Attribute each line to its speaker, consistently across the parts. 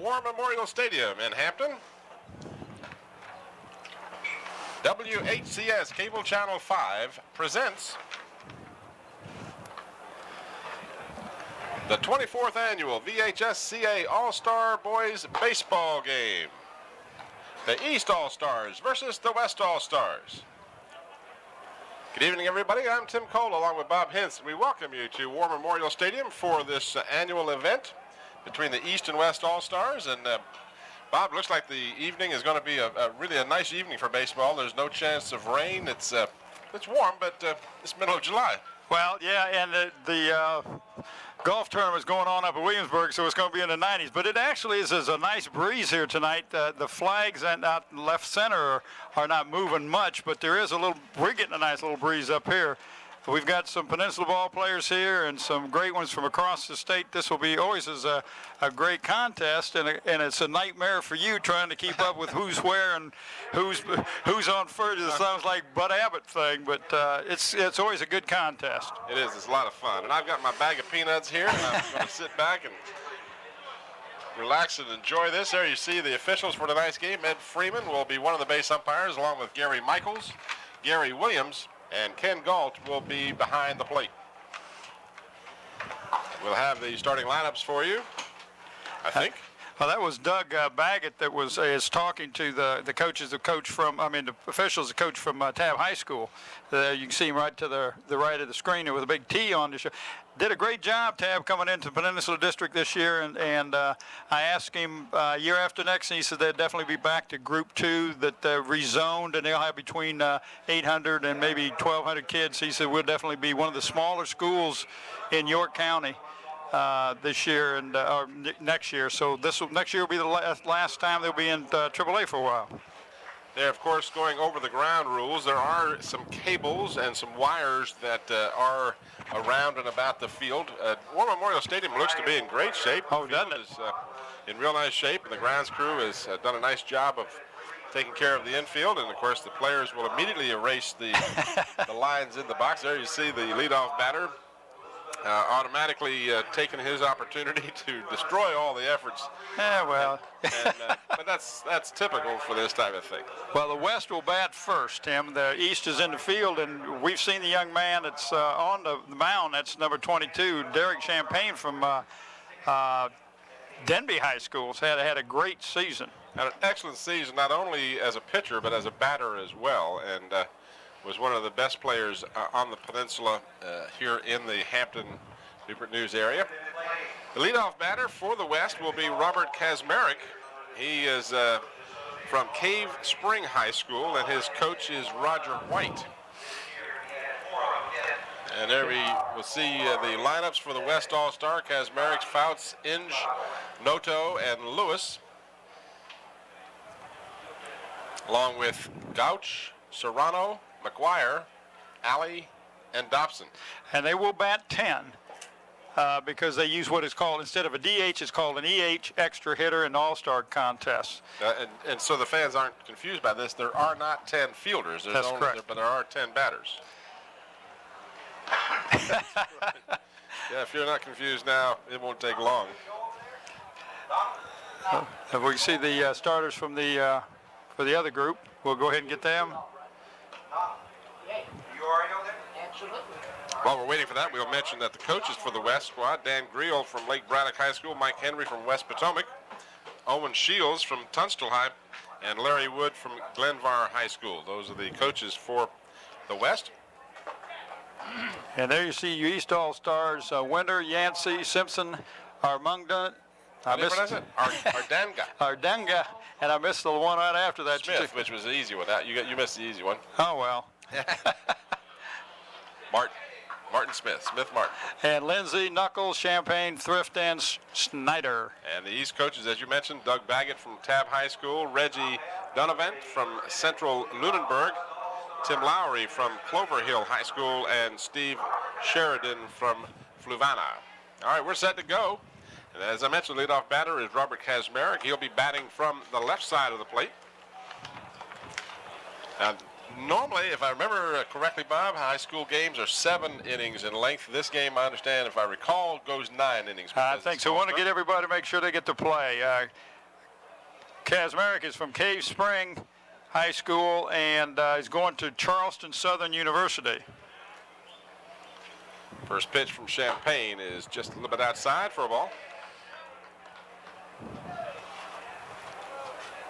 Speaker 1: War Memorial Stadium in Hampton. WHCS Cable Channel 5 presents the 24th annual VHSCA All-Star Boys Baseball Game. The East All-Stars versus the West All-Stars. Good evening, everybody. I'm Tim Cole along with Bob Hintz. We welcome you to War Memorial Stadium for this annual event between the East and West All-Stars. And Bob, looks like the evening is going to be really a nice evening for baseball. There's no chance of rain. It's warm, but it's middle of July.
Speaker 2: Well, yeah, and the golf tournament is going on up at Williamsburg, so it's going to be in the 90s. But it actually is a nice breeze here tonight. The flags out in left center are not moving much, but there is we're getting a nice little breeze up here. We've got some Peninsula ball players here and some great ones from across the state. This will be always a great contest, and it's a nightmare for you trying to keep up with who's where and who's on first. It sounds like Bud Abbott thing, but it's always a good contest.
Speaker 1: It is. It's a lot of fun. And I've got my bag of peanuts here, and I'm going to sit back and relax and enjoy this. There you see the officials for tonight's game. Ed Freeman will be one of the base umpires, along with Gary Michaels, Gary Williams, and Ken Galt will be behind the plate. We'll have the starting lineups for you, I think.
Speaker 2: Well, that was Doug Baggett that is talking to the coaches, the officials, the coach from Tabb High School. You can see him right to the right of the screen there with a big T on the show. Did a great job, Tabb, coming into Peninsula District this year, and I asked him year after next, and he said they'd definitely be back to Group 2, that they're rezoned, and they'll have between 800 and maybe 1,200 kids. He said we'll definitely be one of the smaller schools in York County this year and or next year. So next year will be the last time they'll be in AAA for a while.
Speaker 1: They're, of course, going over the ground rules. There are some cables and some wires that are around and about the field. War Memorial Stadium looks to be in great shape.
Speaker 2: Oh, doesn't it?
Speaker 1: The field is in real nice shape, and the grounds crew has done a nice job of taking care of the infield. And, of course, the players will immediately erase the lines in the box. There you see the leadoff batter automatically taking his opportunity to destroy all the efforts.
Speaker 2: Yeah, well.
Speaker 1: But that's typical for this type of thing.
Speaker 2: Well, the West will bat first, Tim. The East is in the field, and we've seen the young man that's on the mound. That's number 22, Derek Champagne from Denby High School. Had a great season.
Speaker 1: Had an excellent season, not only as a pitcher, but as a batter as well. And was one of the best players on the peninsula here in the Hampton, Newport News area. The leadoff batter for the West will be Robert Kazmarek. He is from Cave Spring High School, and his coach is Roger White. And there we will see the lineups for the West All-Star: Kazmarek, Fouts, Inge, Noto, and Lewis, along with Gouch, Serrano, McGuire, Alley, and Dobson.
Speaker 2: And they will bat 10 because they use what is called, instead of a DH, it's called an EH extra hitter in all-star contests.
Speaker 1: And so the fans aren't confused by this. There are not 10 fielders.
Speaker 2: That's correct.
Speaker 1: But there are 10 batters. Yeah, if you're not confused now, it won't take long.
Speaker 2: If we see the starters from for the other group, we'll go ahead and get them.
Speaker 1: While we're waiting for that, we'll mention that the coaches for the West squad: Dan Greel from Lake Braddock High School, Mike Henry from West Potomac, Owen Shields from Tunstall High, and Larry Wood from Glenvar High School. Those are the coaches for the West.
Speaker 2: And there you see your East All-Stars: Winter, Yancey, Simpson, Armungda. Ardanga, and I missed the one right after that.
Speaker 1: Smith, which was the easy one. You missed the easy one.
Speaker 2: Oh well.
Speaker 1: Martin Smith, Martin.
Speaker 2: And Lindsay, Knuckles, Champagne, Thrift, and Snyder.
Speaker 1: And the East coaches, as you mentioned: Doug Baggett from Tabb High School, Reggie Donovan from Central Lunenburg, Tim Lowry from Clover Hill High School, and Steve Sheridan from Fluvanna. All right, we're set to go. And as I mentioned, the leadoff batter is Robert Kazmarek. He'll be batting from the left side of the plate. Now, normally, if I remember correctly, Bob, high school games are 7 innings in length. This game, I understand, if I recall, goes 9 innings.
Speaker 2: I think so. I want to get everybody to make sure they get to play. Kazmarek is from Cave Spring High School and is going to Charleston Southern University.
Speaker 1: First pitch from Champaign is just a little bit outside for a ball.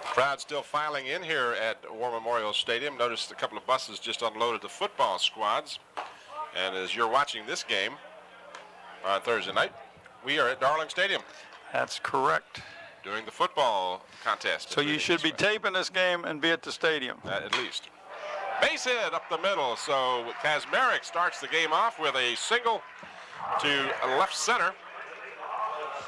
Speaker 1: Crowd still filing in here at War Memorial Stadium. Noticed a couple of buses just unloaded the football squads. And as you're watching this game on Thursday night, we are at Darling Stadium
Speaker 2: That's correct.
Speaker 1: doing the football contest.
Speaker 2: So you should be taping this game and be at the stadium.
Speaker 1: At least. Base hit up the middle, so Kazmarek starts the game off with a single to left center.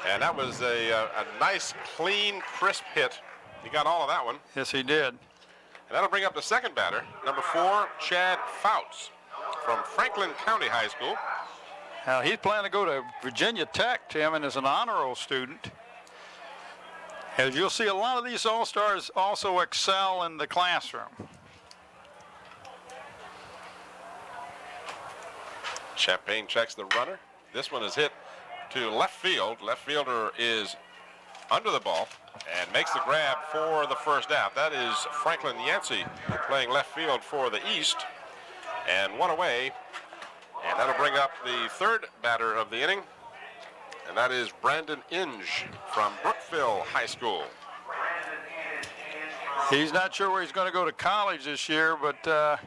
Speaker 1: And that was a nice, clean, crisp hit. He got all of that one.
Speaker 2: Yes, he did.
Speaker 1: And that'll bring up the second batter, number 4, Chad Fouts from Franklin County High School.
Speaker 2: Now, he's planning to go to Virginia Tech, Tim, and is an honor roll student. As you'll see, a lot of these All-Stars also excel in the classroom.
Speaker 1: Champaign checks the runner. This one is hit to left field. Left fielder is under the ball and makes the grab for the first out. That is Franklin Yancey playing left field for the East. And one away. And that'll bring up the third batter of the inning. And that is Brandon Inge from Brookville High School.
Speaker 2: He's not sure where he's going to go to college this year, but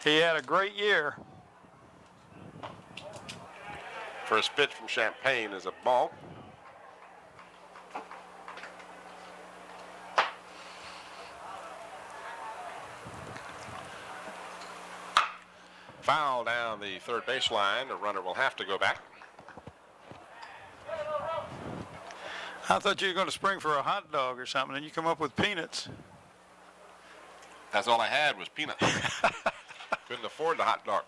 Speaker 2: he had a great year.
Speaker 1: First pitch from Champaign is a ball. Foul down the third baseline. The runner will have to go back.
Speaker 2: I thought you were going to spring for a hot dog or something, and you come up with peanuts.
Speaker 1: That's all I had was peanuts. Couldn't afford the hot dog.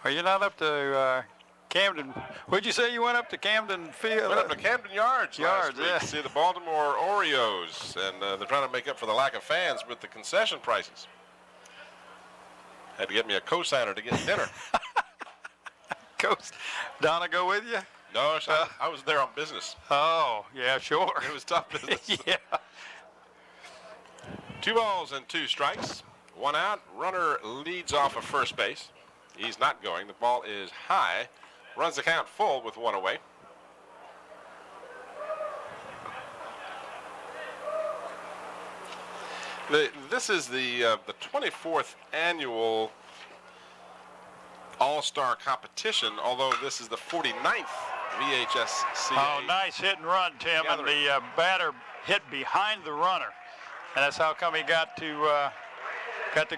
Speaker 2: Are you not up to Camden? What'd you say you went up to Camden Field?
Speaker 1: Went up to Camden Yards last week
Speaker 2: yeah.
Speaker 1: to see the Baltimore Orioles, and they're trying to make up for the lack of fans with the concession prices. Had to get me a cosigner to get dinner.
Speaker 2: Donna go with you?
Speaker 1: No, I was there on business.
Speaker 2: Oh, yeah, sure.
Speaker 1: It was tough business.
Speaker 2: Yeah.
Speaker 1: 2 balls and 2 strikes. 1 out. Runner leads off of first base. He's not going. The ball is high. Runs the count full with 1 away. This is the 24th annual All-Star competition, although this is the 49th VHSCA.
Speaker 2: Oh, nice hit and run, Tim, and the batter hit behind the runner, and that's how come he got to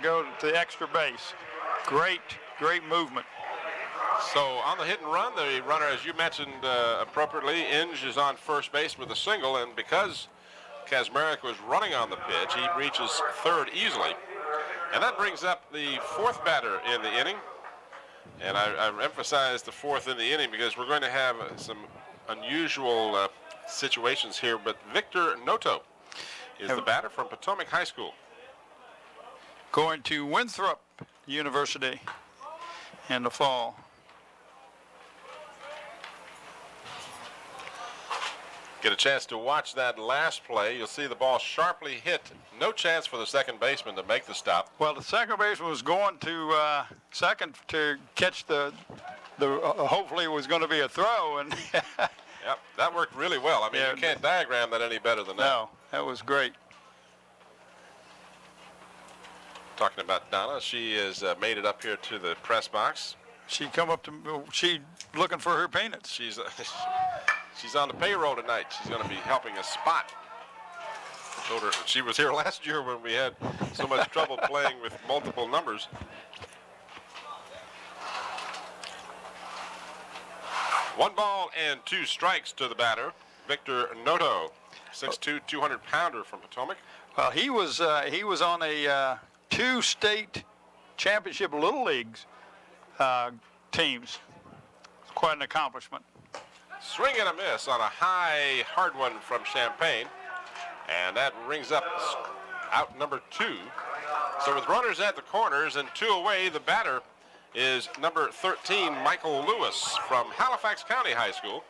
Speaker 2: go to the extra base. Great movement.
Speaker 1: So on the hit and run, the runner, as you mentioned appropriately, Inge is on first base with a single, and because Kazmarek was running on the pitch, he reaches third easily. And that brings up the fourth batter in the inning. And I emphasize the fourth in the inning because we're going to have some unusual situations here. But Victor Noto is the batter from Potomac High School.
Speaker 2: Going to Winthrop University in the fall.
Speaker 1: Get a chance to watch that last play. You'll see the ball sharply hit. No chance for the second baseman to make the stop.
Speaker 2: Well, the second baseman was going to second to catch the hopefully it was going to be a throw. And
Speaker 1: yep, that worked really well. I mean, you can't diagram that any better than that.
Speaker 2: No, that was great.
Speaker 1: Talking about Donna, she has made it up here to the press box.
Speaker 2: She come up to, she looking for her peanuts.
Speaker 1: She's on the payroll tonight. She's going to be helping us spot. Told her she was here last year when we had so much trouble playing with multiple numbers. One ball and 2 strikes to the batter, Victor Noto, 6'2", 200-pounder from Potomac.
Speaker 2: Well, he was on a 2 state championship Little Leagues teams. Quite an accomplishment.
Speaker 1: Swing and a miss on a high, hard one from Champaign. And that rings up out number 2. So with runners at the corners and 2 away, the batter is number 13, Michael Lewis from Halifax County High School.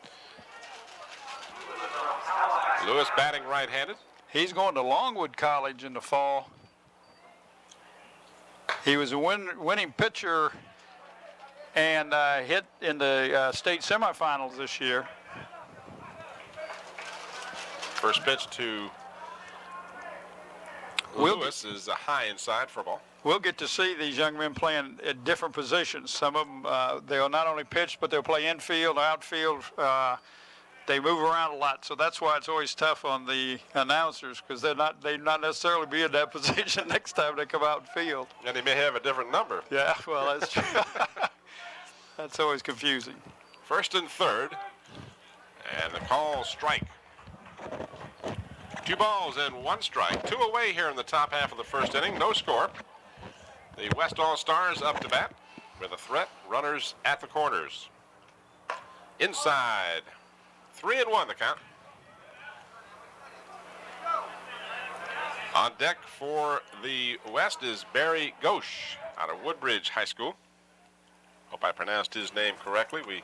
Speaker 1: Lewis batting right-handed.
Speaker 2: He's going to Longwood College in the fall. He was a winning pitcher and hit in the state semifinals this year.
Speaker 1: First pitch to Lewis is a high inside for a ball.
Speaker 2: We'll get to see these young men playing at different positions. Some of them, they'll not only pitch, but they'll play infield, outfield. They move around a lot, so that's why it's always tough on the announcers, because they not necessarily be in that position next time they come out and field.
Speaker 1: And they may have a different number.
Speaker 2: Yeah, well, that's true. That's always confusing.
Speaker 1: First and third, and the call strike. 2 balls and 1 strike. 2 away here in the top half of the first inning. No score. The West All-Stars up to bat with a threat. Runners at the corners. Inside. 3-1 the count. On deck for the West is Barry Ghosh out of Woodbridge High School. Hope I pronounced his name correctly. We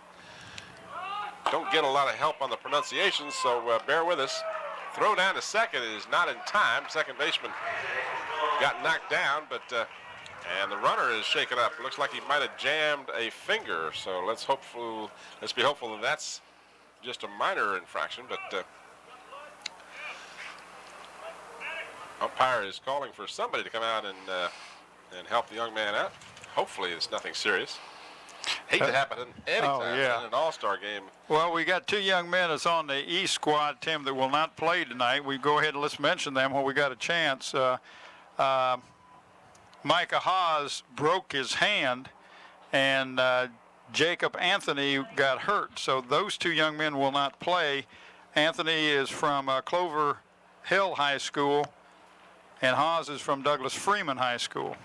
Speaker 1: don't get a lot of help on the pronunciation, so bear with us. Throw down to second is not in time. Second baseman got knocked down, but and the runner is shaken up. Looks like he might have jammed a finger. So let's be hopeful that that's just a minor infraction. But umpire is calling for somebody to come out and help the young man out. Hopefully it's nothing serious. Hate to happen anytime in an all-star game.
Speaker 2: Well, we got 2 young men that's on the East squad, Tim, that will not play tonight. We go ahead and let's mention them when we got a chance. Micah Haas broke his hand, and Jacob Anthony got hurt. So those 2 young men will not play. Anthony is from Clover Hill High School, and Haas is from Douglas Freeman High School.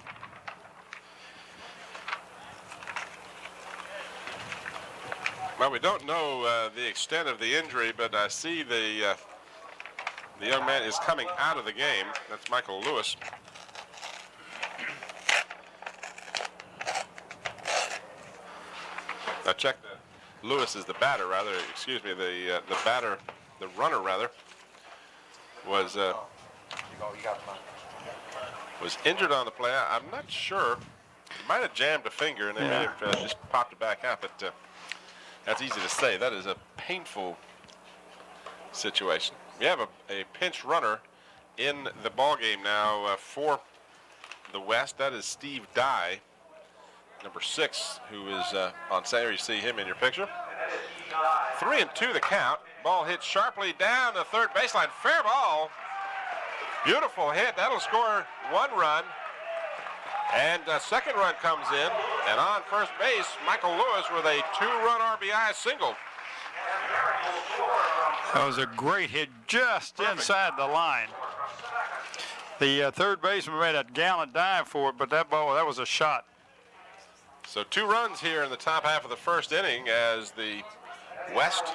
Speaker 1: Well, we don't know the extent of the injury, but I see the young man is coming out of the game. That's Michael Lewis. I checked that. Lewis is the batter, rather. Excuse me, the batter, the runner, rather, was injured on the play. I'm not sure. He might have jammed a finger, and they may have just popped it back out, but. That's easy to say. That is a painful situation. We have a pinch runner in the ball game now for the West. That is Steve Dye, number 6, who is on center. You see him in your picture. 3-2 the count. Ball hit sharply down the third baseline. Fair ball. Beautiful hit. That'll score 1 run. And a second run comes in, and on first base, Michael Lewis with a 2-run RBI single.
Speaker 2: That was a great hit just inside the line. The third baseman made a gallant dive for it, but that was a shot.
Speaker 1: So 2 runs here in the top half of the first inning as the West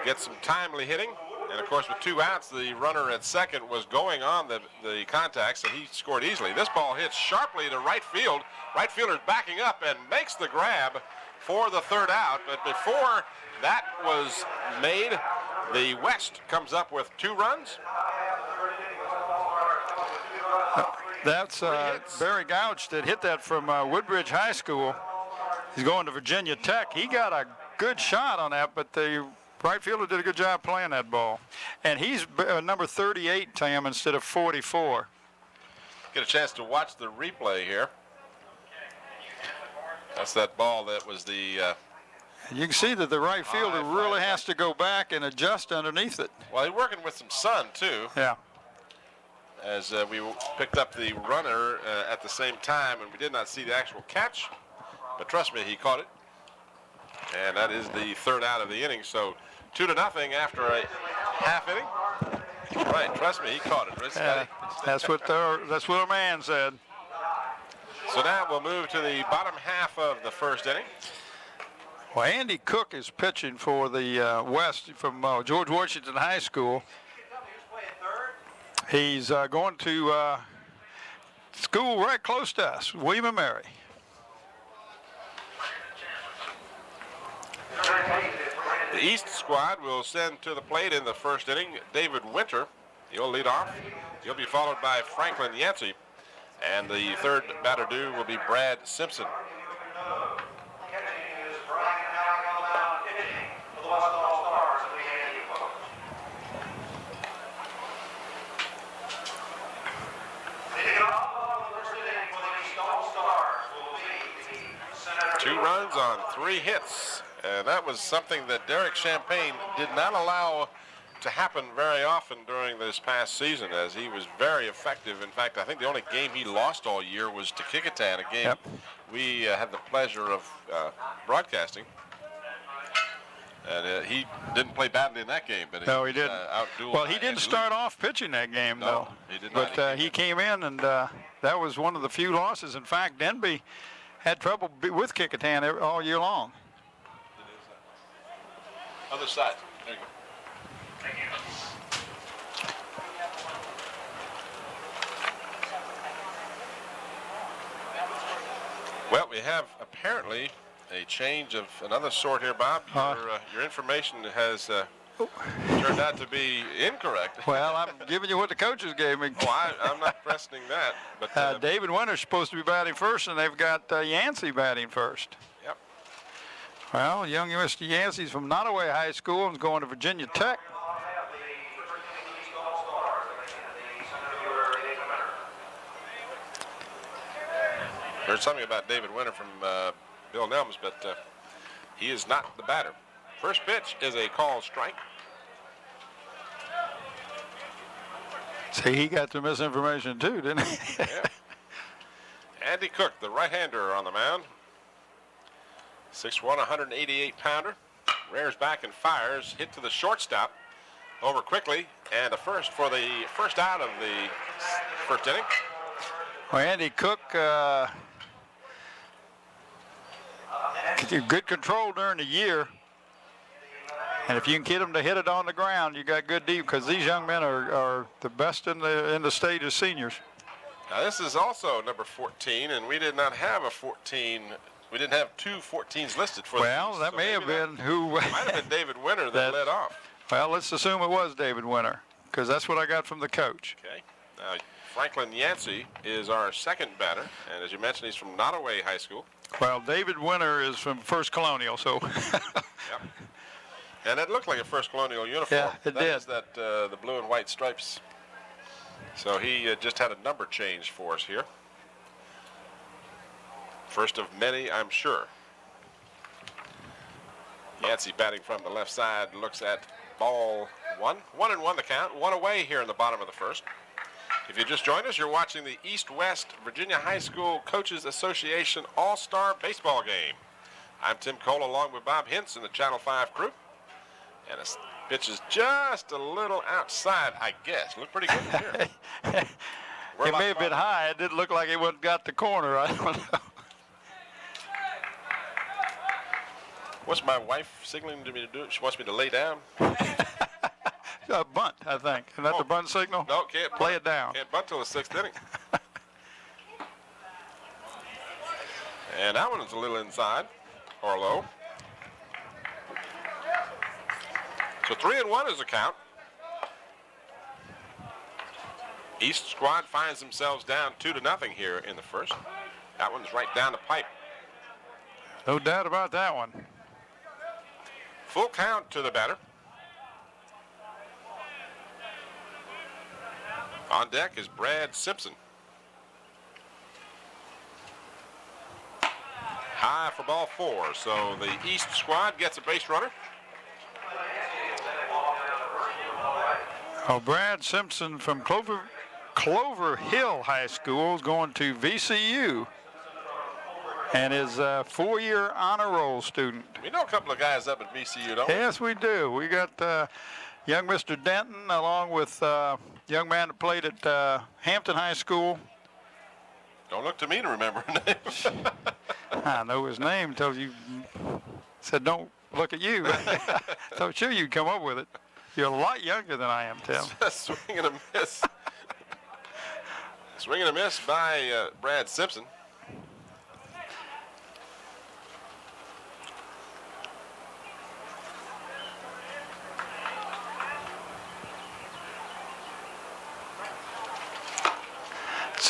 Speaker 1: gets some timely hitting. And, of course, with 2 outs, the runner at second was going on the contact, so he scored easily. This ball hits sharply to right field. Right fielder's backing up and makes the grab for the 3rd out. But before that was made, the West comes up with 2 runs.
Speaker 2: That's Barry Gouch that hit that from Woodbridge High School. He's going to Virginia Tech. He got a good shot on that, but the right fielder did a good job playing that ball. And he's number 38, Tim, instead of 44.
Speaker 1: Get a chance to watch the replay here. That's that ball that was the...
Speaker 2: you can see that the right fielder really has to go back and adjust underneath it.
Speaker 1: Well, he's working with some sun, too.
Speaker 2: Yeah.
Speaker 1: As we picked up the runner at the same time, and we did not see the actual catch. But trust me, he caught it. And that is the 3rd out of the inning. So 2-0 after a half inning. Right, trust me, he caught it.
Speaker 2: Yeah, that's what our man said.
Speaker 1: So now we'll move to the bottom half of the first inning.
Speaker 2: Well, Andy Cook is pitching for the West from George Washington High School. He's going to school right close to us, William and Mary.
Speaker 1: The The East squad will send to the plate in the first inning David Winter. He'll lead off. He'll be followed by Franklin Yancey. And the third batter due will be Brad Simpson. Two runs on 3 hits. And that was something that Derek Champagne did not allow to happen very often during this past season, as he was very effective. In fact, I think the only game he lost all year was to Kecoughtan, a game we had the pleasure of broadcasting. And he didn't play badly in that game, but
Speaker 2: no, he didn't. Well, he didn't start off pitching that game, though.
Speaker 1: He did not.
Speaker 2: But he came in, and that was one of the few losses. In fact, Denby had trouble with Kecoughtan all year long.
Speaker 1: Other side. There you go. Well, we have apparently a change of another sort here, Bob. Your information has turned out to be incorrect.
Speaker 2: Well, I'm giving you what the coaches gave me.
Speaker 1: Oh, I'm not questioning that. But
Speaker 2: David Winter's supposed to be batting first, and they've got Yancey batting first.
Speaker 1: Yep.
Speaker 2: Well, young Mr. Yancey's from Nottoway High School and is going to Virginia Tech.
Speaker 1: Heard something about David Winter from Bill Nelms, but he is not the batter. First pitch is a called strike.
Speaker 2: See, he got the misinformation too, didn't he?
Speaker 1: Yeah. Andy Cook, the right-hander on the mound. 6'1", 188-pounder. Rears back and fires. Hit to the shortstop. Over quickly. And a first for the first out of the first inning.
Speaker 2: Well, Andy Cook, good control during the year. And if you can get them to hit it on the ground, you got good deep, because these young men are the best in the state as seniors.
Speaker 1: Now this is also number 14, and we did not have a 14. We didn't have 2 14s listed for
Speaker 2: well, that may have been who.
Speaker 1: Might have been David Winter that led off.
Speaker 2: Well, let's assume it was David Winter, because that's what I got from the coach.
Speaker 1: Okay. Now Franklin Yancey is our second batter, and as you mentioned, he's from Nottoway High School.
Speaker 2: Well, David Winter is from First Colonial, so.
Speaker 1: Yep. And it looked like a First Colonial uniform.
Speaker 2: Yeah, it did.
Speaker 1: Is that the blue and white stripes. So he just had a number change for us here. First of many, I'm sure. Yancey batting from the left side, looks at ball 1. 1-1 the count. 1 away here in the bottom of the first. If you just joined us, you're watching the East-West Virginia High School Coaches Association All-Star Baseball Game. I'm Tim Cole along with Bob Hintz and the Channel 5 crew. And this pitch is just a little outside, I guess. Looked pretty good here.
Speaker 2: It may have been high. It didn't look like it would got the corner. I don't know.
Speaker 1: What's my wife signaling to me to do? She wants me to lay down.
Speaker 2: A bunt, I think. Isn't that the bunt signal?
Speaker 1: No, can't
Speaker 2: play it down.
Speaker 1: Can't bunt till the 6th inning. And that one is a little inside or low. So 3-1 is the count. East squad finds themselves down 2-0 here in the first. That one's right down the pipe.
Speaker 2: No doubt about that one.
Speaker 1: Full count to the batter. On deck is Brad Simpson. High for ball 4. So the East squad gets a base runner.
Speaker 2: Oh, Brad Simpson from Clover Hill High School is going to VCU and is a 4-year honor roll student.
Speaker 1: We know a couple of guys up at VCU, don't we?
Speaker 2: Yes, we do. We got young Mr. Denton along with young man that played at Hampton High School.
Speaker 1: Don't look to me to remember her name.
Speaker 2: I know his name until you said don't look at you. So I'm sure you'd come up with it. You're a lot younger than I am, Tim.
Speaker 1: Swing and a miss. Swing and a miss by Brad Simpson.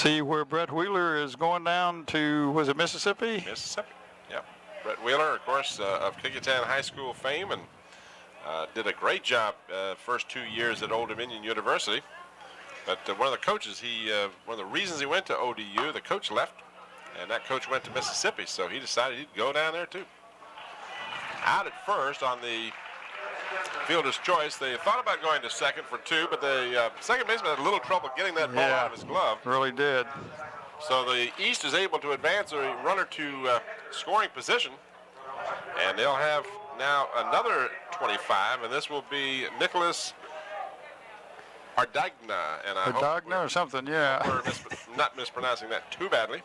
Speaker 2: see where Brett Wheeler is going down to, was it Mississippi?
Speaker 1: Mississippi. Yep. Brett Wheeler, of course, of Kecoughtan High School fame, and did a great job first 2 years at Old Dominion University. But one of the coaches, one of the reasons he went to ODU, the coach left, and that coach went to Mississippi, so he decided he'd go down there too. Out at first on the fielder's choice, they thought about going to second for 2, but the second baseman had a little trouble getting that ball out of his glove.
Speaker 2: Really did.
Speaker 1: So the East is able to advance a runner to scoring position, and they'll have now another 25, and this will be Nicholas Ardagna, and I
Speaker 2: Ardagna or something, yeah.
Speaker 1: We're not mispronouncing that too badly.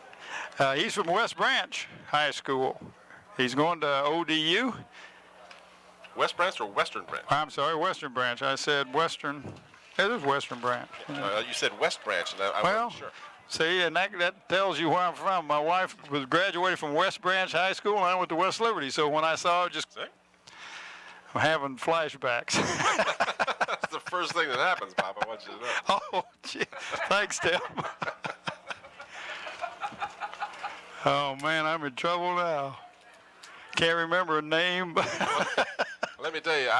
Speaker 2: He's from West Branch High School. He's going to ODU.
Speaker 1: West Branch or Western Branch?
Speaker 2: I'm sorry, Western Branch. I said Western. It is Western Branch.
Speaker 1: You said West Branch, and I
Speaker 2: Well,
Speaker 1: wasn't sure.
Speaker 2: see, and that tells you where I'm from. My wife was graduated from West Branch High School, and I went to West Liberty. So when I saw her,
Speaker 1: See?
Speaker 2: I'm having flashbacks.
Speaker 1: That's the first thing that happens, Papa. I want you to know.
Speaker 2: Oh, gee. Thanks, Tim. Oh, man, I'm in trouble now. Can't remember a name.
Speaker 1: Let me tell you,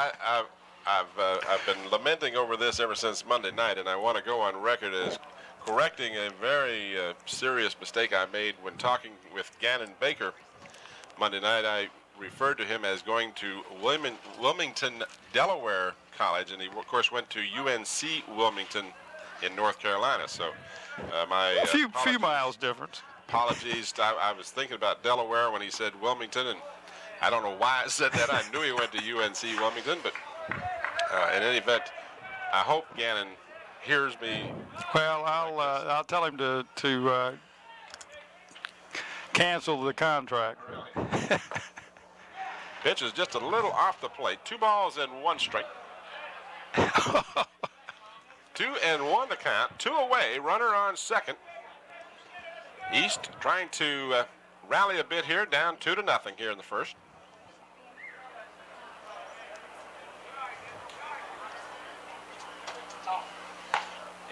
Speaker 1: I've been lamenting over this ever since Monday night, and I want to go on record as correcting a very serious mistake I made when talking with Gannon Baker Monday night. I referred to him as going to Wilmington, Delaware College, and he, of course, went to UNC Wilmington in North Carolina. So my
Speaker 2: A few miles difference.
Speaker 1: apologies. I was thinking about Delaware when he said Wilmington, and I don't know why I said that. I knew he went to UNC Wilmington, but in any event, I hope Gannon hears me.
Speaker 2: Well, I'll tell him to cancel the contract.
Speaker 1: Pitch is just a little off the plate. 2 balls and 1 strike. 2-1 the count. 2 away. Runner on second. East trying to rally a bit here, down 2-0 here in the first.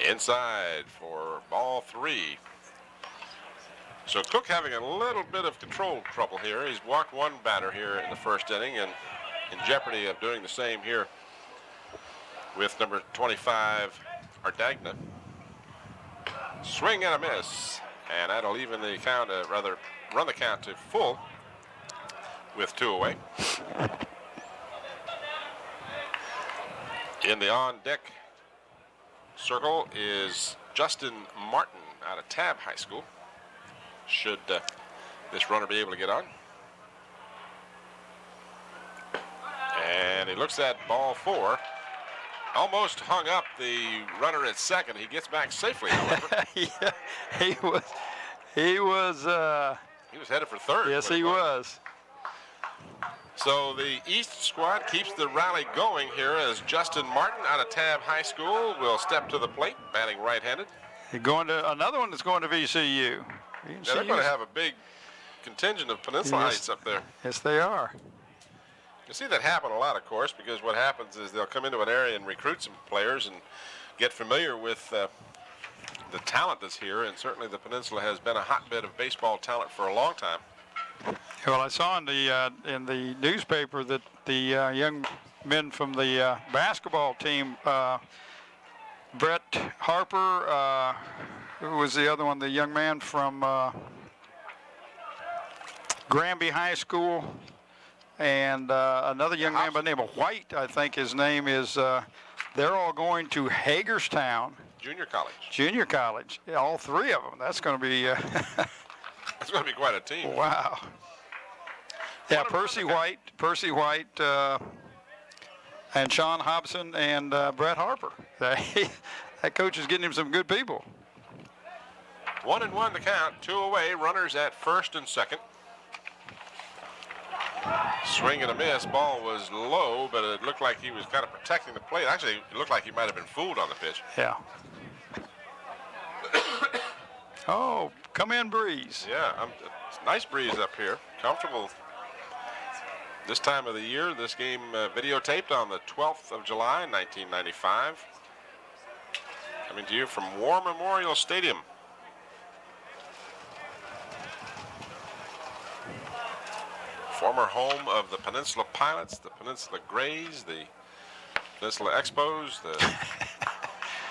Speaker 1: Inside for ball 3. So Cook having a little bit of control trouble here. He's walked 1 batter here in the first inning, and in jeopardy of doing the same here with number 25, Ardagna. Swing and a miss, and that'll even the count, rather run the count to full with 2 away. In the on-deck circle is Justin Martin out of Tabb High School. Should this runner be able to get on? And he looks at ball 4. Almost hung up the runner at second. He gets back safely, however.
Speaker 2: Yeah, he was
Speaker 1: headed for third.
Speaker 2: Yes, he was.
Speaker 1: So the East squad keeps the rally going here as Justin Martin out of Tabb High School will step to the plate, batting right-handed.
Speaker 2: Another one that's going to VCU.
Speaker 1: Yeah, they're going to have a big contingent of Peninsula-ites up there.
Speaker 2: Yes, they are.
Speaker 1: You see that happen a lot, of course, because what happens is they'll come into an area and recruit some players and get familiar with the talent that's here, and certainly the Peninsula has been a hotbed of baseball talent for a long time.
Speaker 2: Well, I saw in the newspaper that the young men from the basketball team, Brett Harper, who was the other one, the young man from Granby High School, and another young man by the name of White, I think his name is, they're all going to Hagerstown.
Speaker 1: Junior college.
Speaker 2: Yeah, all 3 of them. That's going to be...
Speaker 1: It's going to be quite a team.
Speaker 2: Wow. Yeah, Percy White, and Sean Hobson and Brett Harper. That coach is getting him some good people.
Speaker 1: 1-1 the count, 2 away, runners at first and second. Swing and a miss. Ball was low, but it looked like he was kind of protecting the plate. Actually, it looked like he might have been fooled on the pitch.
Speaker 2: Yeah. Oh, come in, breeze.
Speaker 1: Yeah, it's a nice breeze up here. Comfortable this time of the year. This game videotaped on the 12th of July, 1995. Coming to you from War Memorial Stadium Former home of the Peninsula Pilots, the Peninsula Grays, the Peninsula Expos,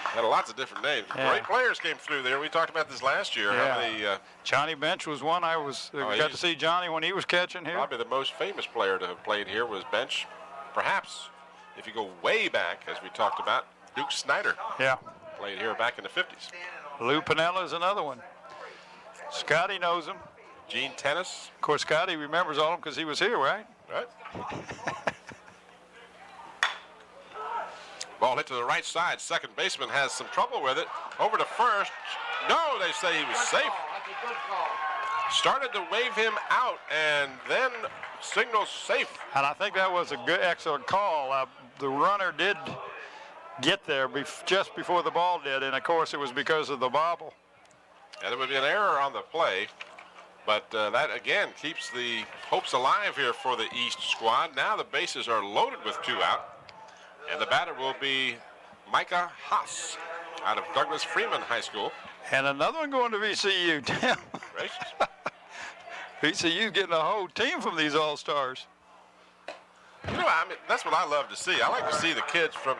Speaker 1: had lots of different names.
Speaker 2: Yeah.
Speaker 1: Great players came through there. We talked about this last year.
Speaker 2: Yeah.
Speaker 1: How many,
Speaker 2: Johnny Bench was one. I got to see Johnny when he was catching here.
Speaker 1: probably the most famous player to have played here was Bench. Perhaps, if you go way back, as we talked about, Duke Snyder
Speaker 2: Yeah.
Speaker 1: played here back in the 50s.
Speaker 2: Lou Piniella is another one. Scotty knows him.
Speaker 1: Gene Tennis,
Speaker 2: Of course, Scotty remembers all of them because he was here, right?
Speaker 1: right? Ball hit to the right side. Second baseman has some trouble with it. Over to first. No, they say he was safe. Started to wave him out and then signals safe.
Speaker 2: And I think that was a good, excellent call. The runner did get there just before the ball did, and of course it was because of the bobble.
Speaker 1: And it would be an error on the play, but that again keeps the hopes alive here for the East squad. Now the bases are loaded with 2 out. And the batter will be Micah Haas out of Douglas Freeman High School.
Speaker 2: And another one going to VCU. Damn.
Speaker 1: Gracious.
Speaker 2: VCU getting a whole team from these All-Stars.
Speaker 1: You know, I mean, that's what I love to see. I like to see the kids from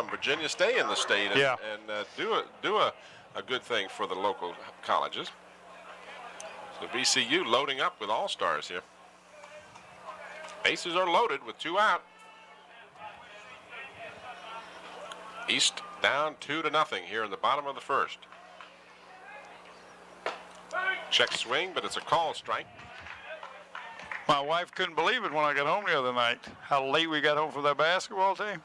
Speaker 1: Virginia stay in the state and,
Speaker 2: Yeah.
Speaker 1: and do a good thing for the local colleges. So VCU loading up with All-Stars here. Bases are loaded with 2 out. East down 2-0 here in the bottom of the first. Check swing, but it's a call strike.
Speaker 2: My wife couldn't believe it when I got home the other night, how late we got home from that basketball team.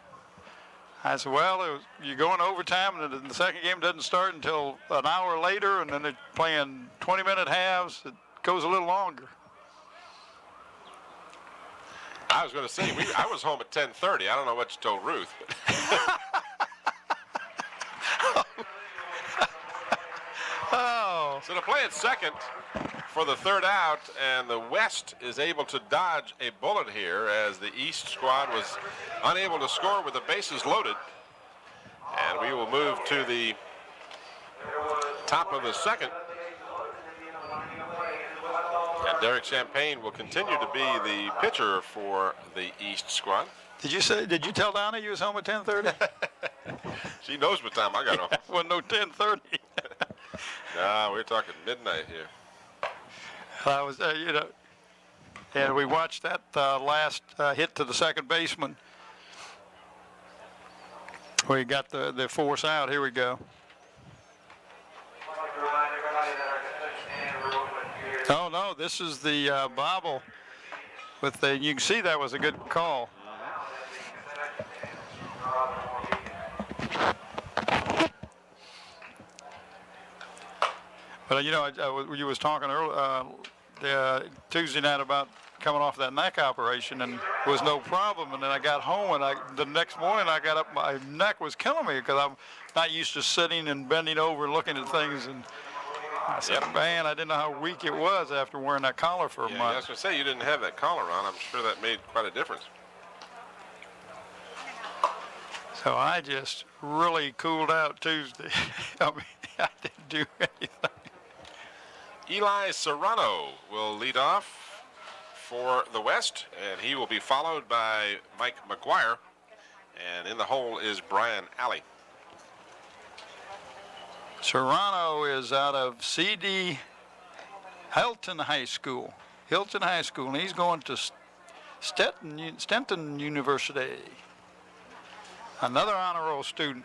Speaker 2: I said, well, you go in overtime, and the second game doesn't start until an hour later, and then they're playing 20-minute halves. It goes a little longer.
Speaker 1: I was going to say, I was home at 10:30. I don't know what you told Ruth. But
Speaker 2: Oh.
Speaker 1: so to play at second for the 3rd out, and the West is able to dodge a bullet here as the East squad was unable to score with the bases loaded. And we will move to the top of the second. And Derek Champagne will continue to be the pitcher for the East squad.
Speaker 2: Did you tell Donna you was home at 10:30?
Speaker 1: She knows what time I got home.
Speaker 2: Well, no 10:30.
Speaker 1: Nah, we're talking midnight here.
Speaker 2: I was, and we watched that last hit to the second baseman. We got the force out. Here we go. Oh no, this is the bobble. You can see that was a good call. But you was talking earlier Tuesday night about coming off that neck operation, and it was no problem. And then I got home, and the next morning I got up, my neck was killing me because I'm not used to sitting and bending over and looking at things. And I said, man, I didn't know how weak it was after wearing that collar for a month.
Speaker 1: I was going to say, you didn't have that collar on. I'm sure that made quite a difference.
Speaker 2: So I just really cooled out Tuesday. I mean, I didn't do anything.
Speaker 1: Eli Serrano will lead off for the West, and he will be followed by Mike McGuire. And in the hole is Brian Alley.
Speaker 2: Serrano is out of C.D. Hilton High School. And he's going to Stenton University. Another honor roll student.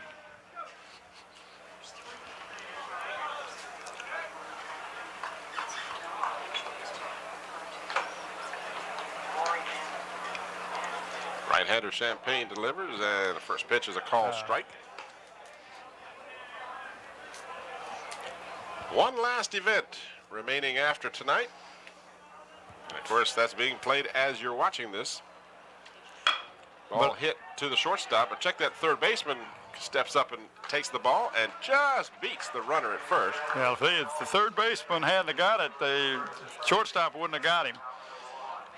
Speaker 1: Right-hander Champagne delivers, and the first pitch is a call strike. One last event remaining after tonight. And of course, that's being played as you're watching this. Ball hit to the shortstop, but check that third baseman steps up and takes the ball and just beats the runner at first.
Speaker 2: Yeah, if the third baseman hadn't got it, the shortstop wouldn't have got him.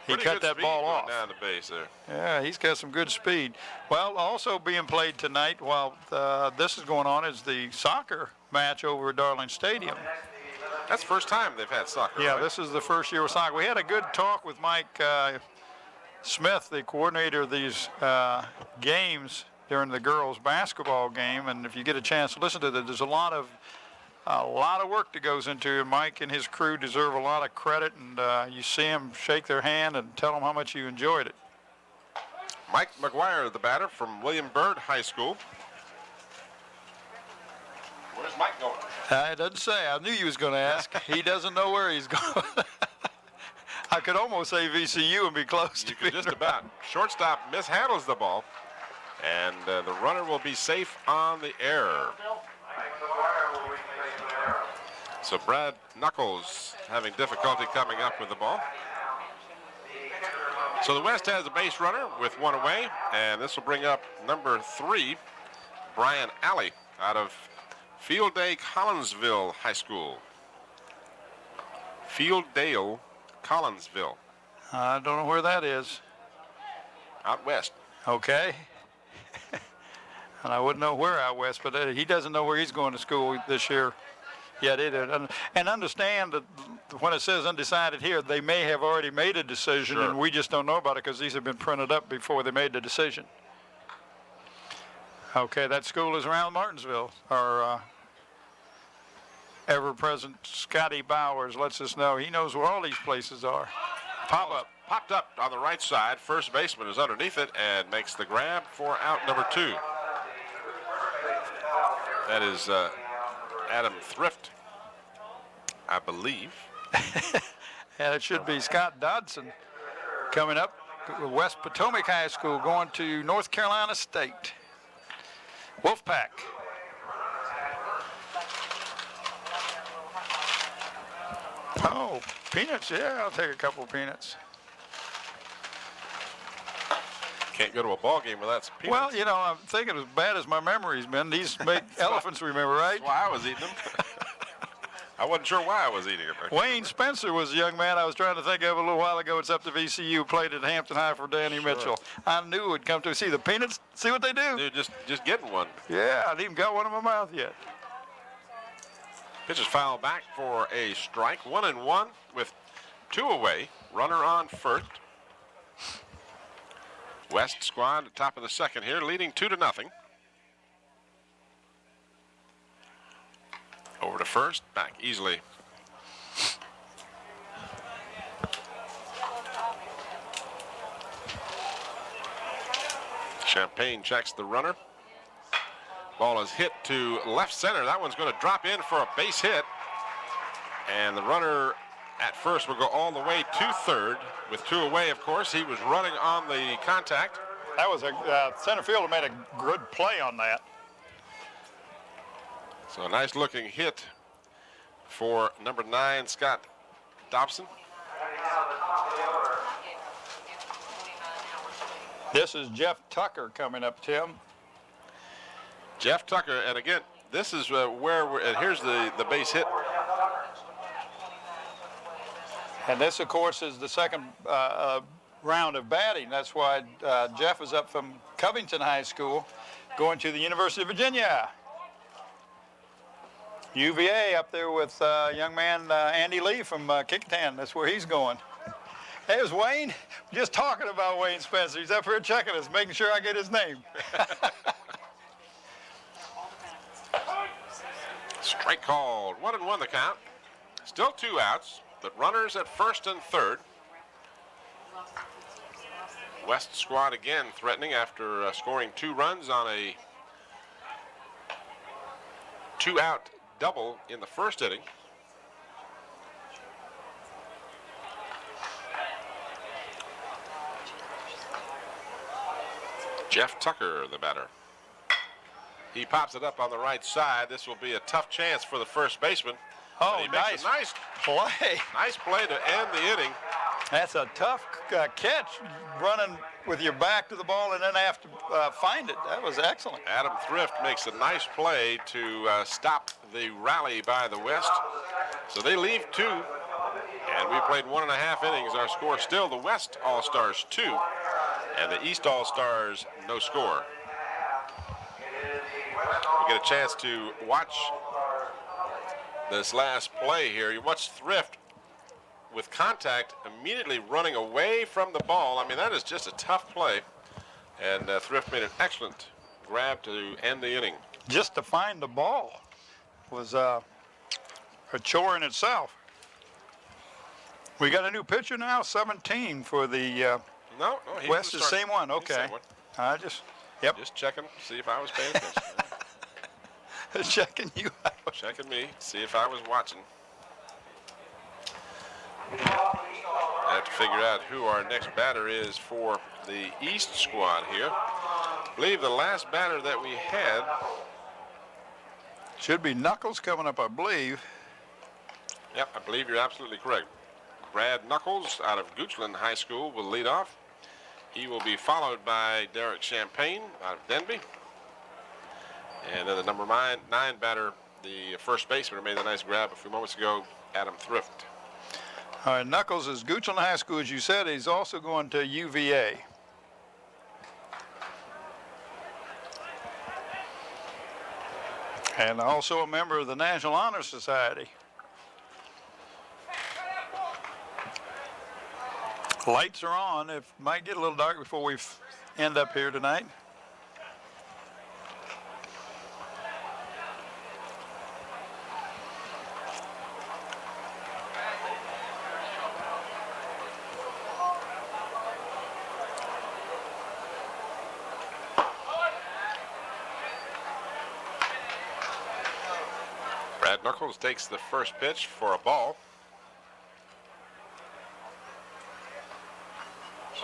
Speaker 2: He
Speaker 1: Pretty
Speaker 2: cut
Speaker 1: good
Speaker 2: that
Speaker 1: speed
Speaker 2: ball
Speaker 1: going
Speaker 2: off.
Speaker 1: down the base there.
Speaker 2: Yeah, he's got some good speed. Well, also being played tonight while this is going on is the soccer match over at Darling Stadium.
Speaker 1: That's the first time they've had soccer.
Speaker 2: Yeah,
Speaker 1: right?
Speaker 2: this is the first year with soccer. We had a good talk with Mike Smith, the coordinator of these games during the girls' basketball game, and if you get a chance to listen to that, there's a lot of work that goes into it. Mike and his crew deserve a lot of credit, and you see them shake their hand and tell them how much you enjoyed it.
Speaker 1: Mike McGuire, the batter from William Byrd High School. Where's Mike going?
Speaker 2: It doesn't say. I knew you was going to ask. He doesn't know where he's going. I could almost say VCU and be close
Speaker 1: You
Speaker 2: to
Speaker 1: could
Speaker 2: it.
Speaker 1: just about. Shortstop mishandles the ball, and the runner will be safe on the error. So Brad Knuckles having difficulty coming up with the ball. So the West has a base runner with one away, and this will bring up number 3, Brian Alley, out of Field-Day Collinsville High School. Field-Dale Collinsville.
Speaker 2: I don't know where that is.
Speaker 1: Out west.
Speaker 2: Okay. And I wouldn't know where out west, but he doesn't know where he's going to school this year yet either. And understand that when it says undecided here, they may have already made a decision,
Speaker 1: Sure.
Speaker 2: and we just don't know about it because these have been printed up before they made the decision. Okay, that school is around Martinsville. Our ever-present Scotty Bowers lets us know he knows where all these places are.
Speaker 1: Popped up on the right side. First baseman is underneath it and makes the grab for out number 2. That is Adam Thrift, I believe.
Speaker 2: And it should be Scott Dodson coming up. West Potomac High School going to North Carolina State. Wolfpack. Oh, peanuts. Yeah, I'll take a couple of peanuts.
Speaker 1: Can't go to a ball game without some peanuts.
Speaker 2: Well, you know, I'm thinking as bad as my memory's been, these make elephants remember, right?
Speaker 1: That's why I was eating them. I wasn't sure why I was eating them.
Speaker 2: Wayne Spencer was the young man I was trying to think of a little while ago. It's up to VCU, played at Hampton High for Danny Mitchell. I knew it would come to see the peanuts, see what they do.
Speaker 1: Dude, just getting one.
Speaker 2: Yeah, I haven't even got one in my mouth yet.
Speaker 1: Pitch is fouled back for a strike. 1-1 with 2 away. Runner on first. West squad at top of the second here, leading 2-0. Over to first, back easily. Champagne checks the runner. Ball is hit to left center. That one's going to drop in for a base hit. And the runner at first will go all the way to third. With 2 away, of course, he was running on the contact.
Speaker 2: That was a center fielder made a good play on that.
Speaker 1: So a nice looking hit for number 9, Scott Dobson.
Speaker 2: This is Jeff Tucker coming up, Tim.
Speaker 1: Jeff Tucker, and again, this is where we're, and here's the base hit.
Speaker 2: And this, of course, is the second round of batting. That's why Jeff is up from Covington High School going to the University of Virginia. UVA up there with young man Andy Lee from Kickingham. That's where he's going. Hey, it was Wayne. Just talking about Wayne Spencer. He's up here checking us, making sure I get his name.
Speaker 1: Strike called. 1-1 the count. Still 2 outs, but runners at first and third. West squad again threatening after scoring 2 runs on a 2-out double in the first inning. Jeff Tucker, the batter. He pops it up on the right side. This will be a tough chance for the first baseman.
Speaker 2: Oh,
Speaker 1: He makes
Speaker 2: nice
Speaker 1: a
Speaker 2: play.
Speaker 1: nice play to end the inning.
Speaker 2: That's a tough catch, running with your back to the ball and then have to find it. That was excellent.
Speaker 1: Adam Thrift makes a nice play to stop the rally by the West. So they leave 2, and we played 1.5 innings. Our score still the West All-Stars 2, and the East All-Stars no score. We get a chance to watch this last play here. You watch Thrift with contact, immediately running away from the ball. I mean, that is just a tough play. And Thrift made an excellent grab to end the inning.
Speaker 2: Just to find the ball was a chore in itself. We got a new pitcher now, 17 for the
Speaker 1: No, he
Speaker 2: West. Is the same one.
Speaker 1: He's
Speaker 2: Okay.
Speaker 1: the same one.
Speaker 2: I just, yep.
Speaker 1: Just checking, see if I was paying attention.
Speaker 2: Checking you out.
Speaker 1: Checking me, see if I was watching. I have to figure out who our next batter is for the East squad here. I believe the last batter that we had.
Speaker 2: Should be Knuckles coming up, I believe.
Speaker 1: Yep, I believe you're absolutely correct. Brad Knuckles out of Goochland High School will lead off. He will be followed by Derek Champagne out of Denby. And then the number 9 batter, the first baseman who made the nice grab a few moments ago, Adam Thrift.
Speaker 2: All right, Knuckles is Goochland High School, as you said. He's also going to UVA. And also a member of the National Honor Society. Lights are on. It might get a little dark before we end up here tonight.
Speaker 1: Brad Knuckles takes the first pitch for a ball.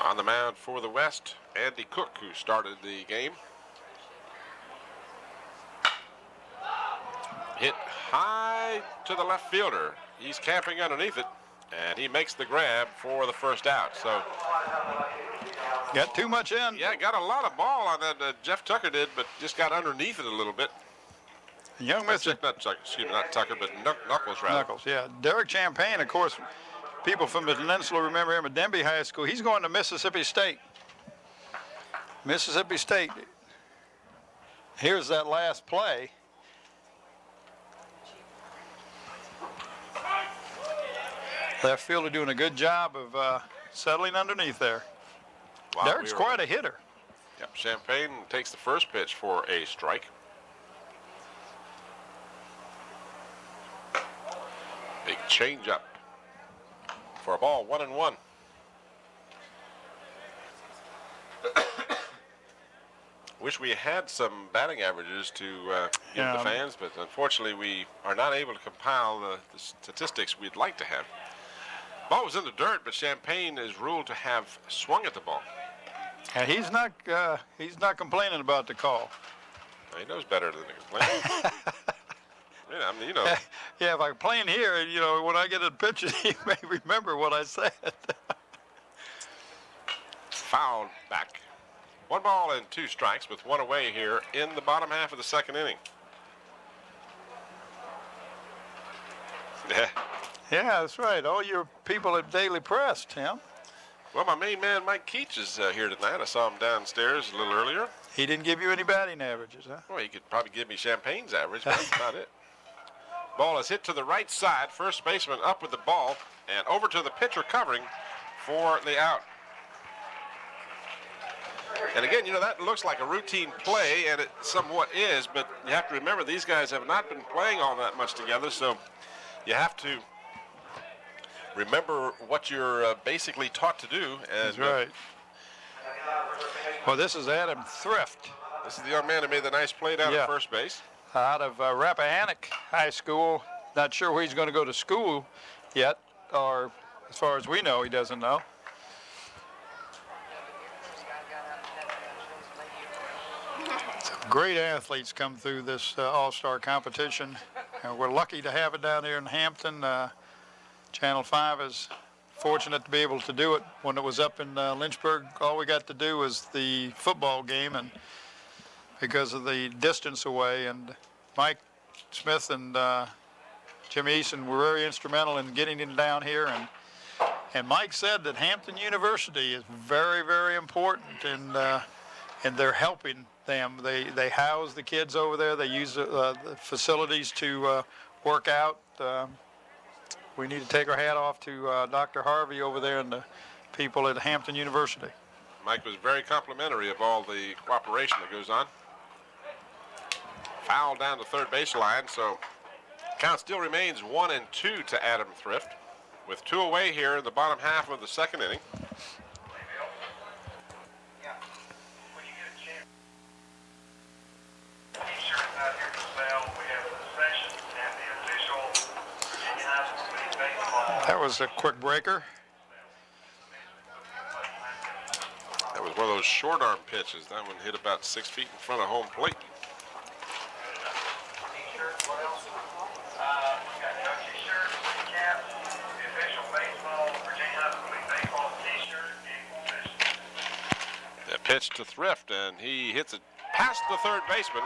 Speaker 1: On the mound for the West, Andy Cook, who started the game. Hit high to the left fielder. He's camping underneath it, and he makes the grab for the first out. So,
Speaker 2: Got too much in.
Speaker 1: yeah, got a lot of ball on that. Jeff Tucker did, but just got underneath it a little bit.
Speaker 2: Young Mr.
Speaker 1: Not Tucker, but Knuckles, rather.
Speaker 2: Knuckles, yeah. Derek Champagne, of course, people from the Peninsula remember him at Denby High School. He's going to Mississippi State. Mississippi State. Here's that last play. Left fielder doing a good job of settling underneath there.
Speaker 1: Wow,
Speaker 2: Derek's quite a hitter.
Speaker 1: Yep, Champagne takes the first pitch for a strike. Big changeup for a ball, 1-1. Wish we had some batting averages to give the fans, but unfortunately we are not able to compile the statistics we'd like to have. Ball was in the dirt, but Champagne is ruled to have swung at the ball.
Speaker 2: And he's not complaining about the call.
Speaker 1: He knows better than to complain. Yeah, I mean, you know.
Speaker 2: Yeah, if I'm playing here, you know, when I get a picture, he may remember what I said.
Speaker 1: Fouled back. 1 ball and 2 strikes with 1 away here in the bottom half of the second inning. Yeah.
Speaker 2: Yeah, that's right. All your people at Daily Press, Tim.
Speaker 1: Well, my main man, Mike Keach, is here tonight. I saw him downstairs a little earlier.
Speaker 2: He didn't give you any batting averages, huh?
Speaker 1: Well, he could probably give me Champagne's average, but that's about it. Ball is hit to the right side. First baseman up with the ball and over to the pitcher covering for the out. And again, you know, that looks like a routine play, and it somewhat is, but you have to remember these guys have not been playing all that much together, so you have to remember what you're basically taught to do. And,
Speaker 2: that's right. Well, this is Adam Thrift.
Speaker 1: This is the young man who made the nice play down at first base.
Speaker 2: Out of Rappahannock High School. Not sure where he's going to go to school yet, or as far as we know, he doesn't know. Some great athletes come through this All-Star competition. And we're lucky to have it down here in Hampton. Channel 5 is fortunate to be able to do it. When it was up in Lynchburg, all we got to do was the football game, and because of the distance away. And Mike Smith and Jimmy Eason were very instrumental in getting him down here. And Mike said that Hampton University is very, very important, and they're helping them. They house the kids over there. They use the facilities to work out. We need to take our hat off to Dr. Harvey over there and the people at Hampton University.
Speaker 1: Mike was very complimentary of all the cooperation that goes on. Foul down the third baseline, so count still remains 1-2 to Adam Thrift, with 2 away here in the bottom half of the second inning.
Speaker 2: That was a quick breaker.
Speaker 1: That was one of those short arm pitches. That one hit about 6 feet in front of home plate. A pitch to Thrift, and he hits it past the third baseman.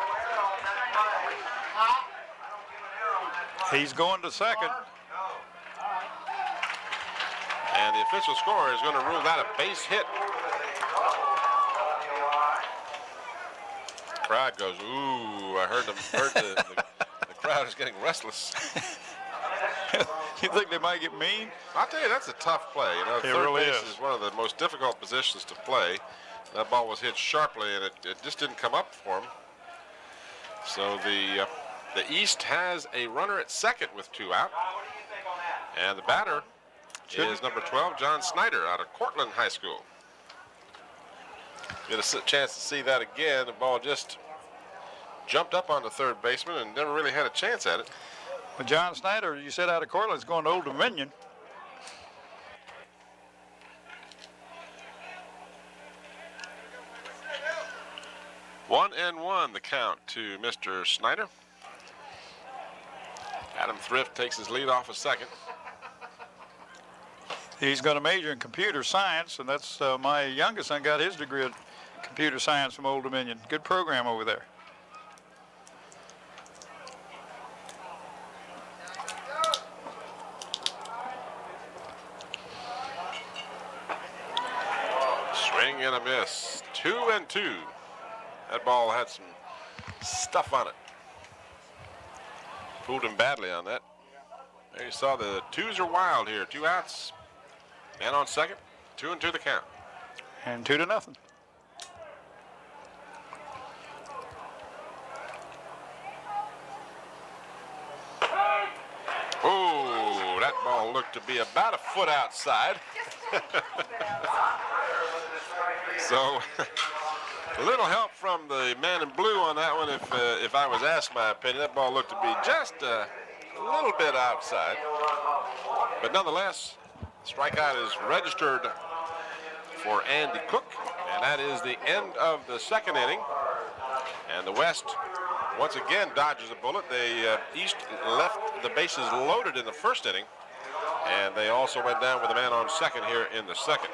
Speaker 2: He's going to second.
Speaker 1: And the official score is going to rule that a base hit. The crowd goes, ooh, I heard the crowd is getting restless.
Speaker 2: You think they might get mean?
Speaker 1: I'll tell you, that's a tough play. You know, third
Speaker 2: really
Speaker 1: base
Speaker 2: is.
Speaker 1: is one of the most difficult positions to play. That ball was hit sharply, and it just didn't come up for him. So the East has a runner at second with 2 out. And the batter is number 12, John Snyder, out of Cortland High School. Get a chance to see that again. The ball just jumped up on the third baseman and never really had a chance at it.
Speaker 2: But John Snyder, you said out of Cortland, is going to Old Dominion.
Speaker 1: One and one, the count to Mr. Snyder. Adam Thrift takes his lead off a second.
Speaker 2: He's going to major in computer science, and that's my youngest son got his degree in computer science from Old Dominion. Good program over there.
Speaker 1: Swing and a miss. 2-2. That ball had some stuff on it. Fooled him badly on that. There you saw the 2s are wild here. 2 outs. Man on second. 2-2 the count.
Speaker 2: And 2-0.
Speaker 1: Oh, that ball looked to be about a foot outside. So a little help from the man in blue on that one. If I was asked my opinion, that ball looked to be just a little bit outside. But nonetheless, strikeout is registered for Andy Cook, and that is the end of the second inning. And the West once again dodges a bullet. The East left the bases loaded in the first inning, and they also went down with a man on second here in the second.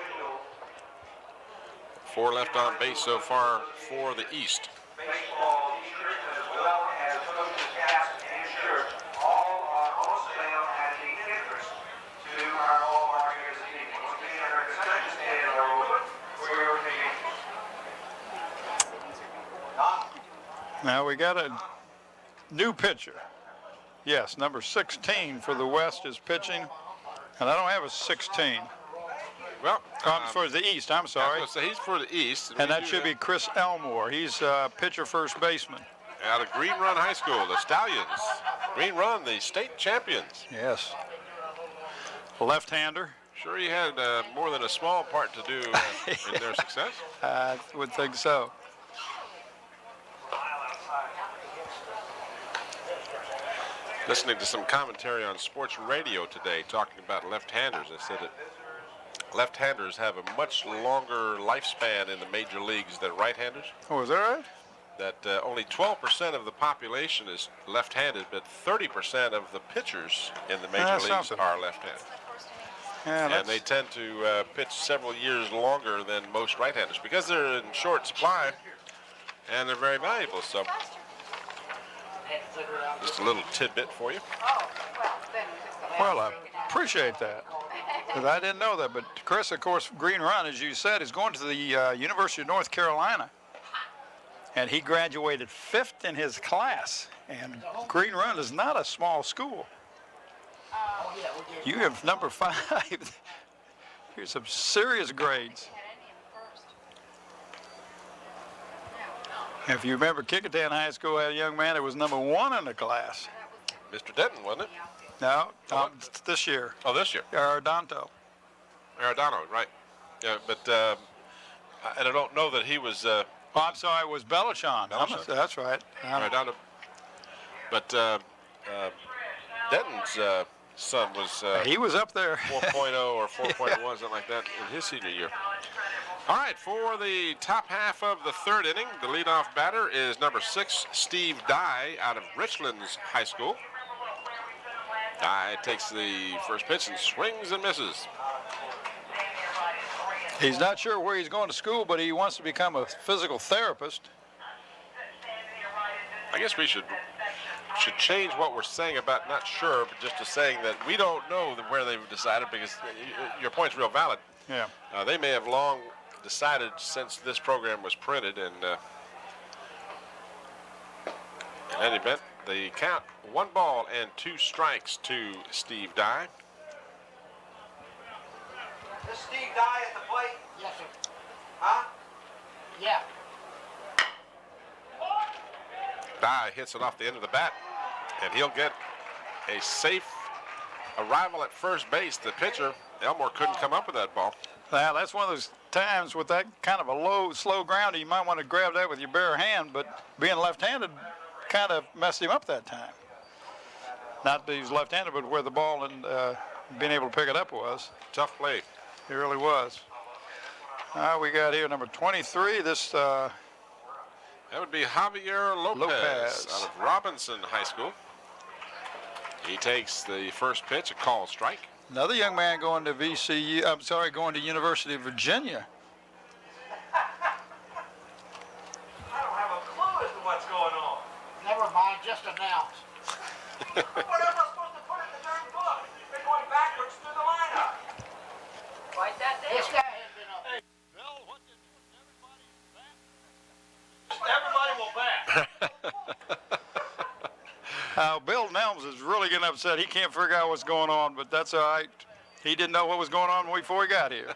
Speaker 1: 4 left on base so far for the East.
Speaker 2: Now we got a new pitcher. Yes, number 16 for the West is pitching, and I don't have a 16.
Speaker 1: Well,
Speaker 2: for the East, I'm sorry.
Speaker 1: So he's for the East.
Speaker 2: And that should be Chris Elmore. He's pitcher first baseman.
Speaker 1: Out of Green Run High School, the Stallions. Green Run, the state champions.
Speaker 2: Yes. Left-hander.
Speaker 1: Sure he had more than a small part to do in their success?
Speaker 2: I would think so.
Speaker 1: Listening to some commentary on sports radio today talking about left-handers, they said that left-handers have a much longer lifespan in the major leagues than right-handers.
Speaker 2: Oh, is that right?
Speaker 1: That only 12% of the population is left-handed, but 30% of the pitchers in the major leagues are left-handed.
Speaker 2: Yeah,
Speaker 1: and they tend to pitch several years longer than most right-handers because they're in short supply and they're very valuable. So just a little tidbit for you.
Speaker 2: Well, I appreciate that. Because I didn't know that. But Chris, of course, Green Run, as you said, is going to the University of North Carolina. And he graduated 5th in his class. And Green Run is not a small school. You have number 5. Here's some serious grades. If you remember, Kickingham High School had a young man that was number 1 in the class.
Speaker 1: Mr. Denton, wasn't it?
Speaker 2: No, this year.
Speaker 1: Oh, this year.
Speaker 2: Arredondo.
Speaker 1: Arredondo, right. Yeah, but and I don't know that he was.
Speaker 2: Oh, I'm sorry, it was Belachon.
Speaker 1: Belachon.
Speaker 2: That's right.
Speaker 1: Arredondo. But Denton's son was
Speaker 2: he was up there.
Speaker 1: 4.0 or 4.1, something like that, in his senior year. All right, for the top half of the third inning, the leadoff batter is number 6, Steve Dye, out of Richlands High School. Dye takes the first pitch and swings and misses.
Speaker 2: He's not sure where he's going to school, but he wants to become a physical therapist.
Speaker 1: I guess we should change what we're saying about not sure, but just to saying that we don't know where they've decided, because your point's real valid.
Speaker 2: Yeah.
Speaker 1: They may have long decided since this program was printed, and in any event, the count 1 ball and 2 strikes to Steve Dye.
Speaker 3: Is Steve Dye at the plate?
Speaker 4: Yes, sir.
Speaker 3: Huh?
Speaker 4: Yeah.
Speaker 1: Dye hits it off the end of the bat, and he'll get a safe arrival at first base. The pitcher, Elmore, couldn't come up with that ball.
Speaker 2: Now, that's one of those times with that kind of a low, slow grounder, you might want to grab that with your bare hand, but being left-handed kind of messed him up that time. Not that he was left-handed, but where the ball and being able to pick it up was.
Speaker 1: Tough play.
Speaker 2: It really was. We got here number 23. This
Speaker 1: That would be Javier Lopez, out of Robinson High School. He takes the first pitch, a call strike.
Speaker 2: another young man going to VCU. I'm sorry, going to University of Virginia.
Speaker 3: I don't have a clue as to what's going on.
Speaker 4: Never mind, just announce.
Speaker 3: What am I supposed to put in the darn book? They're going backwards through the lineup. Write that down.
Speaker 4: This guy has been up.
Speaker 3: Hey, Bill, what did everybody will bat.
Speaker 2: Bill Nelms is really getting upset. He can't figure out what's going on, but that's all right. He didn't know what was going on before he got here.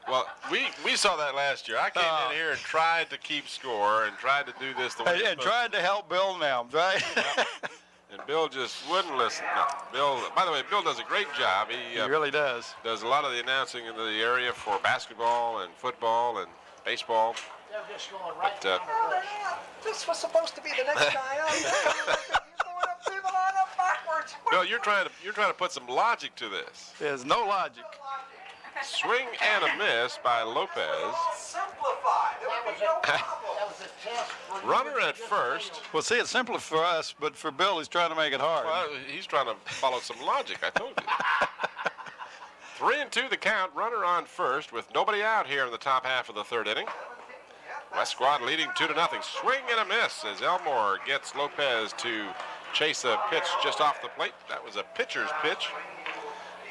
Speaker 1: Well, we saw that last year. I came in here and tried to keep score and tried to do this the way
Speaker 2: And tried to help Bill Nelms, right?
Speaker 1: And Bill just wouldn't listen. No, Bill, by the way, Bill does a great job.
Speaker 2: He really does.
Speaker 1: Does a lot of the announcing in the area for basketball and football and baseball.
Speaker 4: They're just going right
Speaker 1: But,
Speaker 4: down the course.
Speaker 3: This was supposed to be the next guy up. You're going up through the lineup backwards.
Speaker 1: No, you're trying to put some logic to this.
Speaker 2: There's no logic.
Speaker 1: Swing and a miss by Lopez.
Speaker 3: Simplify. There would be no problem.
Speaker 4: That was a test. for you.
Speaker 1: Runner at first.
Speaker 2: Well, see, it's simple for us, but for Bill, he's trying to make it hard.
Speaker 1: Well, he's trying to follow some logic, I told you. 3-2 the count. Runner on first with nobody out here in the top half of the third inning. West squad leading 2-0. Swing and a miss as Elmore gets Lopez to chase a pitch just off the plate. That was a pitcher's pitch.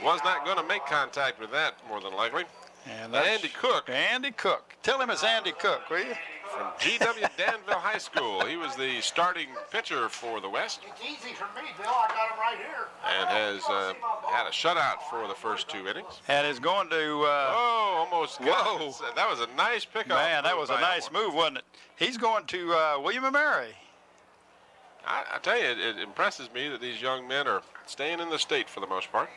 Speaker 1: Was not going to make contact with that, more than likely.
Speaker 2: And that's
Speaker 1: Andy Cook
Speaker 2: Andy Cook. Tell him it's Andy Cook, will you?
Speaker 1: from G.W. Danville High School. He was the starting pitcher for the West
Speaker 4: It's easy for me, Bill. I got him right here.
Speaker 1: and has had a shutout for the first 2 innings.
Speaker 2: And is going to,
Speaker 1: Oh, almost got it.
Speaker 2: Whoa.
Speaker 1: That was a nice pickup.
Speaker 2: man, that was a
Speaker 1: by
Speaker 2: nice
Speaker 1: Elmore.
Speaker 2: move, wasn't it? He's going to William & Mary.
Speaker 1: I tell you, it impresses me that these young men are staying in the state for the most part.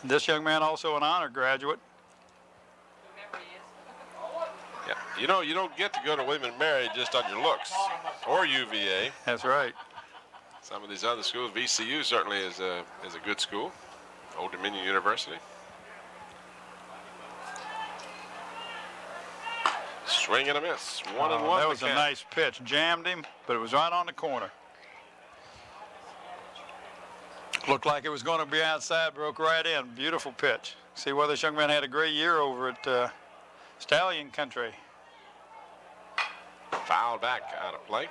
Speaker 2: This young man also an honor graduate.
Speaker 1: Yeah, you know, you don't get to go to William & Mary just on your looks, or UVA.
Speaker 2: That's right.
Speaker 1: Some of these other schools, VCU certainly is a good school. Old Dominion University. Swing and a miss. 1-1.
Speaker 2: That
Speaker 1: the
Speaker 2: was a
Speaker 1: count.
Speaker 2: nice pitch. Jammed him, but it was right on the corner. Looked like it was going to be outside, broke right in. Beautiful pitch. See why this young man had a great year over at Stallion Country.
Speaker 1: Foul back out of play.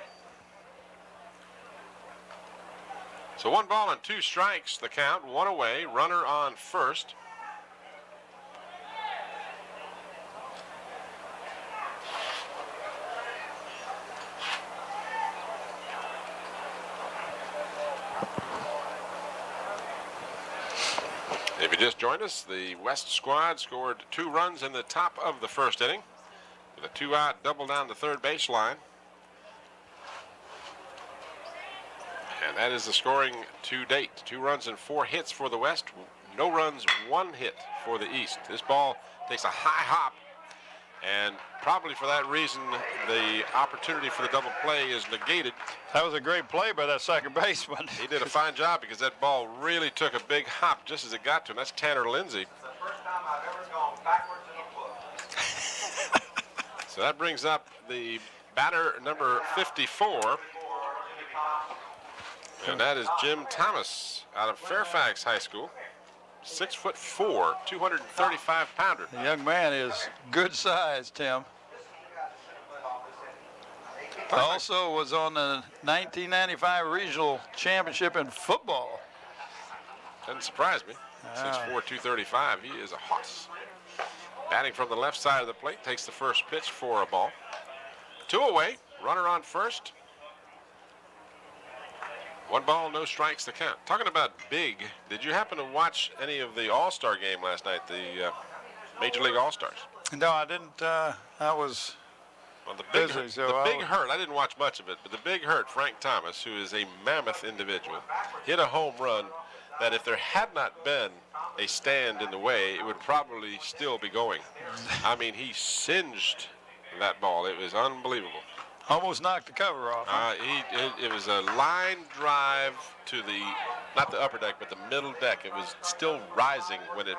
Speaker 1: So 1 ball and 2 strikes, the count, 1 away, runner on first. If you just joined us, the West squad scored 2 runs in the top of the first inning with a 2-out double down the third baseline. And that is the scoring to date. 2 runs and 4 hits for the West. No runs, 1 hit for the East. This ball takes a high hop, and probably for that reason, the opportunity for the double play is negated.
Speaker 2: That was a great play by that second baseman.
Speaker 1: He did a fine job because that ball really took a big hop just as it got to him. That's Tanner Lindsay.
Speaker 3: It's the first time I've ever gone backwards in a book.
Speaker 1: So that brings up the batter number 54. And that is Jim Thomas out of Fairfax High School. 6'4", 235-pounder.
Speaker 2: The young man is good size, Tim. Also was on the 1995 regional championship in football.
Speaker 1: Doesn't surprise me. 6'4", 235. He is a hoss. Batting from the left side of the plate, takes the first pitch for a ball. 2 away, runner on first. 1 ball, no strikes to count. Talking about big, did you happen to watch any of the All-Star game last night, the Major League All-Stars?
Speaker 2: No, I didn't. I was
Speaker 1: Well, the Big,
Speaker 2: busy, so
Speaker 1: the Big Hurt, I didn't watch much of it, but the Big Hurt, Frank Thomas, who is a mammoth individual, hit a home run that if there had not been a stand in the way, it would probably still be going. I mean, he singed that ball. It was unbelievable.
Speaker 2: almost knocked the cover off. Huh?
Speaker 1: It was a line drive to the, not the upper deck, but the middle deck. It was still rising when it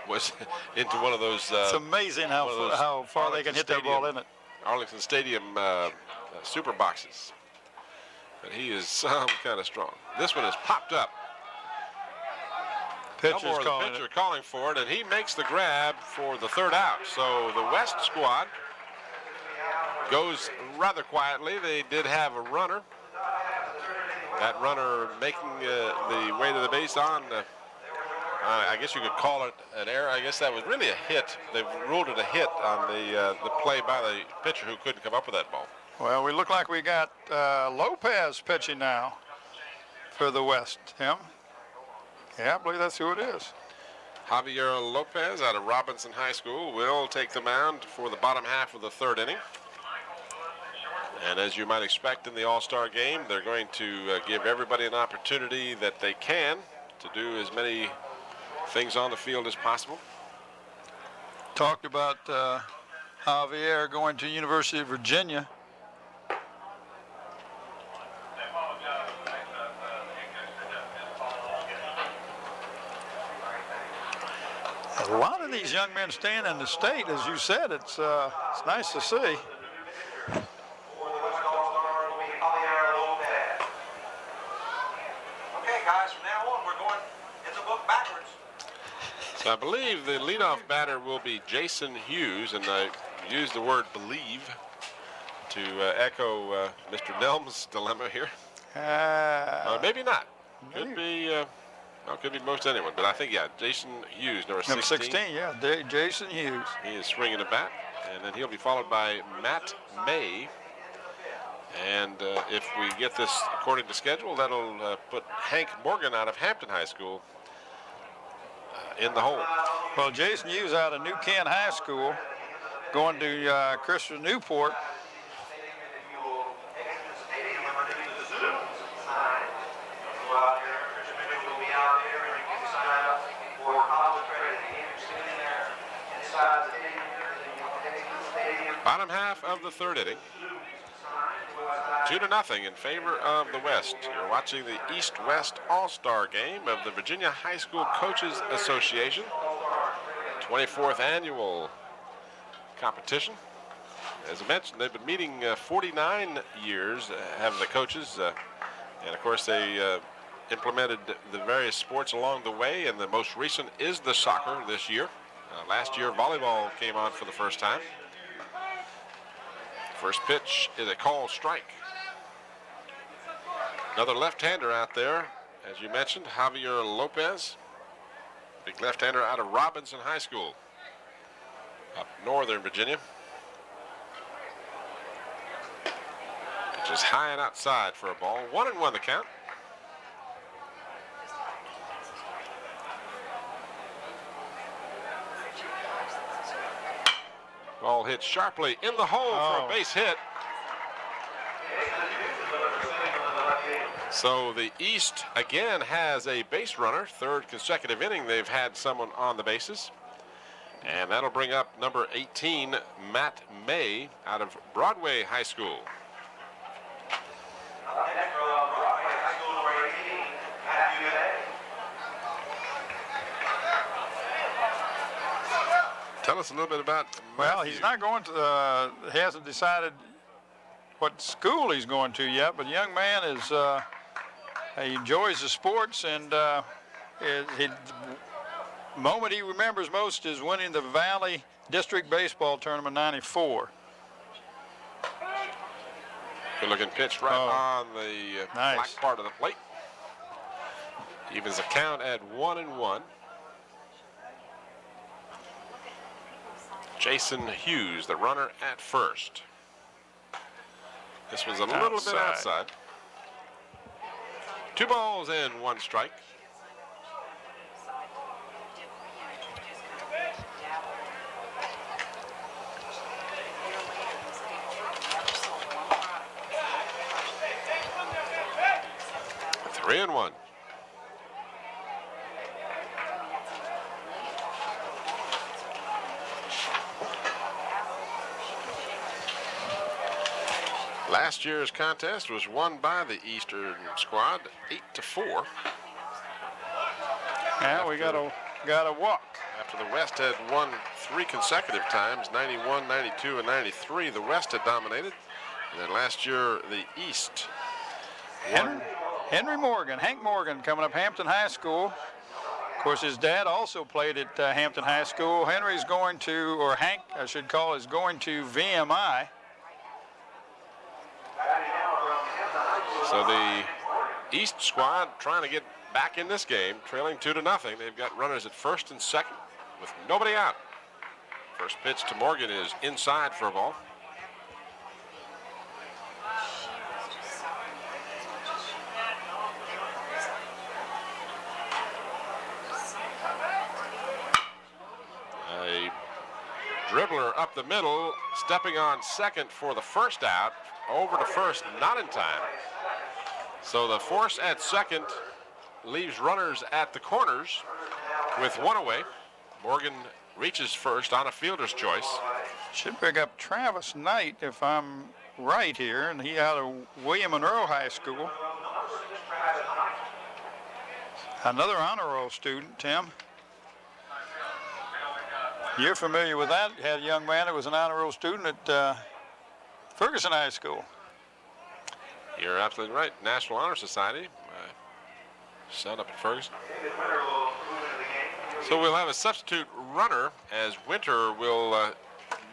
Speaker 1: was into one of those.
Speaker 2: It's amazing how far they can hit that ball in it.
Speaker 1: Arlington Stadium super boxes. But he is some kind of strong. This one has popped up.
Speaker 2: Pitcher's
Speaker 1: The pitcher calling for it, and he makes the grab for the 3rd out. So the West squad goes rather quietly. They did have a runner. That runner making the way to the base on, I guess you could call it an error. I guess that was really a hit. They've ruled it a hit on the play by the pitcher who couldn't come up with that ball.
Speaker 2: Well, we look like we got Lopez pitching now for the West, Tim. Yeah, I believe that's who it is.
Speaker 1: Javier Lopez out of Robinson High School will take the mound for the bottom half of the 3rd inning. And as you might expect in the All-Star game, they're going to give everybody an opportunity that they can to do as many things on the field as possible.
Speaker 2: Talked about Javier going to University of Virginia. A lot of these young men staying in the state, as you said. It's nice to see.
Speaker 3: Okay, guys, from now on, we're going in the book backwards.
Speaker 1: So I believe the leadoff batter will be Jason Hughes, and I use the word believe to echo Mr. Nelm's dilemma here. Maybe not. Could be. Well, could be most anyone, but I think, yeah, Jason Hughes, number 16.
Speaker 2: Number 16, yeah, Jason Hughes.
Speaker 1: He is swinging a bat, and then he'll be followed by Matt May. And if we get this according to schedule, that'll put Hank Morgan out of Hampton High School in the hole.
Speaker 2: Well, Jason Hughes out of New Kent High School, going to Christopher Newport.
Speaker 1: Bottom half of the 3rd inning. 2-0 in favor of the West. You're watching the East-West All-Star game of the Virginia High School Coaches Association. 24th annual competition. As I mentioned, they've been meeting 49 years, have the coaches. And of course, they implemented the various sports along the way, and the most recent is the soccer this year. Last year, volleyball came on for the first time. First pitch is a called strike. Another left-hander out there, as you mentioned, Javier Lopez. Big left-hander out of Robinson High School, up northern Virginia. Pitch is high and outside for a ball. 1-1 the count. Ball hit sharply in the hole for
Speaker 2: Oh.
Speaker 1: a base hit. So the East again has a base runner. Third consecutive inning they've had someone on the bases. And that'll bring up number 18, Matt May, out of Broadway High School. Tell us a little bit about
Speaker 2: Well,
Speaker 1: Matthew.
Speaker 2: he's not going to, he hasn't decided what school he's going to yet, but the young man is, he enjoys the sports, and the moment he remembers most is winning the Valley District Baseball Tournament '94.
Speaker 1: Good looking pitch right
Speaker 2: Oh.
Speaker 1: on the
Speaker 2: Nice.
Speaker 1: black part of the plate. Evens the count at 1-1. Jason Hughes, the runner at first. This was a little bit outside. 2 balls and 1 strike. Three and 1. Last year's contest was won by the Eastern squad, 8-4.
Speaker 2: Yeah, we got a walk.
Speaker 1: After the West had won 3 consecutive times, 91, 92, and 93, the West had dominated. And then last year, the East won.
Speaker 2: Henry Morgan, Hank Morgan, coming up, Hampton High School. Of course, his dad also played at Hampton High School. Henry's going to, or Hank, I should call, is going to VMI.
Speaker 1: So the East squad trying to get back in this game, trailing 2-0. They've got runners at first and second with nobody out. First pitch to Morgan is inside for a ball. A dribbler up the middle, stepping on second for the first out. Over to first, not in time. So the force at second leaves runners at the corners with 1 away. Morgan reaches first on a fielder's choice.
Speaker 2: Should pick up Travis Knight, if I'm right here, and he out of William Monroe High School. Another honor roll student, Tim. You're familiar with that. You had a young man that was an honor roll student at Ferguson High School.
Speaker 1: You're absolutely right. National Honor Society. Son up at Ferguson. So we'll have a substitute runner as Winter will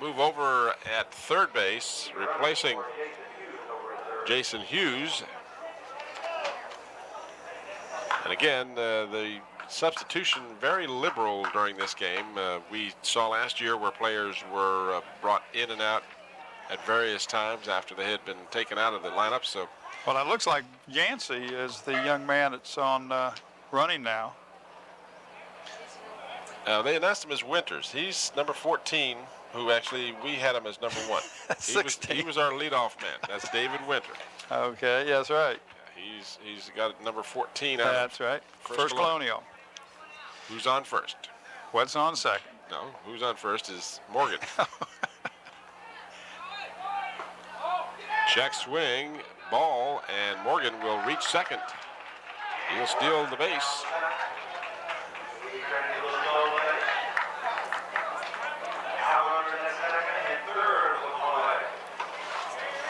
Speaker 1: move over at third base, replacing Jason Hughes. And again, the substitution very liberal during this game. We saw last year where players were brought in and out at various times after they had been taken out of the lineup. So,
Speaker 2: well, it looks like Yancey is the young man that's on running now.
Speaker 1: they announced him as Winters. He's number 14, who actually we had him as number 1.
Speaker 2: 16.
Speaker 1: He was our leadoff man. That's David Winter.
Speaker 2: Okay, that's right.
Speaker 1: He's got number 14 out.
Speaker 2: That's right. First Colonial.
Speaker 1: Who's on first?
Speaker 2: What's on second?
Speaker 1: No, who's on first is Morgan. Check swing, ball, and Morgan will reach second. He'll steal the base.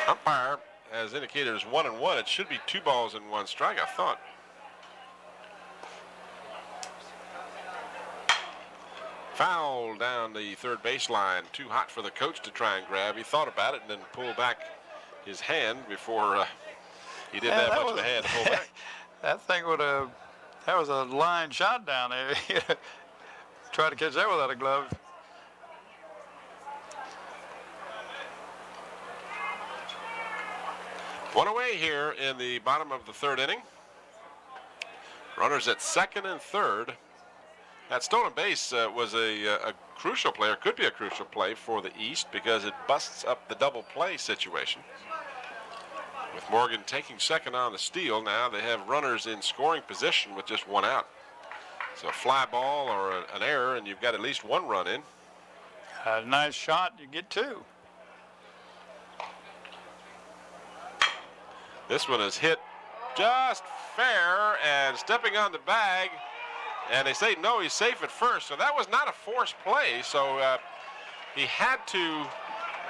Speaker 1: Umpire has indicated as 1-1. It should be 2 balls and 1 strike, I thought. Foul down the third baseline. Too hot for the coach to try and grab. He thought about it and then pulled back his hand before he didn't have much of a hand to pull back.
Speaker 2: That thing would have, that was a line shot down there. Try to catch that without a glove.
Speaker 1: One away here in the bottom of the third inning. Runners at second and third. That stolen base was a crucial play, or could be a crucial play for the East, because it busts up the double play situation. With Morgan taking second on the steal, now they have runners in scoring position with just one out. So a fly ball or an error, and you've got at least one run in.
Speaker 2: A nice shot, you get two.
Speaker 1: This one is hit just fair and stepping on the bag. And they say, no, he's safe at first. So that was not a forced play. So he had to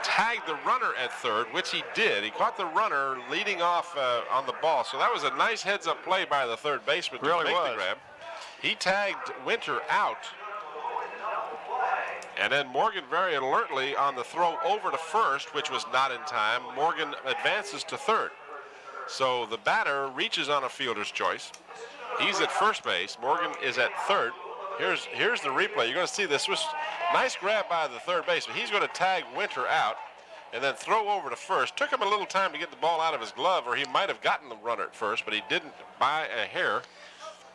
Speaker 1: tag the runner at third, which he did. He caught the runner leading off on the ball. So that was a nice heads-up play by the third baseman to
Speaker 2: Really
Speaker 1: make
Speaker 2: was.
Speaker 1: the grab. He tagged Winter out. And then Morgan very alertly on the throw over to first, which was not in time. Morgan advances to third. So the batter reaches on a fielder's choice. He's at first base. Morgan is at third. Here's the replay. You're going to see this was nice grab by the third baseman. He's going to tag Winter out and then throw over to first. Took him a little time to get the ball out of his glove, or he might have gotten the runner at first, but he didn't by a hair.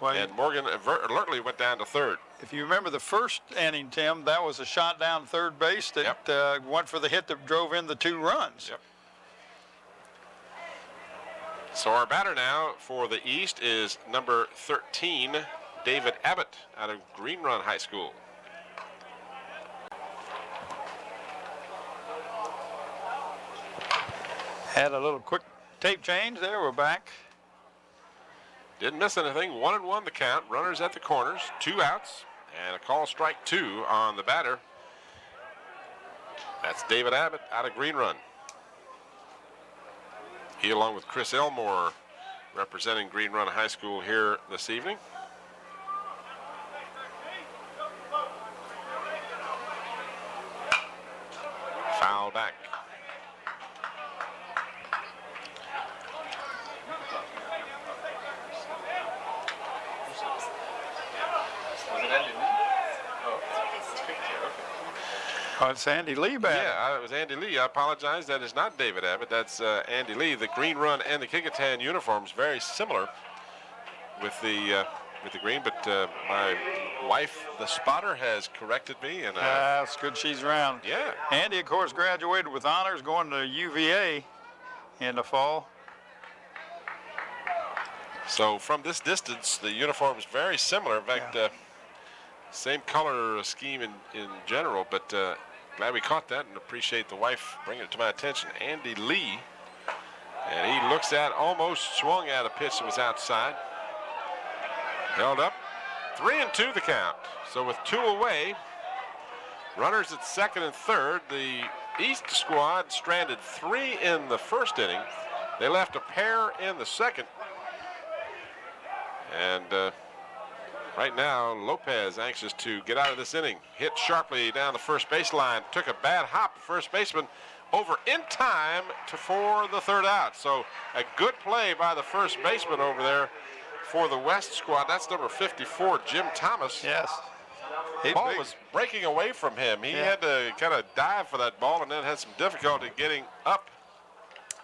Speaker 2: Well,
Speaker 1: And Morgan alertly went down to third.
Speaker 2: if you remember the first inning, Tim, that was a shot down third base that went for the hit that drove in the two runs.
Speaker 1: Yep. So our batter now for the East is number 13, David Abbott, out of Green Run High School.
Speaker 2: Had a little quick tape change there. We're back.
Speaker 1: Didn't miss anything. 1-1 the count. Runners at the corners. 2 outs. And a call strike 2 on the batter. That's David Abbott out of Green Run. He, along with Chris Elmore, representing Green Run High School here this evening. Foul back.
Speaker 2: Oh, it's Andy Lee back.
Speaker 1: Yeah, it was Andy Lee. I apologize. That is not David Abbott. That's Andy Lee. The Green Run and the Kecoughtan uniforms very similar with the green, but my wife, the spotter, has corrected me, and
Speaker 2: That's good she's around.
Speaker 1: yeah.
Speaker 2: Andy, of course, graduated with honors going to UVA in the fall.
Speaker 1: So from this distance, the uniform is very similar. In fact, same color scheme in general, but glad we caught that and appreciate the wife bringing it to my attention. Andy Lee, and he looks at, almost swung at a pitch that was outside. Held up. 3-2 the count. So with 2 away, runners at second and third. The East squad stranded 3 in the first inning. They left a pair in the second. And right now, Lopez anxious to get out of this inning. Hit sharply down the first baseline. Took a bad hop. The first baseman over in time for the third out. So a good play by the first baseman over there for the West squad. That's number 54, Jim Thomas.
Speaker 2: Yes.
Speaker 1: The ball was breaking away from him. He had to kind of dive for that ball and then had some difficulty getting up,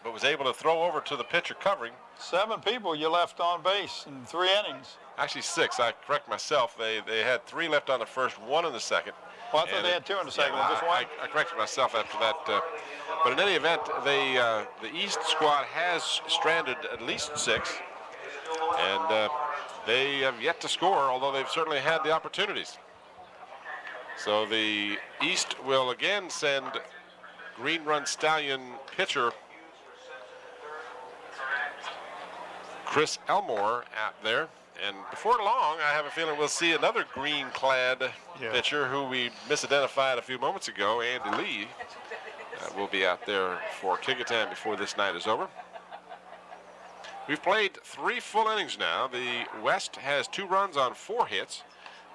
Speaker 1: but was able to throw over to the pitcher covering.
Speaker 2: 7 people you left on base in 3 innings.
Speaker 1: Actually 6. I correct myself. They had 3 left on the first, 1 in the second.
Speaker 2: Well, I thought
Speaker 1: And
Speaker 2: they had 2 in the second.
Speaker 1: yeah,
Speaker 2: Just one.
Speaker 1: I corrected myself after that. But in any event, the East squad has stranded at least 6. And they have yet to score, although they've certainly had the opportunities. So the East will again send Green Run Stallion pitcher Chris Elmore out there. And before long, I have a feeling we'll see another green-clad pitcher who we misidentified a few moments ago, Andy Lee, will be out there for Kecoughtan before this night is over. We've played 3 full innings now. The West has 2 runs on 4 hits.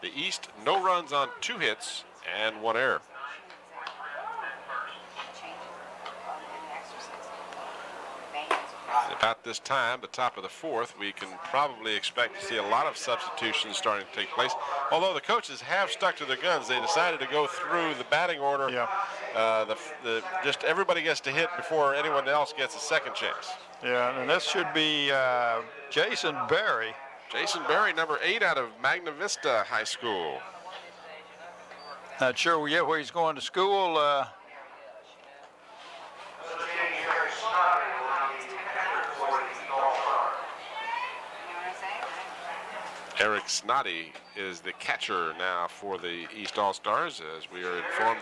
Speaker 1: The East, no runs on 2 hits and 1 error. About this time, the top of the 4th, we can probably expect to see a lot of substitutions starting to take place. Although the coaches have stuck to their guns, they decided to go through the batting order.
Speaker 2: Yeah.
Speaker 1: Just everybody gets to hit before anyone else gets a second chance.
Speaker 2: Yeah, and this should be Jason Berry.
Speaker 1: Jason Berry, number 8 out of Magna Vista High School.
Speaker 2: Not sure yet where he's going to school.
Speaker 1: Eric Snoddy is the catcher now for the East All-Stars, as we are informed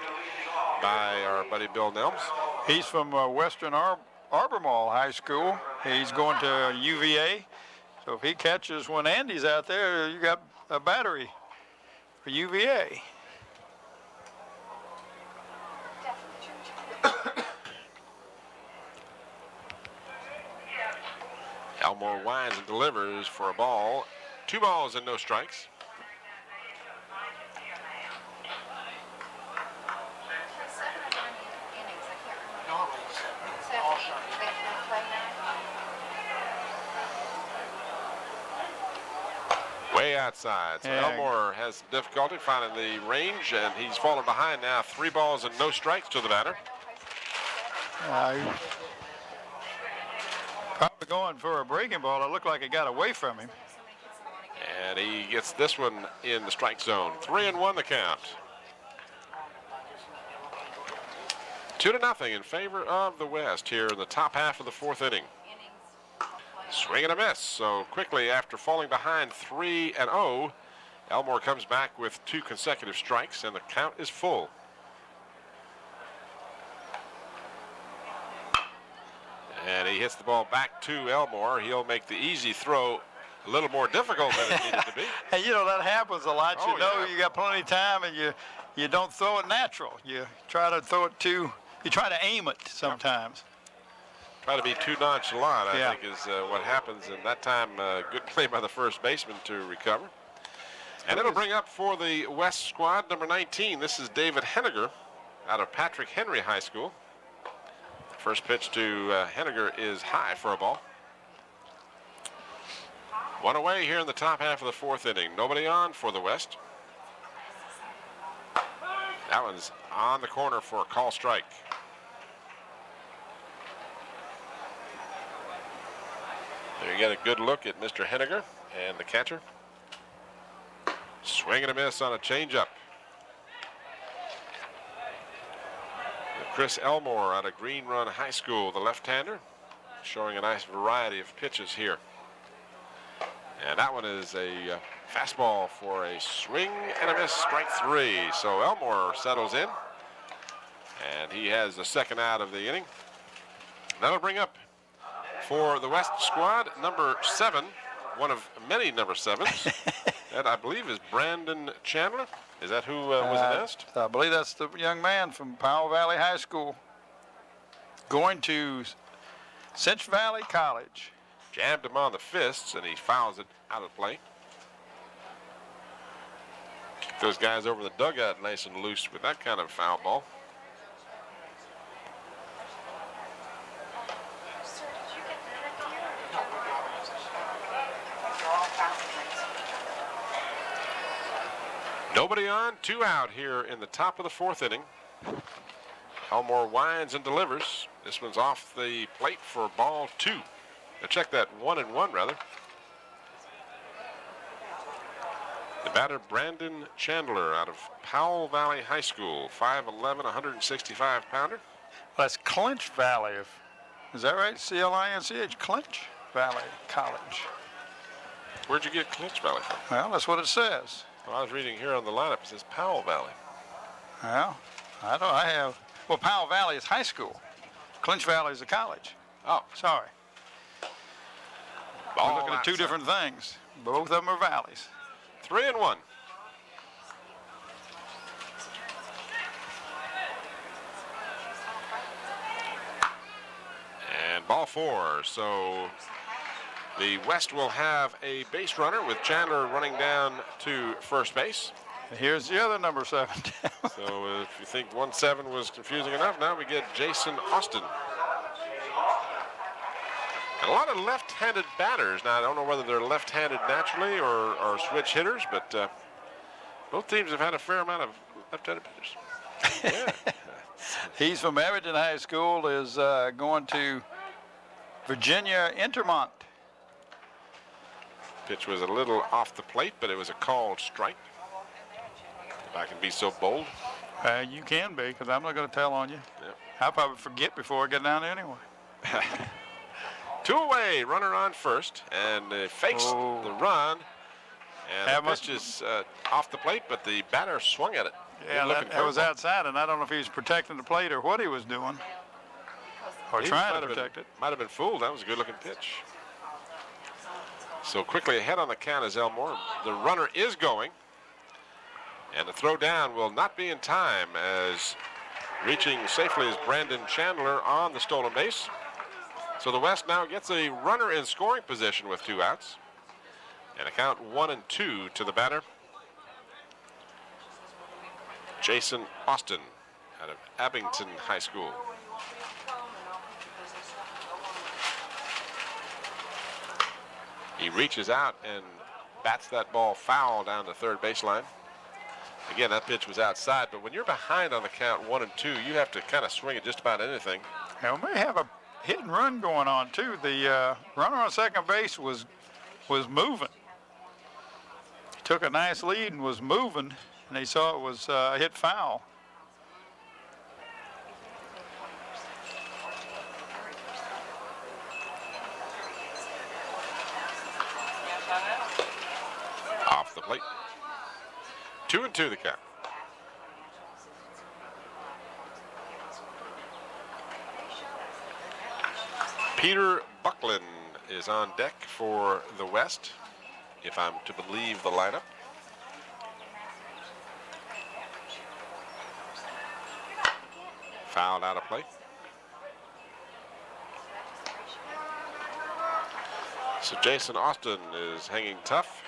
Speaker 1: by our buddy Bill Nelms.
Speaker 2: He's from Western Albemarle High School. He's going to UVA. So if he catches when Andy's out there, you got a battery for UVA.
Speaker 1: Elmore winds and delivers for a ball. 2 balls and no strikes. Way outside. So
Speaker 2: Yeah.
Speaker 1: Elmore has difficulty finding the range, and he's fallen behind now. 3 balls and no strikes to the batter.
Speaker 2: Probably going for a breaking ball. It looked like it got away from him.
Speaker 1: And he gets this one in the strike zone. 3-1 the count. 2-0 in favor of the West here in the top half of the 4th inning. Swing and a miss. So quickly after falling behind 3-0, Elmore comes back with 2 consecutive strikes, and the count is full. And he hits the ball back to Elmore. He'll make the easy throw a little more difficult than it needed to be.
Speaker 2: And you know that happens a lot.
Speaker 1: Oh,
Speaker 2: You know
Speaker 1: yeah.
Speaker 2: you got plenty of time, and you don't throw it natural. You try to throw it you try to aim it sometimes.
Speaker 1: Try to be too nonchalant, I
Speaker 2: Yeah.
Speaker 1: think, is what happens. And that time, good play by the first baseman to recover. And it'll bring up for the West squad, number 19. This is David Henniger out of Patrick Henry High School. First pitch to Henniger is high for a ball. 1 away here in the top half of the 4th inning. Nobody on for the West. That one's on the corner for a call strike. There you get a good look at Mr. Henniger and the catcher. Swing and a miss on a changeup. Chris Elmore out of Green Run High School, the left-hander, showing a nice variety of pitches here. And that one is a fastball for a swing and a miss, strike 3. So Elmore settles in, and he has the second out of the inning. That'll bring up for the West squad, number 7, one of many number 7s. That, I believe, is Brandon Chandler. Is that who was announced?
Speaker 2: I believe that's the young man from Powell Valley High School going to Cinch Valley College.
Speaker 1: Jammed him on the fists, and he fouls it out of play. Keep those guys over the dugout nice and loose with that kind of foul ball. Nobody on, 2 out here in the top of the 4th inning. Elmore winds and delivers. This one's off the plate for ball 2. Now check that, 1-1 rather. The batter, Brandon Chandler out of Powell Valley High School, 5'11", 165-pounder.
Speaker 2: That's Clinch Valley. Is that right? C-L-I-N-C-H, Clinch Valley College.
Speaker 1: Where'd you get Clinch Valley from?
Speaker 2: Well, that's what it says.
Speaker 1: Well, I was reading here on the lineup, it says Powell Valley.
Speaker 2: Well, well, Powell Valley is high school. Clinch Valley is a college.
Speaker 1: Oh,
Speaker 2: Sorry.
Speaker 1: ball
Speaker 2: We're looking at 2
Speaker 1: outside.
Speaker 2: different things. Both of them are valleys.
Speaker 1: 3-1. And ball 4. So the West will have a base runner with Chandler running down to first base.
Speaker 2: And here's the other number 7.
Speaker 1: So if you think 1-7 was confusing enough, now we get Jason Austin. And a lot of left-handed batters. Now, I don't know whether they're left-handed naturally or switch hitters, but both teams have had a fair amount of left-handed batters. Yeah.
Speaker 2: He's from Everton High School, is going to Virginia Intermont.
Speaker 1: Pitch was a little off the plate, but it was a called strike. If I can be so bold.
Speaker 2: You can be, because I'm not going to tell on you.
Speaker 1: Yep.
Speaker 2: I'll probably forget before I get down there anyway.
Speaker 1: 2 away, runner on first, and fakes the run. And
Speaker 2: That
Speaker 1: the
Speaker 2: must-
Speaker 1: pitch is off the plate, but the batter swung at it.
Speaker 2: Yeah,
Speaker 1: Good-looking
Speaker 2: that was
Speaker 1: curveball.
Speaker 2: outside, and I don't know if he was protecting the plate or what he was doing, or
Speaker 1: He
Speaker 2: trying
Speaker 1: might
Speaker 2: to
Speaker 1: have
Speaker 2: protect
Speaker 1: been,
Speaker 2: it.
Speaker 1: Might have been fooled. That was a good-looking pitch. So quickly ahead on the count is Elmore. The runner is going, and the throw down will not be in time, as reaching safely is Brandon Chandler on the stolen base. So the West now gets a runner in scoring position with 2 outs, and a count 1-2 to the batter, Jason Austin out of Abington High School. He reaches out and bats that ball foul down the third baseline. Again, that pitch was outside, but when you're behind on the count 1-2, you have to kind of swing at just about anything.
Speaker 2: And we may have a hit and run going on too. The runner on second base was moving. He took a nice lead and was moving, and he saw it was hit foul.
Speaker 1: Off the plate. 2-2 the count. Peter Buckland is on deck for the West, if I'm to believe the lineup. Fouled out of play. So Jason Austin is hanging tough.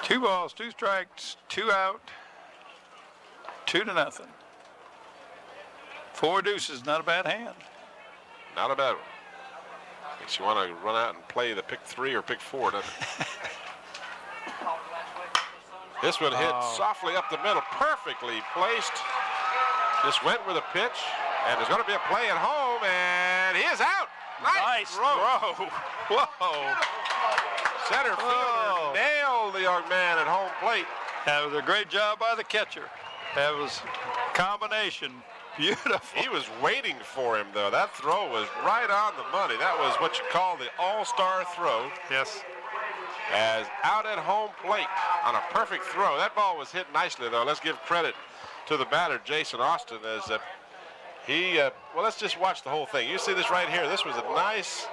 Speaker 2: 2 balls, 2 strikes, 2 out, 2-0. 4 deuces, not a bad hand.
Speaker 1: Not a bad one. Makes you want to run out and play the pick 3 or pick 4, doesn't it? This one hit softly up the middle, perfectly placed. Just went with a pitch, and there's going to be a play at home, and he is out.
Speaker 2: Nice throw. Whoa.
Speaker 1: Center fielder nailed the young man at home plate.
Speaker 2: That was a great job by the catcher. That was combination. Beautiful.
Speaker 1: He was waiting for him, though. That throw was right on the money. That was what you call the all-star throw.
Speaker 2: Yes.
Speaker 1: As out at home plate on a perfect throw. That ball was hit nicely, though. Let's give credit to the batter, Jason Austin, as well, let's just watch the whole thing. You see this right here. This was a nice,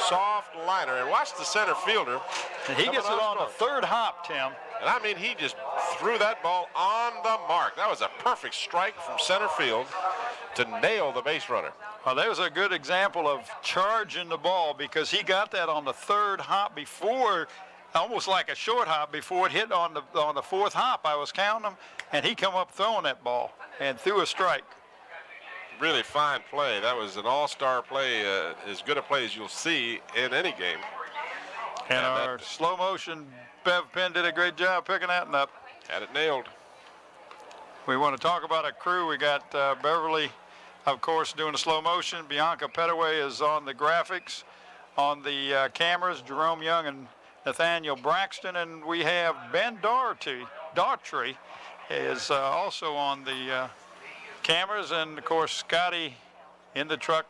Speaker 1: soft liner. And watch the center fielder.
Speaker 2: And he
Speaker 1: coming
Speaker 2: gets it on the
Speaker 1: strong.
Speaker 2: third hop, Tim.
Speaker 1: And I mean, he just threw that ball on the mark. That was a perfect strike from center field to nail the base runner.
Speaker 2: Well, that was a good example of charging the ball, because he got that on the third hop before, almost like a short hop before it hit on the fourth hop. I was counting them, and he come up throwing that ball and threw a strike.
Speaker 1: Really fine play. That was an all-star play, as good a play as you'll see in any game.
Speaker 2: And our slow motion Bev Penn did a great job picking that one up.
Speaker 1: Had it nailed.
Speaker 2: We want to talk about a crew. We got Beverly, of course, doing the slow motion. Bianca Petaway is on the graphics. On the cameras, Jerome Young and Nathaniel Braxton. And we have Ben Daughtry is also on the cameras. And, of course, Scotty in the truck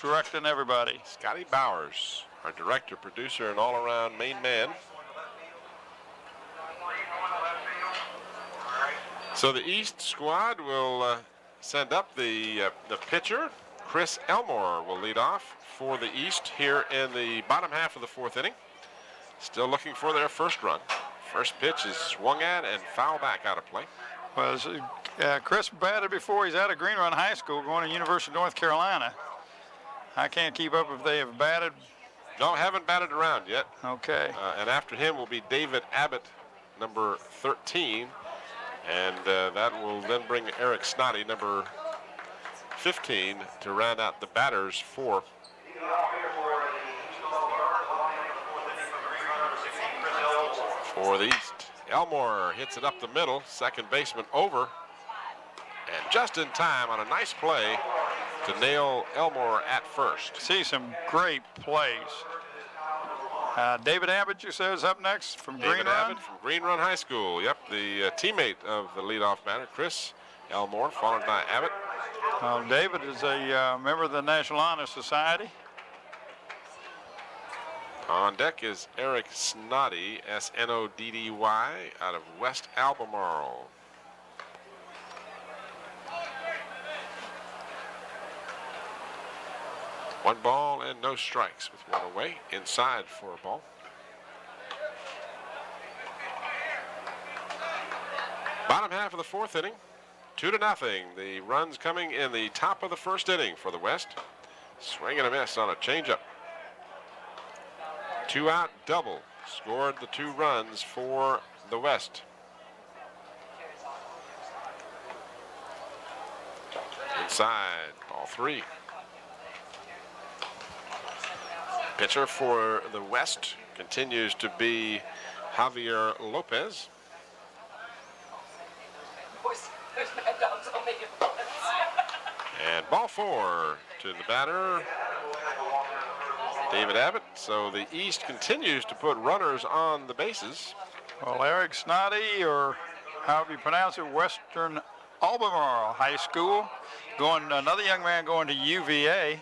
Speaker 2: directing everybody.
Speaker 1: Scotty Bowers, our director, producer, and all-around main man. So the East squad will send up the pitcher. Chris Elmore will lead off for the East here in the bottom half of the 4th inning. Still looking for their first run. First pitch is swung at and foul back out of play.
Speaker 2: Well, Chris batted before. He's out of Green Run High School, going to University of North Carolina. I can't keep up if they have batted.
Speaker 1: No, haven't batted around yet.
Speaker 2: Okay.
Speaker 1: And after him will be David Abbott, number 13. And that will then bring Eric Snoddy, number 15, to round out the batters for the East. Elmore hits it up the middle, second baseman over, and just in time on a nice play to nail Elmore at first.
Speaker 2: See some great plays. David Abbott, you said, is up next from
Speaker 1: David
Speaker 2: Green Run.
Speaker 1: Abbott from Green Run High School. Yep, the teammate of the leadoff batter, Chris Elmore, followed by Abbott.
Speaker 2: David is a member of the National Honor Society.
Speaker 1: On deck is Eric Snoddy, S-N-O-D-D-Y, out of West Albemarle. One ball and no strikes with one away. Inside for a ball. Bottom half of the fourth inning, 2-0. The runs coming in the top of the first inning for the West. Swing and a miss on a changeup. 2-out double scored the 2 runs for the West. Inside, ball 3. Pitcher for the West continues to be Javier Lopez. And ball 4 to the batter, David Abbott. So the East continues to put runners on the bases.
Speaker 2: Well, Eric Snoddy, or however you pronounce it, Western Albemarle High School. Another young man going to UVA.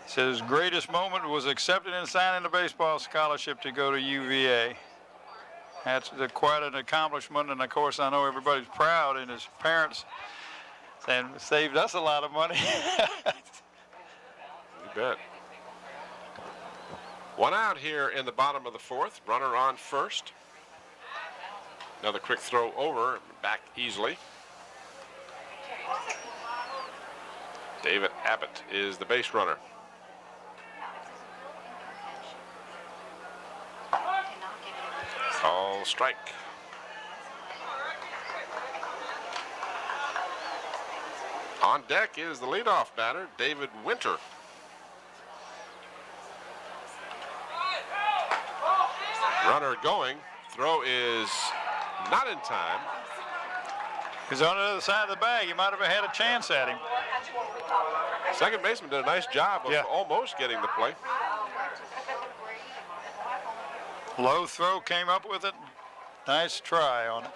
Speaker 2: He says his greatest moment was accepting and signing a baseball scholarship to go to UVA. That's quite an accomplishment, and of course I know everybody's proud, and his parents and saved us a lot of money.
Speaker 1: You bet. 1 out here in the bottom of the fourth. Runner on first. Another quick throw over, back easily. David Abbott is the base runner. Call strike. On deck is the leadoff batter, David Winter. Runner going. Throw is not in time.
Speaker 2: He's on the other side of the bag. He might have had a chance at him.
Speaker 1: Second baseman did a nice job of almost getting the play.
Speaker 2: Low throw, came up with it. Nice try on it.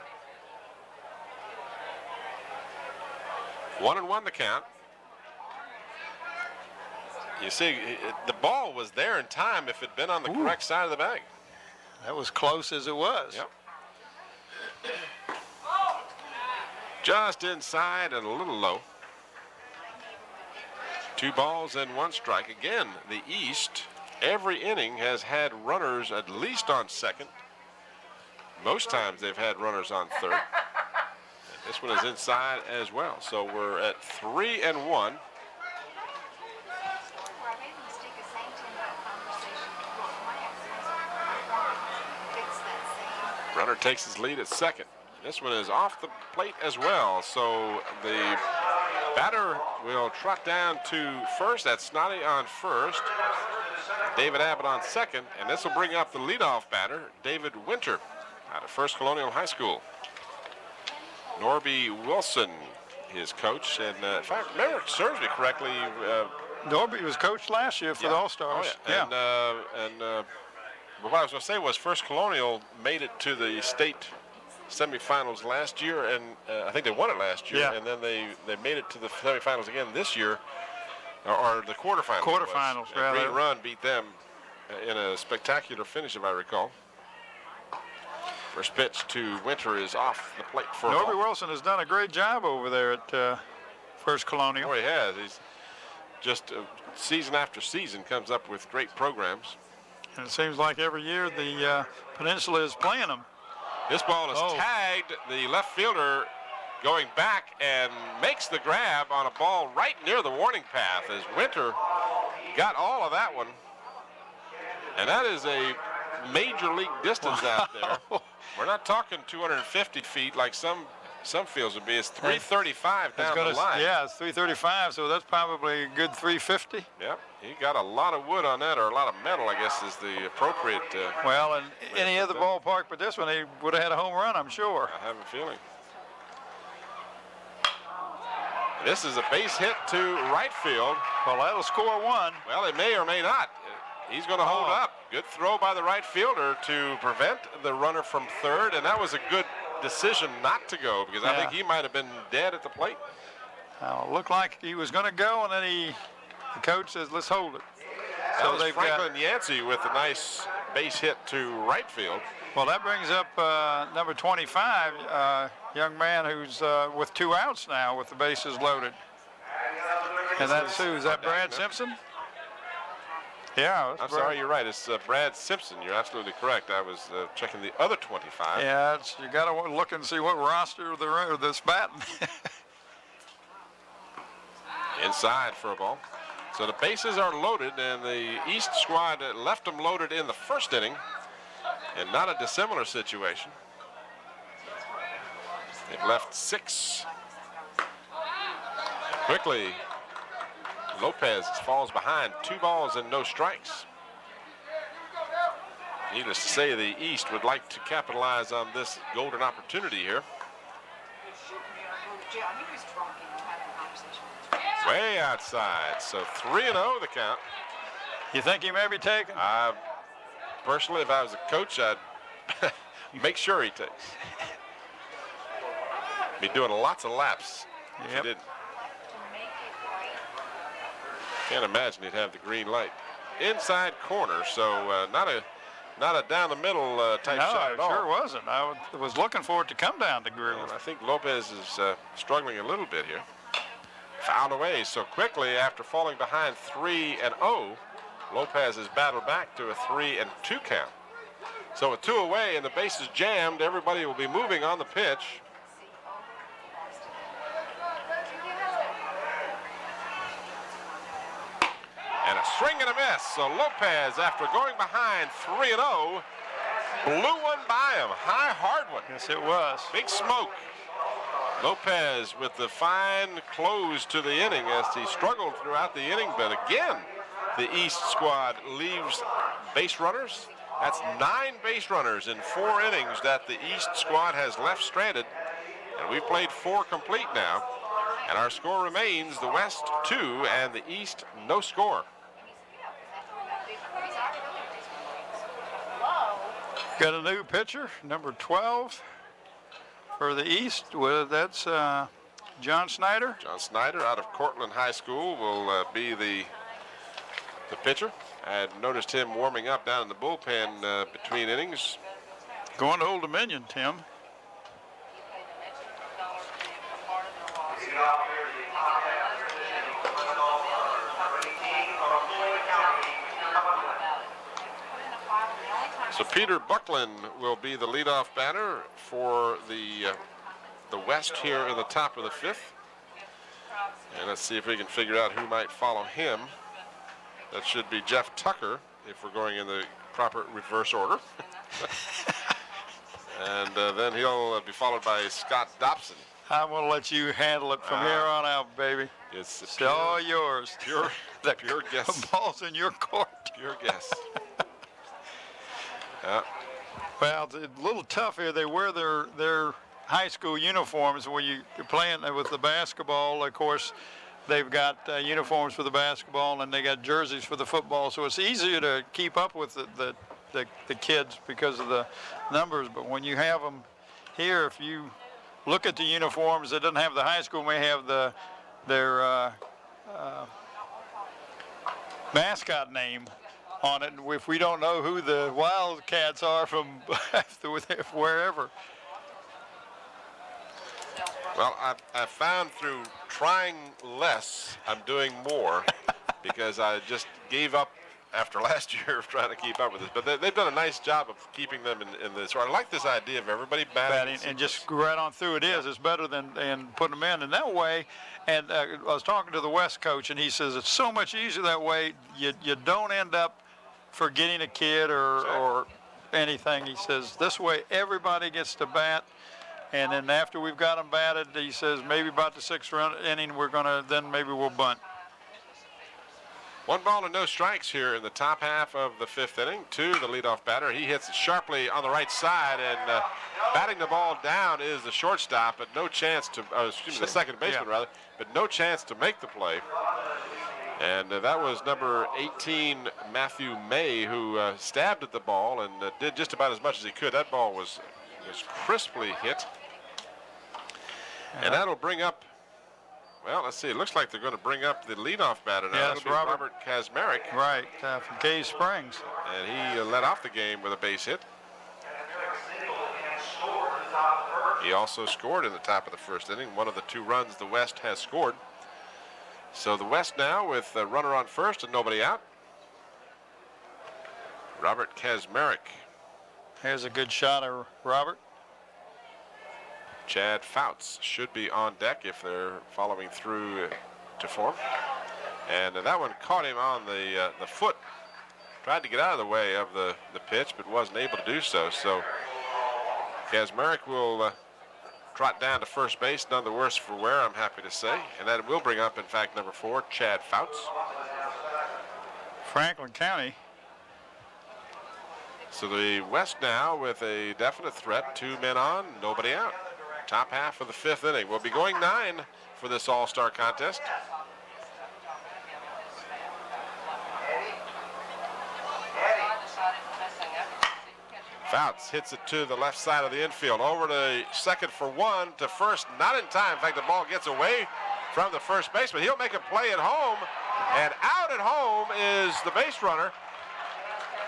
Speaker 1: 1-1 the count. You see, the ball was there in time if it'd been on the correct side of the bag.
Speaker 2: That was close as it was.
Speaker 1: Yep. Just inside and a little low. 2 balls and 1 strike. Again, the East, every inning has had runners at least on second. Most times they've had runners on third. This one is inside as well. So we're at 3-1. Runner takes his lead at second. This one is off the plate as well. So the batter will trot down to first. That's Snoddy on first. David Abbott on second. And this will bring up the leadoff batter, David Winter, out of First Colonial High School. Norby Wilson, his coach. And if I remember, it serves me correctly.
Speaker 2: Norby was coached last year for the All-Stars.
Speaker 1: Oh, yeah. But what I was going to say was First Colonial made it to the state semifinals last year, and I think they won it last year, and then they made it to the semifinals again this year, or the quarterfinals.
Speaker 2: Quarterfinals, rather.
Speaker 1: Green Run beat them in a spectacular finish, if I recall. First pitch to Winter is off the plate for a
Speaker 2: Norby
Speaker 1: ball.
Speaker 2: Wilson has done a great job over there at First Colonial.
Speaker 1: Oh, he has. He's just season after season comes up with great programs.
Speaker 2: And it seems like every year the Peninsula is playing them.
Speaker 1: This ball is tagged. The left fielder going back and makes the grab on a ball right near the warning path as Winter got all of that one. And that is a major league distance out there. We're not talking 250 feet like some fields would be. It's 335 down the line.
Speaker 2: Yeah, it's 335, so that's probably a good 350.
Speaker 1: Yep, he got a lot of wood on that, or a lot of metal, I guess is the appropriate.
Speaker 2: Well, in any other ballpark but this one, he would have had a home run, I'm sure.
Speaker 1: I have a feeling. This is a base hit to right field.
Speaker 2: Well, that'll score one.
Speaker 1: Well, it may or may not. He's going to hold
Speaker 2: Oh.
Speaker 1: up. Good throw by the right fielder to prevent the runner from third, and that was a good decision not to go because I
Speaker 2: Yeah.
Speaker 1: think he might have been dead at the plate.
Speaker 2: It looked like he was going to go, and then the coach says, let's hold it.
Speaker 1: That was
Speaker 2: they've
Speaker 1: Franklin Yancey with a nice base hit to right field.
Speaker 2: Well, that brings up number 25, young man who's with 2 outs now with the bases loaded. And that's who? Is that Brad Simpson? Yeah.
Speaker 1: I'm
Speaker 2: that's
Speaker 1: sorry,
Speaker 2: Brad.
Speaker 1: you're right. It's Brad Simpson. You're absolutely correct. I was checking the other 25.
Speaker 2: Yeah, you got to look and see what roster they're this batting.
Speaker 1: Inside for a ball. So the bases are loaded, and the East squad left them loaded in the first inning, and not a dissimilar situation. They've left 6. And quickly, Lopez falls behind 2 balls and no strikes. Needless to say, the East would like to capitalize on this golden opportunity here. Way outside, so 3-0 the count.
Speaker 2: You think he may be taken?
Speaker 1: Personally, if I was a coach, I'd make sure he takes. Be doing lots of laps if he
Speaker 2: Yep.
Speaker 1: didn't. Can't imagine he'd have the green light. Inside corner, so not a down the middle type
Speaker 2: No,
Speaker 1: shot
Speaker 2: it
Speaker 1: at all.
Speaker 2: sure wasn't. I was looking for it to come down the groove.
Speaker 1: And I think Lopez is struggling a little bit here. Fouled away so quickly after falling behind 3-0. Lopez has battled back to a 3-2 count. So with 2 away and the bases jammed, everybody will be moving on the pitch. And a swing and a miss. So Lopez, after going behind 3-0, blew one by him. High, hard one.
Speaker 2: Yes, it was.
Speaker 1: Big smoke. Lopez with the fine close to the inning as he struggled throughout the inning, but again, the East squad leaves base runners. That's 9 base runners in 4 innings that the East squad has left stranded, and we've played 4 complete now, and our score remains the West 2 and the East no score.
Speaker 2: Got a new pitcher, number 12 for the East. Well, that's John Snyder.
Speaker 1: John Snyder out of Cortland High School will be the pitcher. I had noticed him warming up down in the bullpen between innings.
Speaker 2: Going to Old Dominion, Tim.
Speaker 1: So Peter Buckland will be the leadoff batter for the West here in the top of the 5th. And let's see if we can figure out who might follow him. That should be Jeff Tucker if we're going in the proper reverse order. And then he'll be followed by Scott Dobson.
Speaker 2: I'm going to let you handle it from here on out, baby.
Speaker 1: It's
Speaker 2: It's all yours.
Speaker 1: pure guess.
Speaker 2: The ball's in your court.
Speaker 1: Pure guess.
Speaker 2: Well, it's a little tough here. They wear their high school uniforms when you're playing with the basketball. Of course, they've got uniforms for the basketball and they got jerseys for the football. So it's easier to keep up with the kids because of the numbers. But when you have them here, if you look at the uniforms, it doesn't have the high school. May have their mascot name on it. If we don't know who the Wildcats are from wherever.
Speaker 1: Well, I found through trying less, I'm doing more because I just gave up after last year of trying to keep up with this. But they've done a nice job of keeping them in this. So I like this idea of everybody batting
Speaker 2: And just right on through it is. It's better than putting them in. And that way, and I was talking to the West coach, and he says it's so much easier that way. You don't end up forgetting a kid or anything. He says this way everybody gets to bat. And then after we've got them batted, he says maybe about the 6th inning maybe we'll bunt.
Speaker 1: 1 ball and no strikes here in the top half of the 5th inning. To the leadoff batter. He hits it sharply on the right side, and batting the ball down is the shortstop, but no chance to, the second baseman rather, but no chance to make the play. And that was number 18, Matthew May, who stabbed at the ball and did just about as much as he could. That ball was crisply hit. And that'll bring up, well, let's see. It looks like they're going to bring up the leadoff batter now.
Speaker 2: Yeah,
Speaker 1: That'll
Speaker 2: it's
Speaker 1: be
Speaker 2: Robert
Speaker 1: Kazmarek.
Speaker 2: Right, from Cave Springs.
Speaker 1: And he led off the game with a base hit. He also scored in the top of the first inning, one of the 2 runs the West has scored. So the West now with a runner on first and nobody out. Robert Kazmarek.
Speaker 2: Here's a good shot of Robert.
Speaker 1: Chad Fouts should be on deck if they're following through to form. And that one caught him on the foot. Tried to get out of the way of the pitch, but wasn't able to do so. So Kazmarek will trot down to first base, none the worse for wear, I'm happy to say. And that will bring up, in fact, number 4, Chad Fouts.
Speaker 2: Franklin County.
Speaker 1: So the West now with a definite threat, 2 men on, nobody out. Top half of the 5th inning. We'll be going 9 for this All-Star contest. Fouts hits it to the left side of the infield. Over to second for 1, to first, not in time. In fact, the ball gets away from the first baseman. He'll make a play at home, and out at home is the base runner.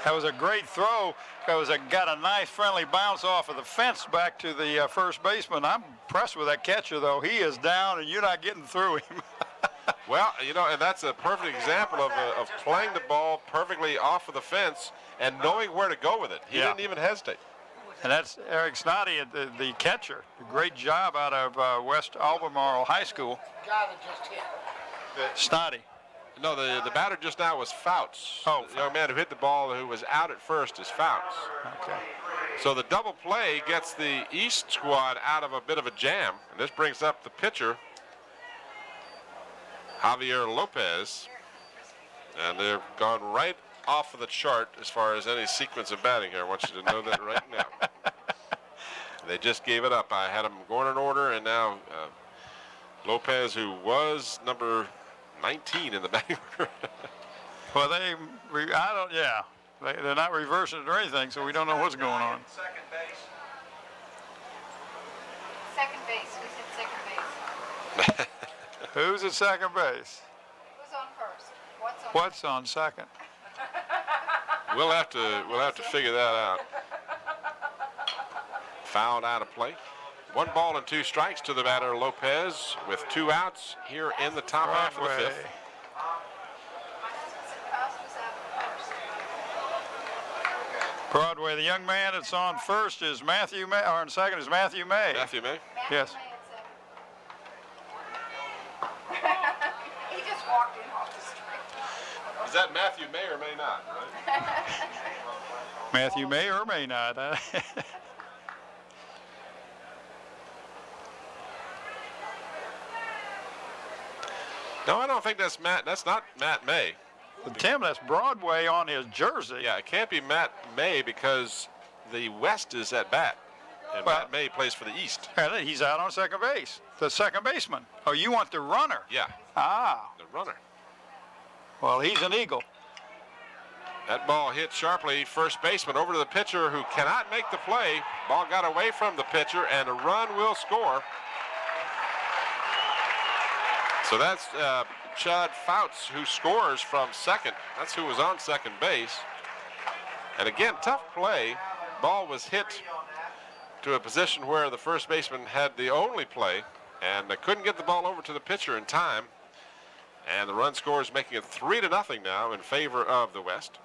Speaker 2: That was a great throw. Got a nice friendly bounce off of the fence back to the first baseman. I'm impressed with that catcher, though. He is down, and you're not getting through him.
Speaker 1: Well, you know, and that's a perfect example of playing the ball perfectly off of the fence and knowing where to go with it. He didn't even hesitate.
Speaker 2: And that's Eric Snoddy, the catcher. A great job out of West Albemarle High School.
Speaker 4: Guy that just hit.
Speaker 2: Snoddy.
Speaker 1: No, the batter just now was Fouts.
Speaker 2: Oh,
Speaker 1: the young man who hit the ball who was out at first is Fouts.
Speaker 2: Okay.
Speaker 1: So the double play gets the East squad out of a bit of a jam. And this brings up the pitcher, Javier Lopez. And they've gone right off of the chart as far as any sequence of batting here. I want you to know that right now. They just gave it up. I had them going in order, and now Lopez, who was number 19 in the batting order.
Speaker 2: Well, they're not reversing it or anything, so we don't know what's going on.
Speaker 3: Second base.
Speaker 5: Second base. Who's at second base?
Speaker 2: Who's at second base?
Speaker 5: Who's on first?
Speaker 2: What's on second?
Speaker 1: We'll have to figure that out. Fouled out of play. 1 ball and 2 strikes to the batter Lopez with 2 outs here in the top half of the 5th.
Speaker 2: Broadway. The young man that's on first is Matthew May, or on second is Matthew May.
Speaker 1: Matthew May.
Speaker 2: Yes.
Speaker 5: He just walked in off the street.
Speaker 1: Is that Matthew May or May not? Right?
Speaker 2: Matthew may or may not.
Speaker 1: No, I don't think that's Matt. That's not Matt May.
Speaker 2: Tim, that's Broadway on his jersey.
Speaker 1: Yeah, it can't be Matt May because the West is at bat, and
Speaker 2: Well-
Speaker 1: Matt May plays for the East.
Speaker 2: And he's out on second base. The second baseman. Oh, you want the runner?
Speaker 1: Yeah,
Speaker 2: Ah,
Speaker 1: the runner.
Speaker 2: well, he's an Eagle.
Speaker 1: That ball hit sharply. First baseman over to the pitcher who cannot make the play. Ball got away from the pitcher, and a run will score. So that's Chad Fouts who scores from second. That's who was on second base. And again, tough play. Ball was hit to a position where the first baseman had the only play, and they couldn't get the ball over to the pitcher in time. And the run scores, making it 3-0 now in favor of the West.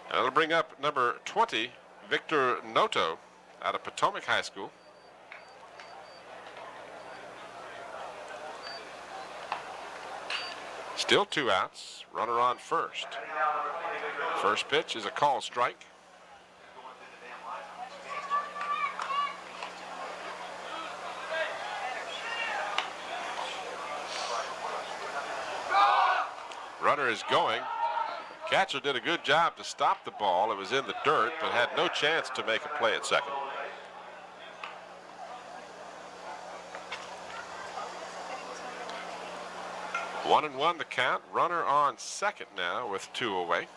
Speaker 1: And it'll bring up number 20, Victor Noto, out of Potomac High School. Still 2 outs, runner on first. First pitch is a call strike. Runner is going. Catcher did a good job to stop the ball. It was in the dirt, but had no chance to make a play at second. 1-1 the count. Runner on second now with 2 away.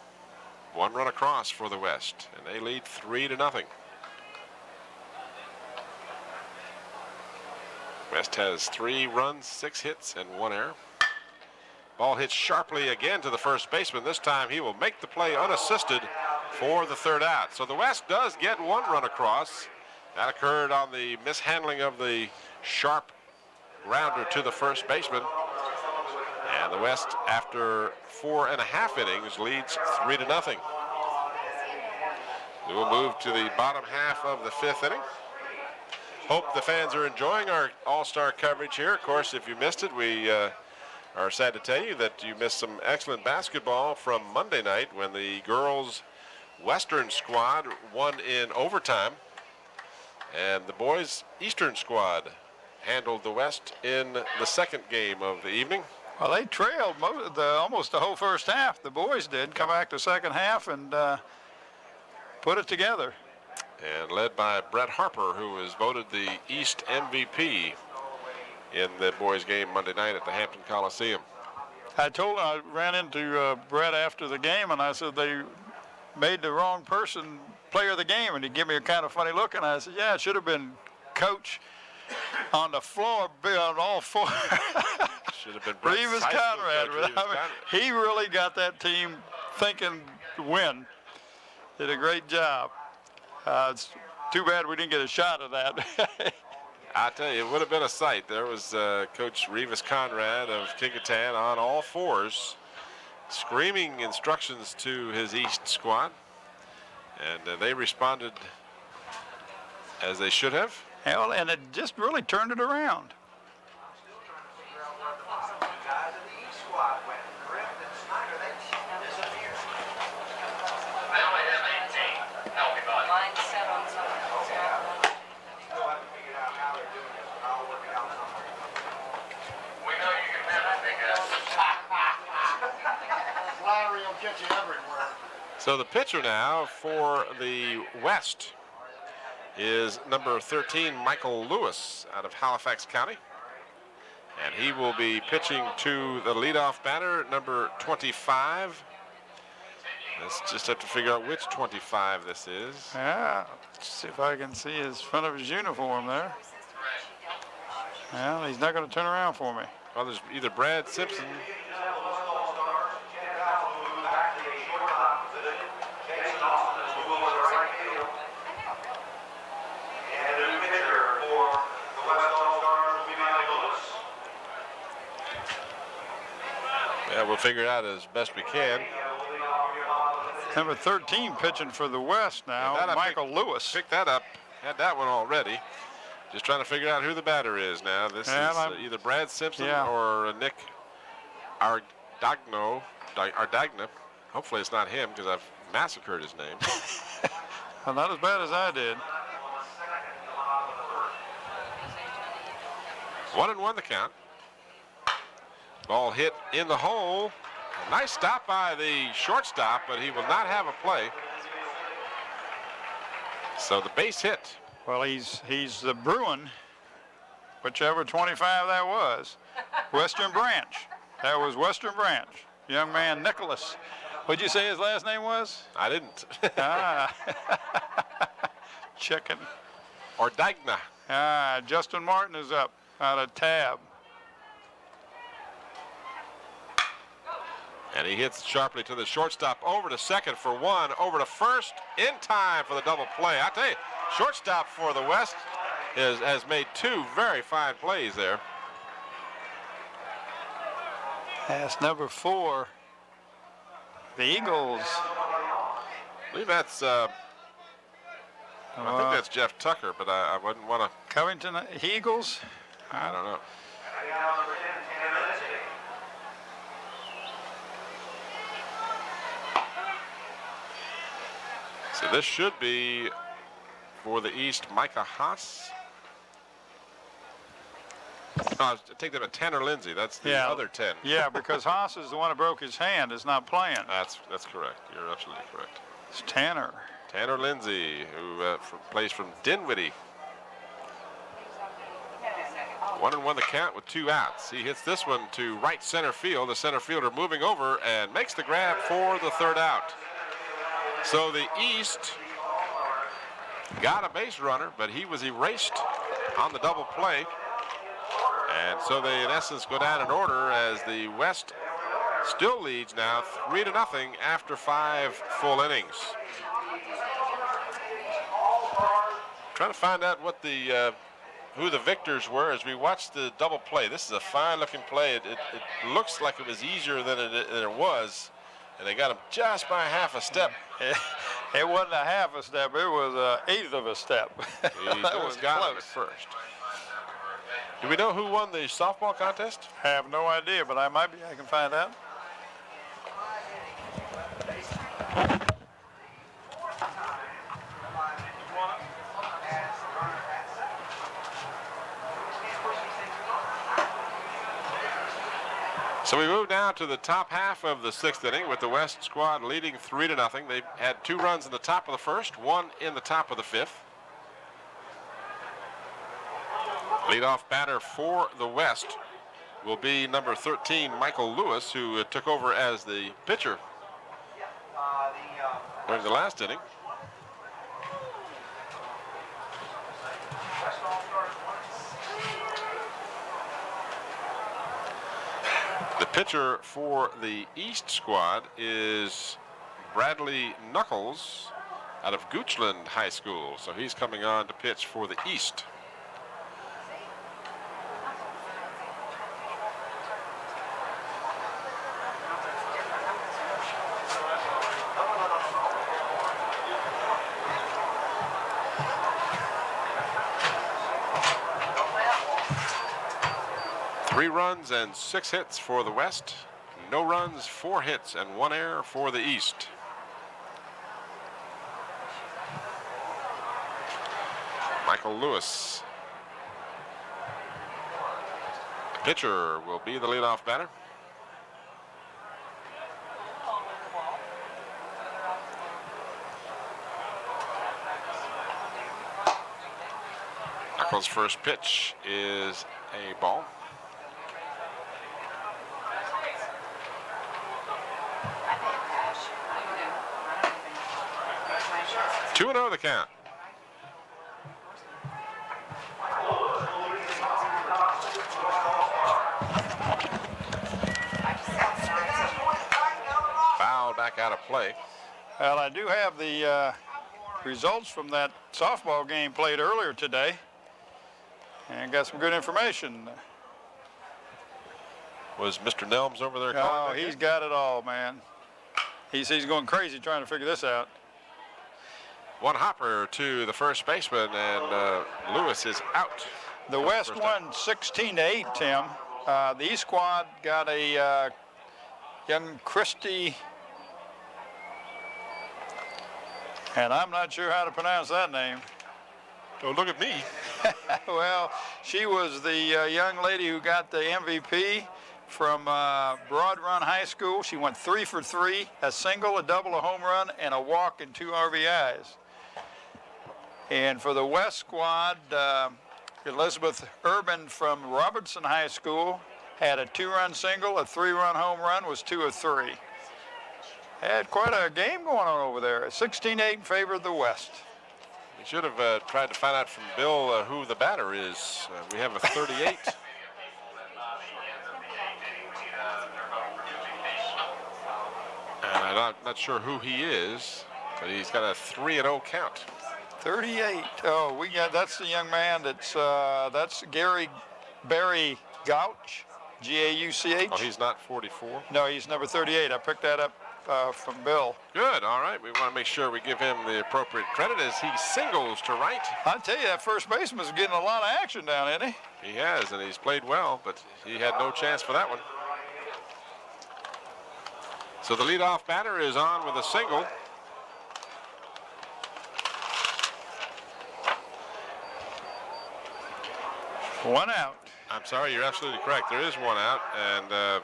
Speaker 1: 1 run across for the West, and they lead 3-0. West has 3 runs, 6 hits, and 1 error. Ball hits sharply again to the first baseman. This time he will make the play unassisted for the 3rd out. So the West does get 1 run across. That occurred on the mishandling of the sharp grounder to the first baseman. And the West, after 4.5 innings, leads 3-0. We will move to the bottom half of the 5th inning. Hope the fans are enjoying our all-star coverage here. Of course, if you missed it, we are sad to tell you that you missed some excellent basketball from Monday night when the girls' Western squad won in overtime, and the boys' Eastern squad handled the West in the 2nd game of the evening.
Speaker 2: Well, they trailed almost the whole first half. The boys did come back the second half and put it together.
Speaker 1: And led by Brett Harper, who was voted the East MVP in the boys' game Monday night at the Hampton Coliseum.
Speaker 2: I ran into Brett after the game, and I said they made the wrong person player of the game, and he gave me a kind of funny look, and I said, yeah, it should have been coach on the floor on all 4.
Speaker 1: Should have been Brett's
Speaker 2: Revis
Speaker 1: high school
Speaker 2: Conrad.
Speaker 1: coach, Revis Conrad.
Speaker 2: He really got that team thinking to win. Did a great job. It's too bad we didn't get a shot of that.
Speaker 1: I tell you, it would have been a sight. There was Coach Revis Conrad of Kecoughtan on all 4s, screaming instructions to his East squad, and they responded as they should have.
Speaker 2: Well, and it just really turned it around.
Speaker 5: Line set on something else, not one.
Speaker 4: Flattery will get you everywhere.
Speaker 1: So the pitcher now for the West is number 13, Michael Lewis, out of Halifax County. And he will be pitching to the leadoff batter, number 25. Let's just have to figure out which 25 this is.
Speaker 2: Yeah, let's see if I can see his front of his uniform there. Well, he's not going to turn around for me.
Speaker 1: Well, there's either Brad Simpson. Yeah, we'll figure it out as best we can.
Speaker 2: Number 13 pitching for the West now,
Speaker 1: Yeah,
Speaker 2: Michael Lewis.
Speaker 1: Picked that up. Had that one already. Just trying to figure out who the batter is now. This is either Brad Simpson or Nick Ardagna. Hopefully it's not him because I've massacred his name.
Speaker 2: Well, not as bad as I did.
Speaker 1: 1-1 the count. Ball hit in the hole. A nice stop by the shortstop, but he will not have a play. So the base hit.
Speaker 2: Well, he's the Bruin, whichever 25 that was. Western Branch. That was Western Branch. Young man Nicholas. What'd you say his last name was?
Speaker 1: I didn't.
Speaker 2: Chicken.
Speaker 1: Ardagna.
Speaker 2: Justin Martin is up out of Tab.
Speaker 1: And he hits sharply to the shortstop, over to second for 1, over to first, in time for the double play. I tell you, shortstop for the West has made 2 very fine plays there.
Speaker 2: That's number 4. The Eagles.
Speaker 1: I believe that's, I think that's Jeff Tucker, but I wouldn't want to.
Speaker 2: Covington Eagles?
Speaker 1: I don't know. So this should be for the East, Micah Haas. No, take them at Tanner Lindsay. That's the other 10.
Speaker 2: Yeah, because Haas is the one who broke his hand, is not playing.
Speaker 1: That's correct. You're absolutely correct.
Speaker 2: It's Tanner.
Speaker 1: Tanner Lindsay, who plays from Dinwiddie. 1-1 the count with 2 outs. He hits this one to right center field. The center fielder moving over and makes the grab for the 3rd out. So the East got a base runner, but he was erased on the double play. And so they, in essence, go down in order as the West still leads now 3-0 after 5 full innings. Trying to find out what the who the victors were as we watch the double play. This is a fine-looking play. It looks like it was easier than it was, and they got him just by half a step.
Speaker 2: It wasn't a half a step. It was an eighth of a step.
Speaker 1: He
Speaker 2: That was
Speaker 1: got him
Speaker 2: close.
Speaker 1: at first. Do we know who won the softball contest?
Speaker 2: I have no idea, but I can find out.
Speaker 1: So we move now to the top half of the 6th inning with the West squad leading 3-0. They had 2 runs in the top of the 1st, 1 in the top of the 5th. Leadoff batter for the West will be number 13, Michael Lewis, who took over as the pitcher during the last inning. The pitcher for the East squad is Bradley Knuckles out of Goochland High School. So he's coming on to pitch for the East. Three runs and 6 hits for the West. No runs, 4 hits, and 1 error for the East. Michael Lewis. The pitcher will be the leadoff batter. Knuckles' first pitch is a ball. Two 2-0 the count. Foul back out of play.
Speaker 2: Well, I do have the results from that softball game played earlier today, and got some good information.
Speaker 1: Was Mr. Nelms over there
Speaker 2: Oh,
Speaker 1: calling?
Speaker 2: he's got it all, man. He's going crazy trying to figure this out.
Speaker 1: One hopper to the first baseman, and Lewis is out.
Speaker 2: The West won 16-8, Tim. The East squad got a young Christy, and I'm not sure how to pronounce that name.
Speaker 1: Don't look at me.
Speaker 2: Well, she was the young lady who got the MVP from Broad Run High School. She went 3 for 3, a single, a double, a home run, and a walk and 2 RBIs. And for the West squad, Elizabeth Urban from Robertson High School had a 2-run single, a 3-run home run, was 2 of 3. Had quite a game going on over there. 16-8 in favor of the West.
Speaker 1: We should have tried to find out from Bill who the batter is. We have a 38. And I'm not sure who he is, but he's got a 3-0 count.
Speaker 2: 38. Oh, that's the young man that's Gary Barry Gouch, G-A-U-C-H.
Speaker 1: Oh, he's not 44?
Speaker 2: No, he's number 38. I picked that up from Bill.
Speaker 1: Good, all right. We want to make sure we give him the appropriate credit as he singles to right.
Speaker 2: I'll tell you, that first baseman's getting a lot of action down, isn't he?
Speaker 1: He has, and he's played well, but he had no chance for that one. So the leadoff batter is on with a single.
Speaker 2: One out.
Speaker 1: I'm sorry, you're absolutely correct. There is one out, and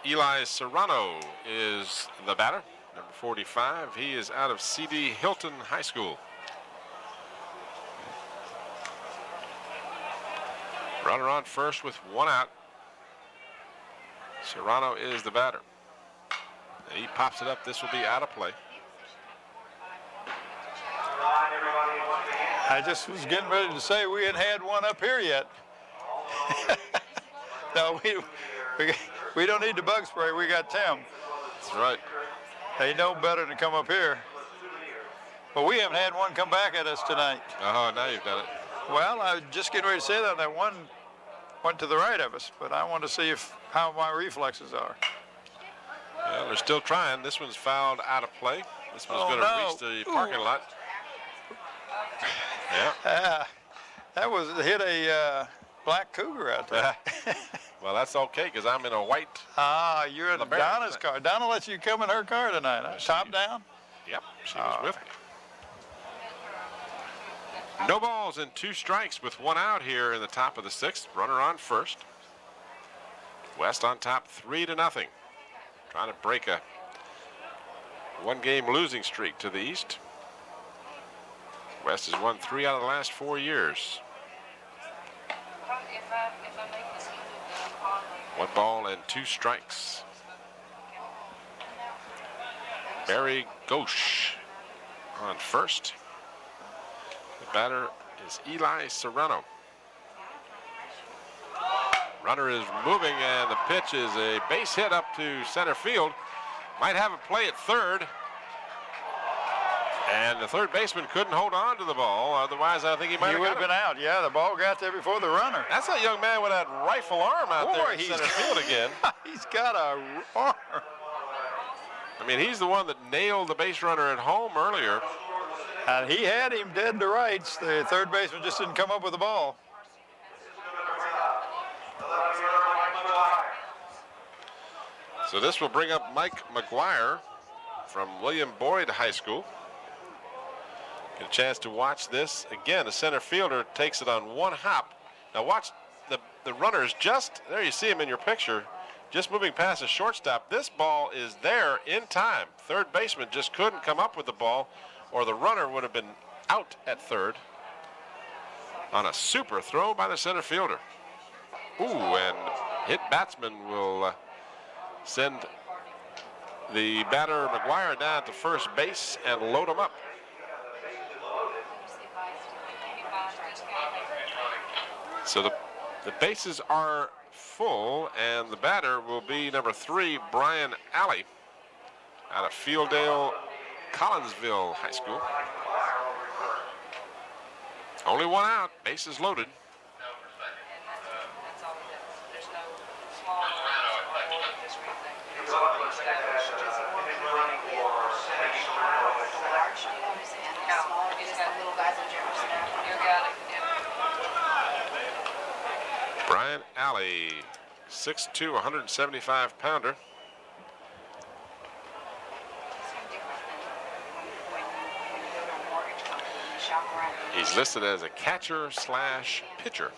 Speaker 1: Eli Serrano is the batter, number 45. He is out of C.D. Hilton High School. Runner on first with 1 out. Serrano is the batter. He pops it up. This will be out of play.
Speaker 2: I just was getting ready to say we hadn't had one up here yet. No, we don't need the bug spray. We got Tim.
Speaker 1: That's right.
Speaker 2: They know better than to come up here. But we haven't had one come back at us tonight.
Speaker 1: Oh, now you've done it.
Speaker 2: Well, I was just getting ready to say that one went to the right of us, but I want to see how my reflexes are.
Speaker 1: Well, they're still trying. This one's fouled out of play. This one's going to reach the parking lot. Yeah.
Speaker 2: That was hit a black cougar out there.
Speaker 1: Well, that's okay because I'm in a white.
Speaker 2: You're in
Speaker 1: LeBaron
Speaker 2: Donna's car. Donna lets you come in her car tonight. Huh? Top down?
Speaker 1: Yep, she was with me. No balls and 2 strikes with 1 out here in the top of the 6th. Runner on first. West on top 3-0. Trying to break a 1-game losing streak to the East. West has won 3 out of the last 4 years. 1 ball and 2 strikes. Barry Ghosh on first. The batter is Eli Serrano. Runner is moving and the pitch is a base hit up to center field. Might have a play at third. And the third baseman couldn't hold on to the ball. Otherwise, I think he might have
Speaker 2: been out. Yeah, the ball got there before the runner.
Speaker 1: That's that young man with that rifle arm out there in center field again.
Speaker 2: He's got a arm.
Speaker 1: I mean, he's the one that nailed the base runner at home earlier.
Speaker 2: And he had him dead to rights. The third baseman just didn't come up with the ball.
Speaker 1: So this will bring up Mike McGuire from William Boyd High School. Get a chance to watch this. Again, the center fielder takes it on 1 hop. Now watch the runners just, there you see him in your picture, just moving past the shortstop. This ball is there in time. Third baseman just couldn't come up with the ball, or the runner would have been out at third on a super throw by the center fielder. Ooh, and hit batsman will send the batter McGuire down to first base and load him up. So the bases are full, and the batter will be number 3, Brian Alley, out of Fieldale Collinsville High School. Only 1 out, bases loaded. Brian Alley, 6'2", 175-pounder. He's listed as a catcher/pitcher.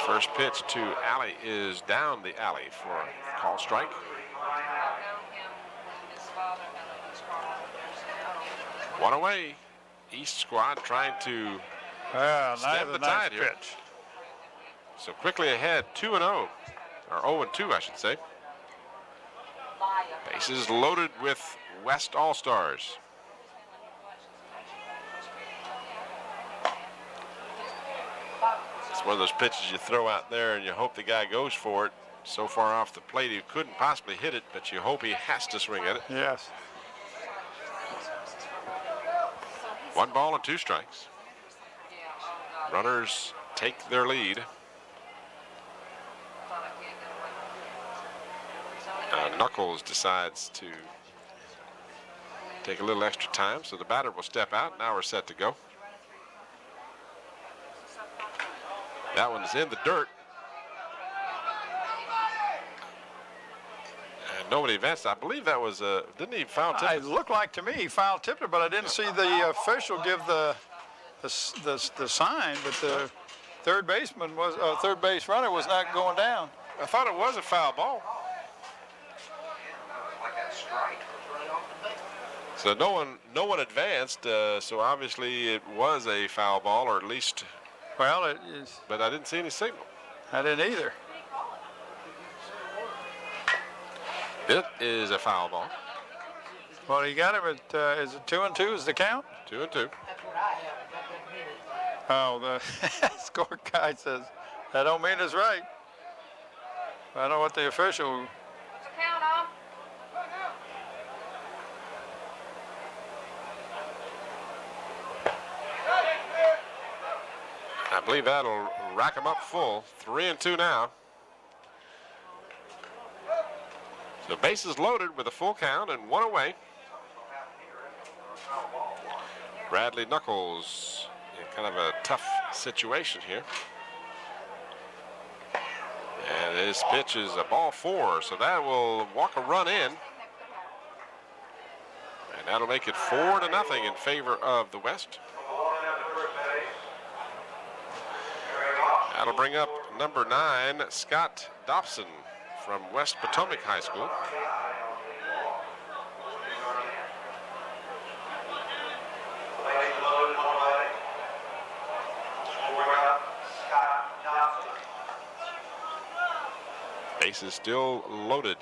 Speaker 1: First pitch to Alley is down the alley for a call strike. One away. East squad trying to stem the tide here.
Speaker 2: Pitch.
Speaker 1: So quickly ahead, 2-0, or 0-2, I should say. Bases loaded with West All-Stars. It's one of those pitches you throw out there and you hope the guy goes for it. So far off the plate, he couldn't possibly hit it, but you hope he has to swing at it.
Speaker 2: Yes.
Speaker 1: 1 ball and 2 strikes. Runners take their lead. Knuckles decides to take a little extra time, so the batter will step out. Now we're set to go. That one's in the dirt. And nobody advanced. I believe that was didn't he foul tip it?
Speaker 2: It looked like to me he foul tipped it, but I didn't see the official give the sign. But the third baseman was third base runner was not going down.
Speaker 1: I thought it was a foul ball. So no one advanced. So obviously it was a foul ball, or at least
Speaker 2: Well, it is.
Speaker 1: but I didn't see any signal.
Speaker 2: I didn't either.
Speaker 1: It is a foul ball.
Speaker 2: Well, he got him at, is it 2-2 is the count?
Speaker 1: 2-2.
Speaker 4: That's what I have. That doesn't mean it.
Speaker 2: Oh, the score guy says, that don't mean it's right. I don't know what the official,
Speaker 5: What's the count off?
Speaker 1: I believe that'll rack them up full. 3-2 now. So bases loaded with a full count and one away. Bradley Knuckles in kind of a tough situation here. And his pitch is a ball 4, so that will walk a run in. And that'll make it 4-0 in favor of the West. That'll bring up number 9, Scott Dobson from West Potomac High School. Base is still loaded.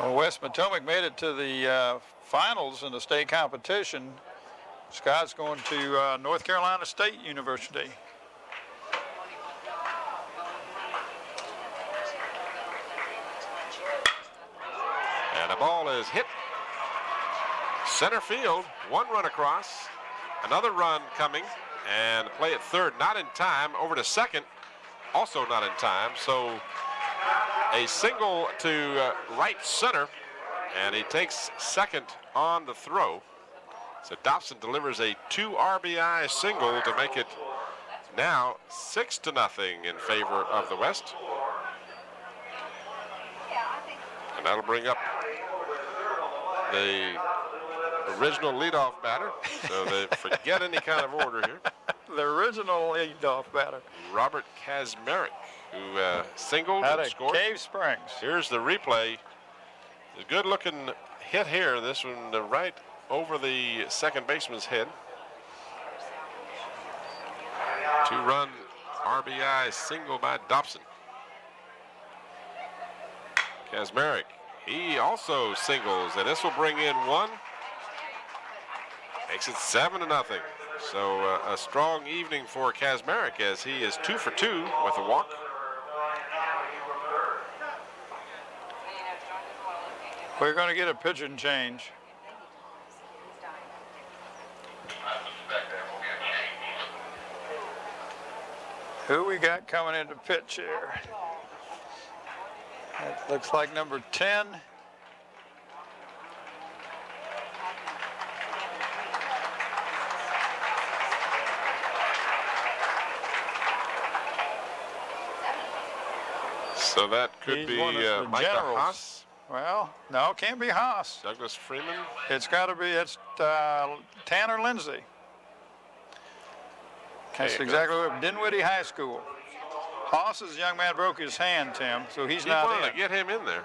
Speaker 2: well, West Potomac made it to the finals in the state competition. Scott's going to North Carolina State University.
Speaker 1: And the ball is hit center field. One run across. Another run coming. And the play at third, not in time. Over to second, also not in time. So a single to right center. And he takes second on the throw. So Dobson delivers a 2 RBI single to make it now 6-0 in favor of the West. And that'll bring up the original leadoff batter. So they forget any kind of order here.
Speaker 2: The original leadoff batter.
Speaker 1: Robert Kazmarek, who singled
Speaker 2: Out
Speaker 1: and
Speaker 2: of
Speaker 1: scored.
Speaker 2: Cave Springs.
Speaker 1: Here's the replay. A good looking hit here. This one right over the second baseman's head. 2-run RBI single by Dobson. Kazmarek, he also singles, and this will bring in one. Makes it 7-0. So a strong evening for Kazmarek as he is 2 for 2 with a walk.
Speaker 2: We're going to get a pitching change. Who we got coming into pitch here? That looks like number 10.
Speaker 1: So that could
Speaker 2: He's
Speaker 1: be
Speaker 2: one of the
Speaker 1: Micah
Speaker 2: generals.
Speaker 1: Haas,
Speaker 2: Well, no, it can't be Haas.
Speaker 1: Douglas Freeman.
Speaker 2: It's got to be, it's Tanner Lindsay. That's
Speaker 1: Okay,
Speaker 2: exactly what, Dinwiddie High School. Haas's young man broke his hand, Tim, so he's
Speaker 1: Keep
Speaker 2: not
Speaker 1: wanting
Speaker 2: in.
Speaker 1: to get him in there.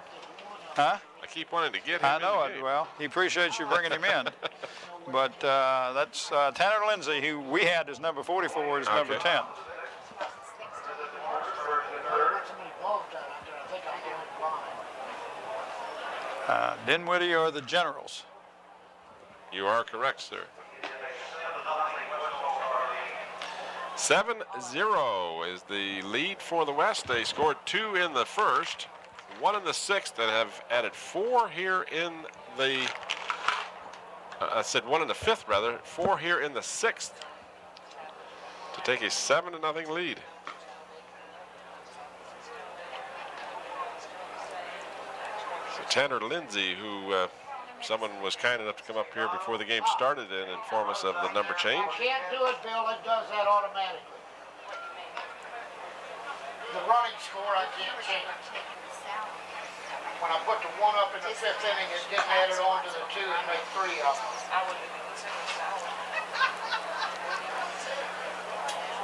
Speaker 2: Huh?
Speaker 1: I keep wanting to get him
Speaker 2: I
Speaker 1: in
Speaker 2: know
Speaker 1: the
Speaker 2: it.
Speaker 1: game.
Speaker 2: Well, he appreciates you bringing him in. But that's Tanner Lindsay, who we had as number 44, is number
Speaker 1: Okay.
Speaker 2: 10.
Speaker 4: There's not so many balls down out there. I think I'm going blind.
Speaker 2: Dinwiddie or the Generals.
Speaker 1: You are correct, sir. 7-0 is the lead for the West. They scored 2 in the first, 1 in the sixth, and have added 4 here in the, I said 1 in the fifth rather, 4 here in the sixth to take a 7-0 lead. So Tanner Lindsay, who someone was kind enough to come up here before the game started and inform us of the number change.
Speaker 4: Can't do it, Bill. It does that automatically. The running score, I can't change. When I put the 1 up in the 5th inning, it didn't add it on to the 2 and make 3 of them.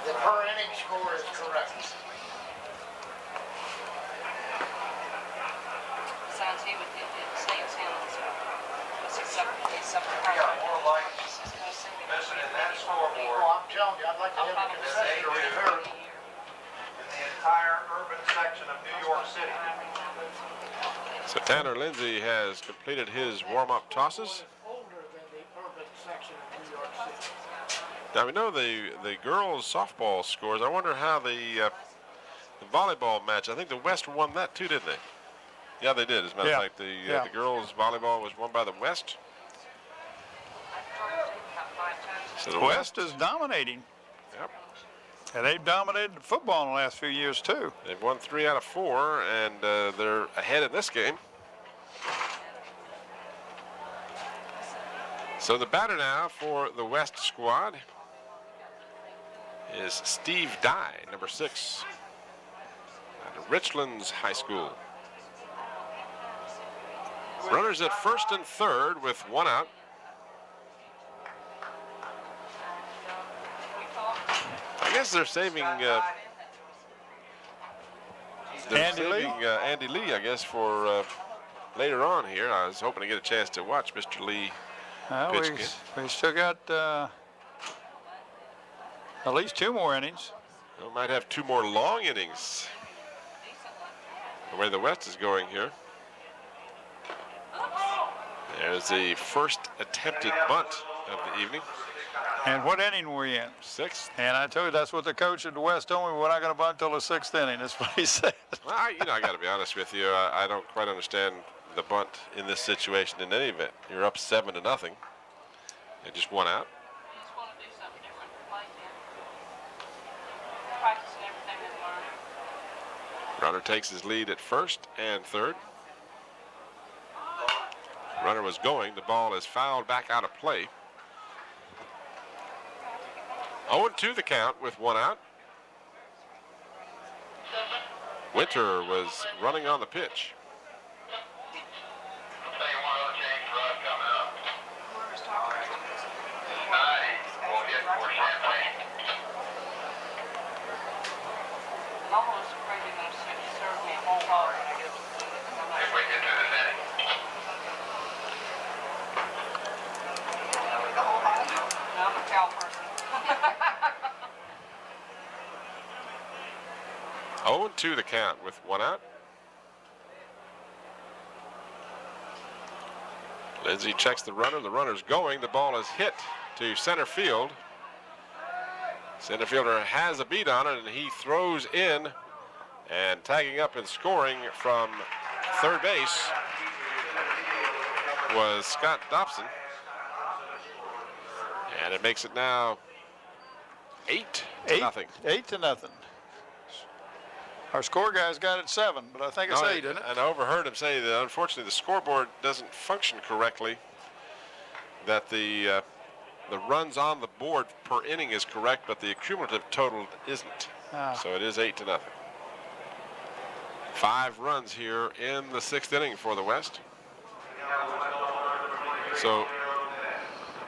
Speaker 4: The per inning score is correct.
Speaker 5: Sounds he would say it's him. It's a separate.
Speaker 3: missing in that scoreboard
Speaker 4: Well, I'm telling you, I'd like to have a concessionary here.
Speaker 3: in the entire urban section of New York City.
Speaker 1: So Tanner Lindsay has completed his warm-up tosses.
Speaker 4: Older than the urban section of New York City.
Speaker 1: Now we know the girls softball scores. I wonder how the volleyball match. I think the West won that too, didn't they? Yeah, they did. As a matter of fact, the girls volleyball was won by the West. So
Speaker 2: The West is dominating.
Speaker 1: Yep.
Speaker 2: And they've dominated football in the last few years, too.
Speaker 1: They've won 3 out of 4, and they're ahead in this game. So the batter now for the West squad is Steve Dye, number 6, at Richlands High School. Runners at first and third with 1 out. I guess they're saving
Speaker 2: Andy Lee?
Speaker 1: Andy Lee, I guess, for later on here. I was hoping to get a chance to watch Mr. Lee pitch again.
Speaker 2: We still got at least 2 more innings.
Speaker 1: We might have 2 more long innings. The way the West is going here. There's the first attempted bunt of the evening.
Speaker 2: And what inning were you in?
Speaker 1: 6th.
Speaker 2: And I told you that's what the coach at the West told me. We're not going to bunt till the 6th inning. That's what he said.
Speaker 1: Well, I got to be honest with you. I don't quite understand the bunt in this situation in any event. You're up 7-0. And just 1 out.
Speaker 5: Just want to do something different to play here. Practicing everything they learned.
Speaker 1: Runner takes his lead at first and third. Runner was going. The ball is fouled back out of play. 0-2 the count with 1 out. Winter was running on the pitch.
Speaker 5: Whoever's talking to us. I'm almost afraid they're going to serve me a whole lot when I get to the
Speaker 3: If we get to the inning.
Speaker 5: I'm a cow person.
Speaker 1: 0-2 the count with 1 out. Lindsay checks the runner. The runner's going. The ball is hit to center field. Center fielder has a beat on it, and he throws in, and tagging up and scoring from third base was Scott Dobson. And it makes it now 8-0.
Speaker 2: 8-0. Our score guys got it 7, but I think it's 8, isn't it?
Speaker 1: And I overheard him say that unfortunately the scoreboard doesn't function correctly. That the runs on the board per inning is correct, but the cumulative total isn't. So it is 8-0. 5 runs here in the 6th inning for the West. So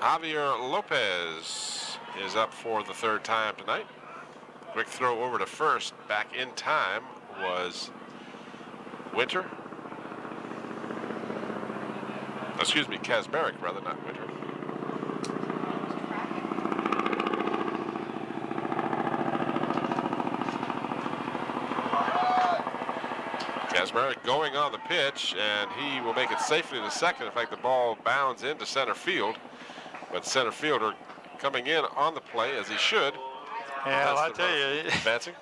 Speaker 1: Javier Lopez is up for the 3rd time tonight. Quick throw over to first, back in time was Winter. Excuse me, Kasbaric rather, not Winter. Kasbaric going on the pitch, and he will make it safely to second. In fact, the ball bounds into center field, but center fielder coming in on the play as he should.
Speaker 2: Yeah, well, I tell you,
Speaker 1: Advancing.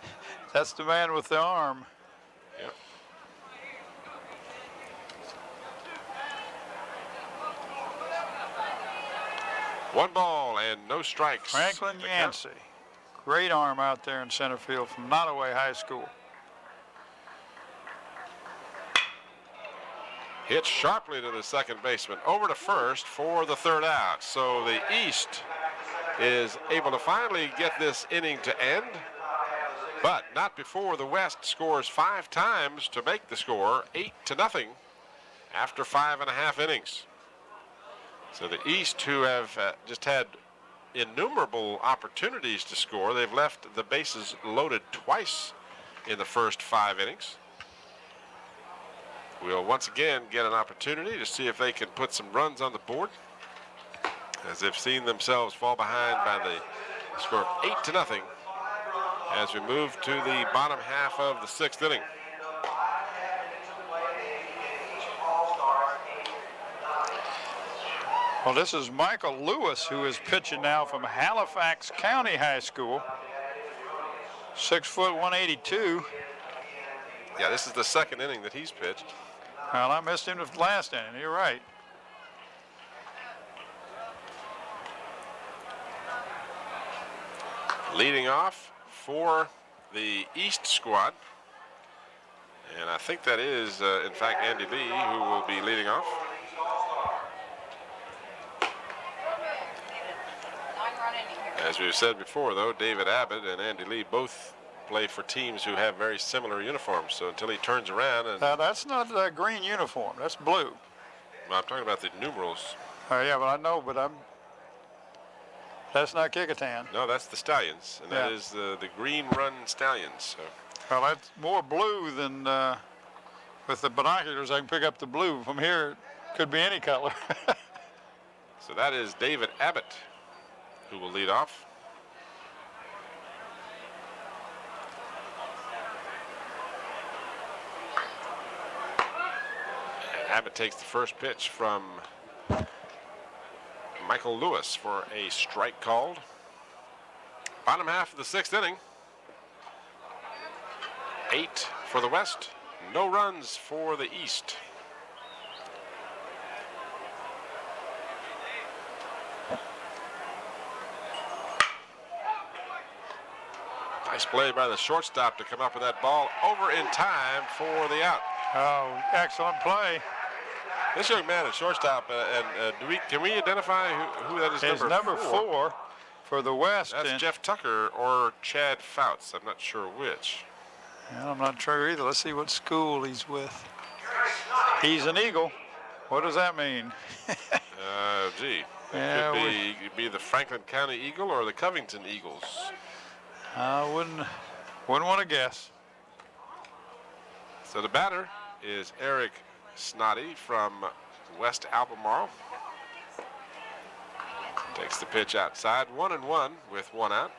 Speaker 2: that's the man with the arm.
Speaker 1: Yep. One ball and no strikes.
Speaker 2: Franklin
Speaker 1: The count.
Speaker 2: Yancey. Great arm out there in center field from Nottoway High School.
Speaker 1: Hit sharply to the second baseman. Over to first for the 3rd out. So the East is able to finally get this inning to end, but not before the West scores 5 times to make the score 8-0 after 5.5 innings. So the East, who have just had innumerable opportunities to score, they've left the bases loaded twice in the first 5 innings. We'll once again get an opportunity to see if they can put some runs on the board as they've seen themselves fall behind by the score of 8-0 as we move to the bottom half of the 6th inning.
Speaker 2: Well, this is Michael Lewis, who is pitching now from Halifax County High School. 6 foot 182.
Speaker 1: Yeah, this is the 2nd inning that he's pitched.
Speaker 2: Well, I missed him the last inning. You're right.
Speaker 1: Leading off for the East squad. And I think that is, in fact, Andy Lee who will be leading off. As we've said before, though, David Abbott and Andy Lee both play for teams who have very similar uniforms. So until he turns around and...
Speaker 2: Now, that's not a green uniform. That's blue.
Speaker 1: Well, I'm talking about the numerals.
Speaker 2: Oh, yeah, but I know, but that's not Kecoughtan.
Speaker 1: No, that's the Stallions, and that
Speaker 2: Yeah.
Speaker 1: is the Green Run Stallions. So.
Speaker 2: Well, that's more blue than with the binoculars. I can pick up the blue. From here, it could be any color.
Speaker 1: So that is David Abbott who will lead off. And Abbott takes the first pitch from Michael Lewis for a strike called. Bottom half of the 6th inning. 8 for the West, no runs for the East. Nice play by the shortstop to come up with that ball over in time for the out.
Speaker 2: Oh, excellent play.
Speaker 1: This young man at shortstop, can we identify who that is?
Speaker 2: It's number 4 for the West.
Speaker 1: That's Jeff Tucker or Chad Fouts. I'm not sure which.
Speaker 2: Yeah, I'm not sure either. Let's see what school he's with. He's an Eagle. What does that mean?
Speaker 1: Gee.
Speaker 2: Yeah,
Speaker 1: It could be the Franklin County Eagle or the Covington Eagles.
Speaker 2: I wouldn't want to guess.
Speaker 1: So the batter is Eric Snoddy from West Albemarle. Takes the pitch outside, 1-1 with 1 out.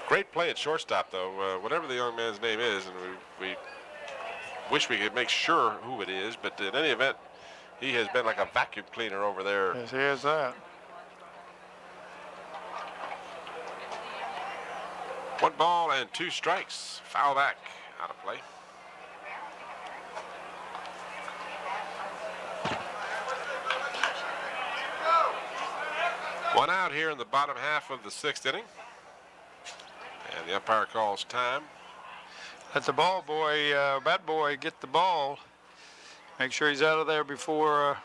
Speaker 1: Great play at shortstop, though. Whatever the young man's name is, and we wish we could make sure who it is, but in any event, he has been like a vacuum cleaner over there.
Speaker 2: Yes, he has that.
Speaker 1: 1 ball and 2 strikes. Foul back, out of play. One out here in the bottom half of the 6th inning. And the umpire calls time.
Speaker 2: Let the ball boy, bat boy, get the ball. Make sure he's out of there before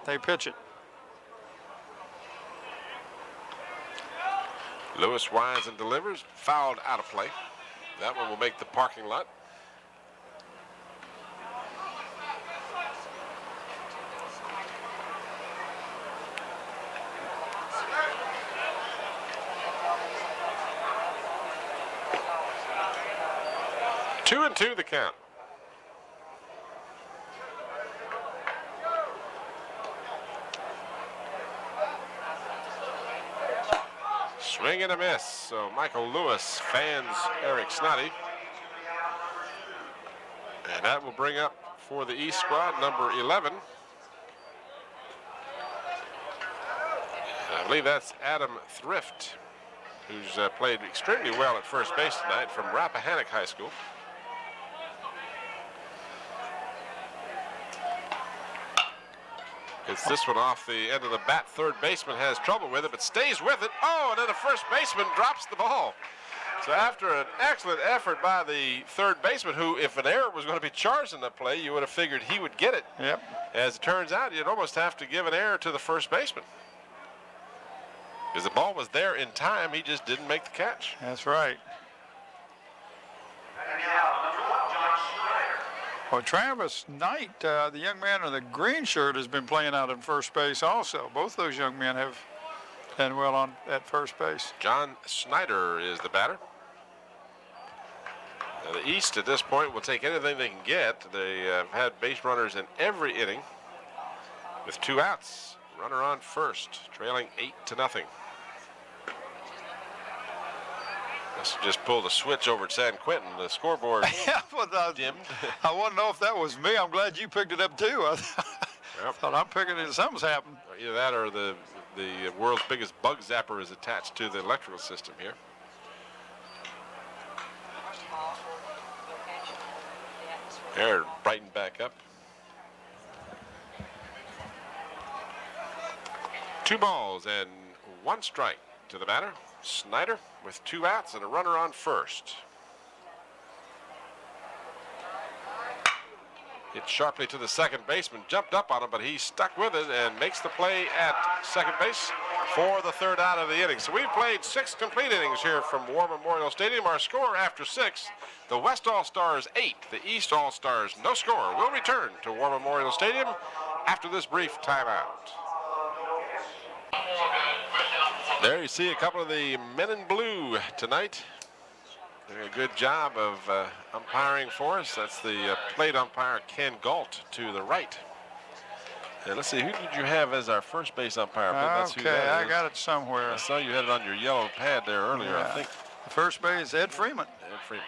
Speaker 2: they pitch it.
Speaker 1: Lewis winds and delivers. Fouled out of play. That one will make the parking lot. Two and 2 the count. Swing and a miss. So Michael Lewis fans Eric Snoddy. And that will bring up for the East squad number 11. And I believe that's Adam Thrift, who's played extremely well at first base tonight from Rappahannock High School. It's this one off the end of the bat. Third baseman has trouble with it, but stays with it. Oh, and then the first baseman drops the ball. So after an excellent effort by the third baseman, who, if an error was going to be charged in the play, you would have figured he would get it.
Speaker 2: Yep.
Speaker 1: As it turns out, you'd almost have to give an error to the first baseman. Because the ball was there in time, he just didn't make the catch.
Speaker 2: That's right. Well, Travis Knight, the young man in the green shirt, has been playing out in first base also. Both those young men have done well at first base.
Speaker 1: John Snyder is the batter. Now, the East at this point will take anything they can get. They have had base runners in every inning. with 2 outs. Runner on first, trailing 8-0. Just pulled a switch over at San Quentin. The scoreboard
Speaker 2: Yeah, but
Speaker 1: dimmed.
Speaker 2: I want to know if that was me. I'm glad you picked it up too. I
Speaker 1: Yep.
Speaker 2: thought I'm picking it. Something's happened.
Speaker 1: Either that or the world's biggest bug zapper is attached to the electrical system here. Air brightened back up. 2 balls and 1 strike to the batter. Snyder with 2 outs and a runner on first. Hit sharply to the second baseman, jumped up on him, but he stuck with it and makes the play at second base for the 3rd out of the inning. So we've played 6 complete innings here from War Memorial Stadium. Our score after 6, the West All-Stars 8, the East All-Stars no score. We'll return to War Memorial Stadium after this brief timeout. There you see a couple of the men in blue tonight. Doing a good job of umpiring for us. That's the plate umpire Ken Galt to the right. And let's see, who did you have as our first base umpire? That's who
Speaker 2: Okay,
Speaker 1: that
Speaker 2: I
Speaker 1: is.
Speaker 2: got it somewhere.
Speaker 1: I saw you had it on your yellow pad there earlier, I
Speaker 2: Yeah.
Speaker 1: think.
Speaker 2: First base, Ed Freeman.
Speaker 1: Ed Freeman.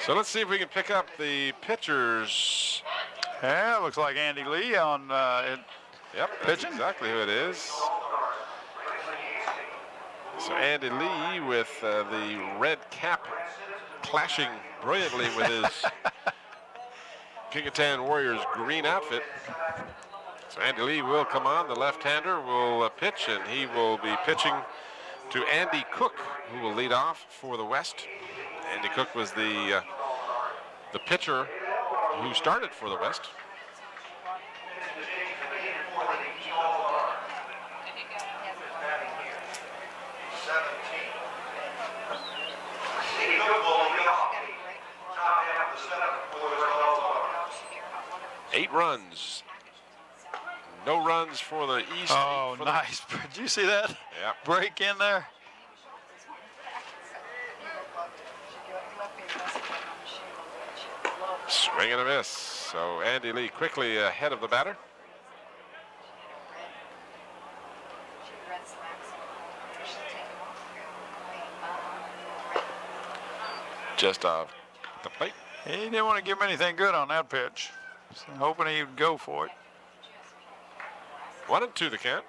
Speaker 1: So let's see if we can pick up the pitchers.
Speaker 2: Yeah, looks like Andy Lee on it.
Speaker 1: Yep, that's
Speaker 2: Pitching?
Speaker 1: exactly who it is. So Andy Lee with the red cap clashing brilliantly with his Kecoughtan Warriors green outfit. So Andy Lee will come on. The left-hander will pitch, and he will be pitching to Andy Cook, who will lead off for the West. Andy Cook was the pitcher who started for the West. Eight runs. No runs for the East.
Speaker 2: Oh,
Speaker 1: for
Speaker 2: nice. Did you see that?
Speaker 1: Yeah.
Speaker 2: Break in there.
Speaker 1: Swing and a miss. So Andy Lee quickly ahead of the batter. Just off the plate.
Speaker 2: He didn't want to give him anything good on that pitch. So hoping he'd go for it.
Speaker 1: 1-2 the count.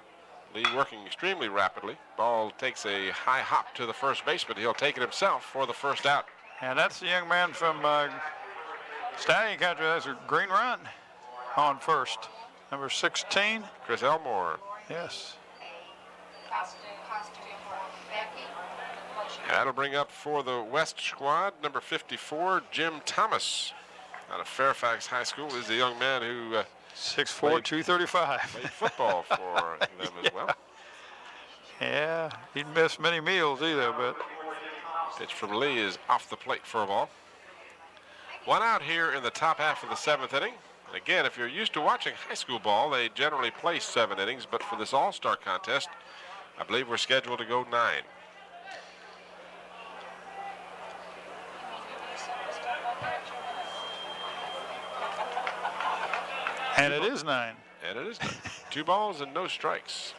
Speaker 1: Lee working extremely rapidly. Ball takes a high hop to the first baseman. He'll take it himself for the first out.
Speaker 2: And that's the young man from Stallion Country. That's a green run on first. Number 16.
Speaker 1: Chris Elmore.
Speaker 2: Yes.
Speaker 1: That'll bring up for the West squad, number 54, Jim Thomas. Out of Fairfax High School is the young man who
Speaker 2: 6'4", 235.
Speaker 1: played football for them as well.
Speaker 2: Yeah, he'd miss many meals either, but
Speaker 1: Pitch from Lee is off the plate for a ball. 1 out here in the top half of the 7th inning. And again, if you're used to watching high school ball, they generally play 7 innings, but for this all-star contest, I believe we're scheduled to go 9.
Speaker 2: and it is 9.
Speaker 1: And it is 9. 2 balls and no strikes.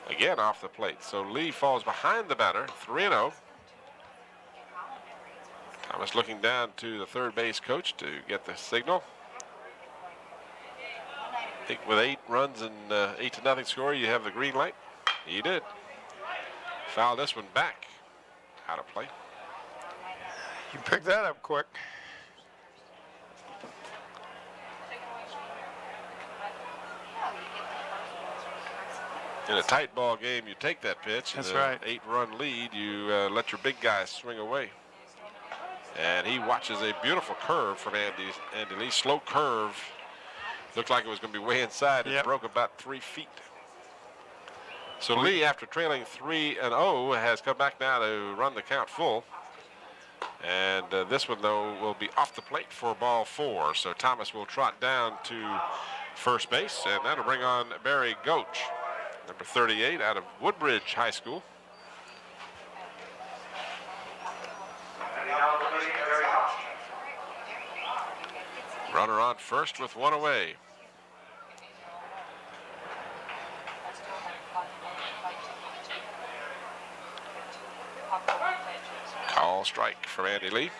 Speaker 1: Again off the plate. So Lee falls behind the batter, 3-0. Thomas looking down to the third base coach to get the signal. I think with 8 runs and 8-0 score, you have the green light. He did. Fouled this one back. Out of play.
Speaker 2: You picked that up quick.
Speaker 1: In a tight ball game, you take that pitch.
Speaker 2: That's
Speaker 1: in a
Speaker 2: right.
Speaker 1: 8-run lead, you let your big guy swing away. And he watches a beautiful curve from Andy Lee. Slow curve. Looked like it was going to be way inside. It
Speaker 2: Yep.
Speaker 1: broke about 3 feet. So Lee, after trailing 3-0, has come back now to run the count full. And this one, though, will be off the plate for ball 4. So Thomas will trot down to first base, and that'll bring on Barry Goach, number 38, out of Woodbridge High School. Runner on first with one away. Call strike from Andy Lee. If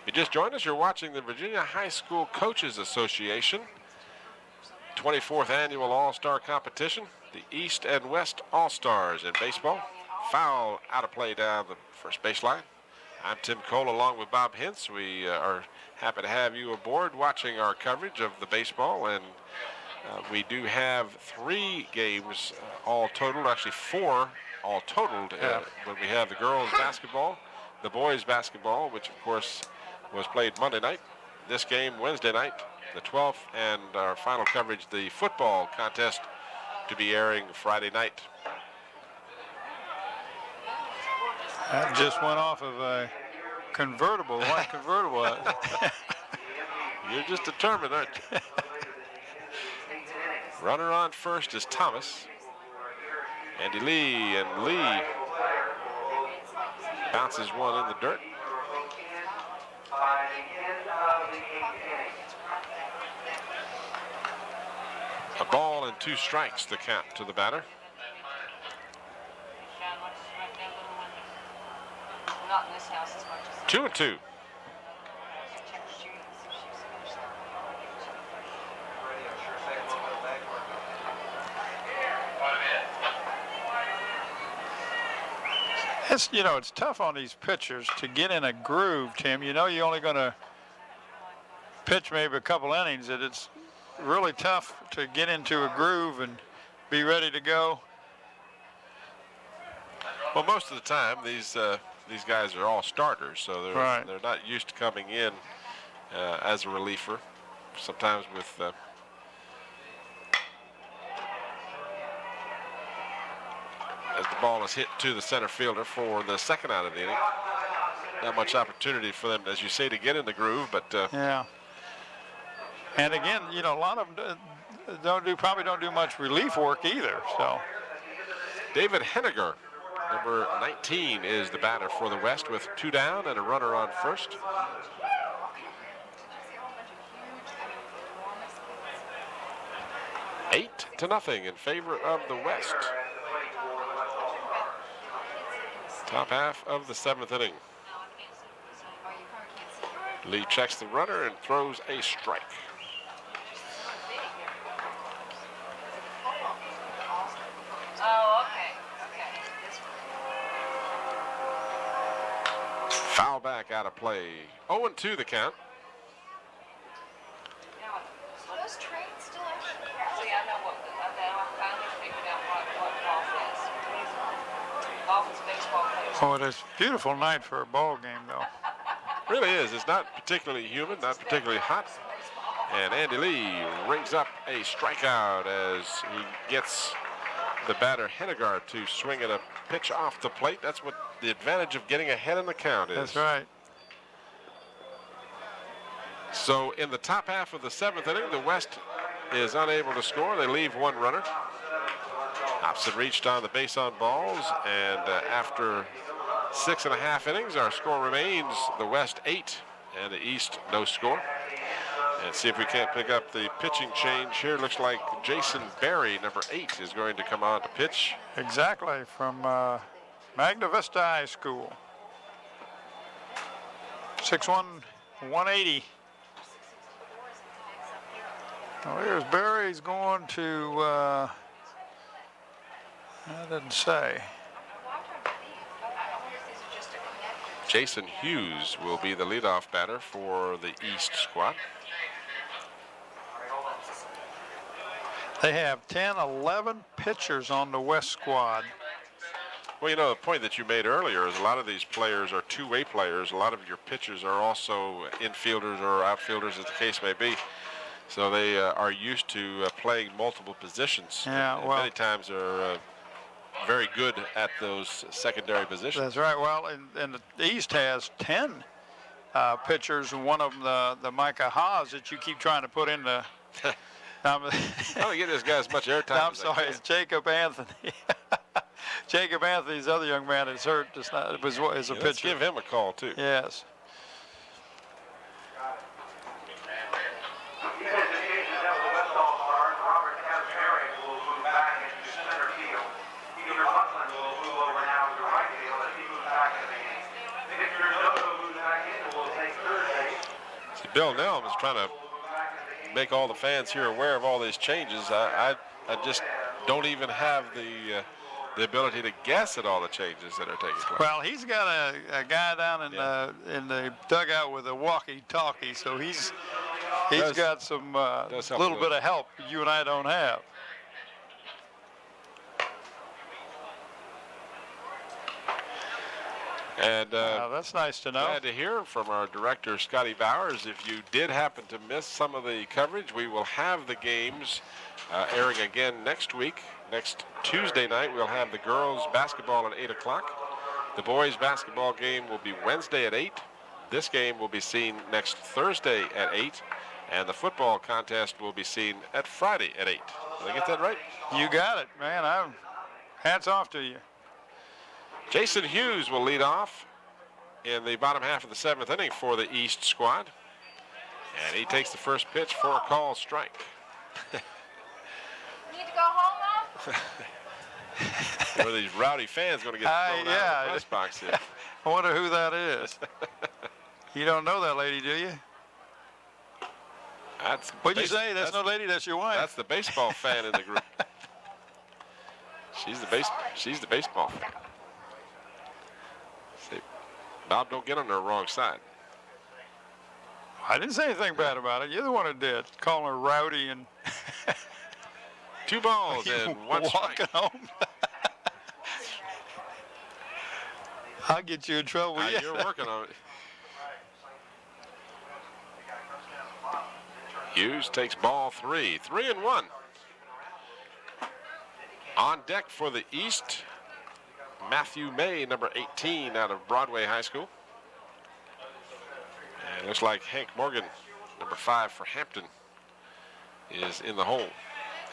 Speaker 1: you just joined us, you're watching the Virginia High School Coaches Association 24th Annual All-Star Competition, the East and West All-Stars in baseball. Foul out of play down the first baseline. I'm Tim Cole along with Bob Hintz. We are happy to have you aboard watching our coverage of the baseball, and we do have 3 games all totaled, actually 4 all totaled when we have the girls basketball, the boys basketball, which of course was played Monday night, this game Wednesday night, the 12th, and our final coverage, the football contest, to be airing Friday night.
Speaker 2: That just went off of a convertible, white convertible.
Speaker 1: You're just determined, aren't you? Runner on first is Thomas. Andy Lee, and Lee bounces one in the dirt. A ball and 2 strikes, the count to the batter.
Speaker 5: Not in this house as much as
Speaker 1: 2 and 2.
Speaker 2: It's, you know, it's tough on these pitchers to get in a groove, Tim. You know you're only going to pitch maybe a couple innings, and it's really tough to get into a groove and be ready to go.
Speaker 1: Well, most of the time, these guys are all starters, so they're not used to coming in as a reliever. Sometimes with as the ball is hit to the center fielder for the second out of the inning. Not much opportunity for them, as you say, to get in the groove, but
Speaker 2: yeah. And again, you know, a lot of them probably don't do much relief work either. So
Speaker 1: David Henniger, number 19, is the batter for the West with 2 down and a runner on first. 8-0 in favor of the West. Top half of the 7th inning. Lee checks the runner and throws a strike.
Speaker 5: Oh, okay.
Speaker 1: Foul back out of play. 0-2 the count.
Speaker 5: So those trains still actually. See, I know what I finally figured out what golf is. Golf is baseball players.
Speaker 2: oh, it is a beautiful night for a ball game, though.
Speaker 1: Really is. It's not particularly humid, not particularly hot. And Andy Lee rings up a strikeout as he gets the batter Henniger to swing at a pitch off the plate. That's what the advantage of getting ahead in the count is.
Speaker 2: That's right.
Speaker 1: So in the top half of the 7th inning, the West is unable to score. They leave 1 runner. Hobson reached on the base on balls, and after 6.5 innings, our score remains the West 8 and the East no score. And see if we can't pick up the pitching change here. Looks like Jason Berry, number 8, is going to come on to pitch.
Speaker 2: Exactly, from Magna Vista High School. 6'1", 180. Well, here's Barry's going to, that didn't say.
Speaker 1: Jason Hughes will be the leadoff batter for the East squad.
Speaker 2: They have 10, 11 pitchers on the West squad.
Speaker 1: Well, you know, the point that you made earlier is a lot of these players are two-way players. A lot of your pitchers are also infielders or outfielders, as the case may be. So they are used to playing multiple positions.
Speaker 2: Yeah,
Speaker 1: and
Speaker 2: well,
Speaker 1: many times are very good at those secondary positions.
Speaker 2: That's right. Well, and the East has 10 pitchers, and one of them, the Micah Haas, that you keep trying to put in the.
Speaker 1: I don't get this guy as much airtime.
Speaker 2: I'm sorry, it's Jacob Anthony. Jacob Anthony's other young man is hurt. Is a pitcher.
Speaker 1: Let's give him a call too.
Speaker 2: Yes.
Speaker 1: Bill Nelm is trying to make all the fans here aware of all these changes. I just don't even have the ability to guess at all the changes that are taking place.
Speaker 2: Well, he's got a guy down in the dugout with a walkie-talkie, so he's got some
Speaker 1: does help a
Speaker 2: little bit of help you and I don't have.
Speaker 1: And
Speaker 2: That's nice to know.
Speaker 1: glad to hear from our director, Scotty Bowers. If you did happen to miss some of the coverage, we will have the games airing again next week. Next Tuesday night, we'll have the girls basketball at 8 o'clock. The boys basketball game will be Wednesday at 8. This game will be seen next Thursday at 8. And the football contest will be seen at Friday at 8. Did I get that right?
Speaker 2: You got it, man. Hats off to you.
Speaker 1: Jason Hughes will lead off in the bottom half of the 7th inning for the East squad. And he takes the first pitch for a call strike.
Speaker 5: Need to go home now?
Speaker 1: One of these rowdy fans going to get thrown out of the press box here.
Speaker 2: I wonder who that is. You don't know that lady, do you?
Speaker 1: That's
Speaker 2: What'd you say? That's no lady, that's your wife.
Speaker 1: That's the baseball fan in the group. She's the baseball fan. See, Bob, don't get on the wrong side.
Speaker 2: I didn't say anything bad about it. You're the one who did, calling her rowdy and
Speaker 1: 2 balls and 1 strike.
Speaker 2: walking home. I'll get you in trouble.
Speaker 1: You're working on it. Hughes takes ball 3. 3-1. On deck for the East, Matthew May, number 18 out of Broadway High School. And it looks like Hank Morgan, number 5 for Hampton, is in the hole.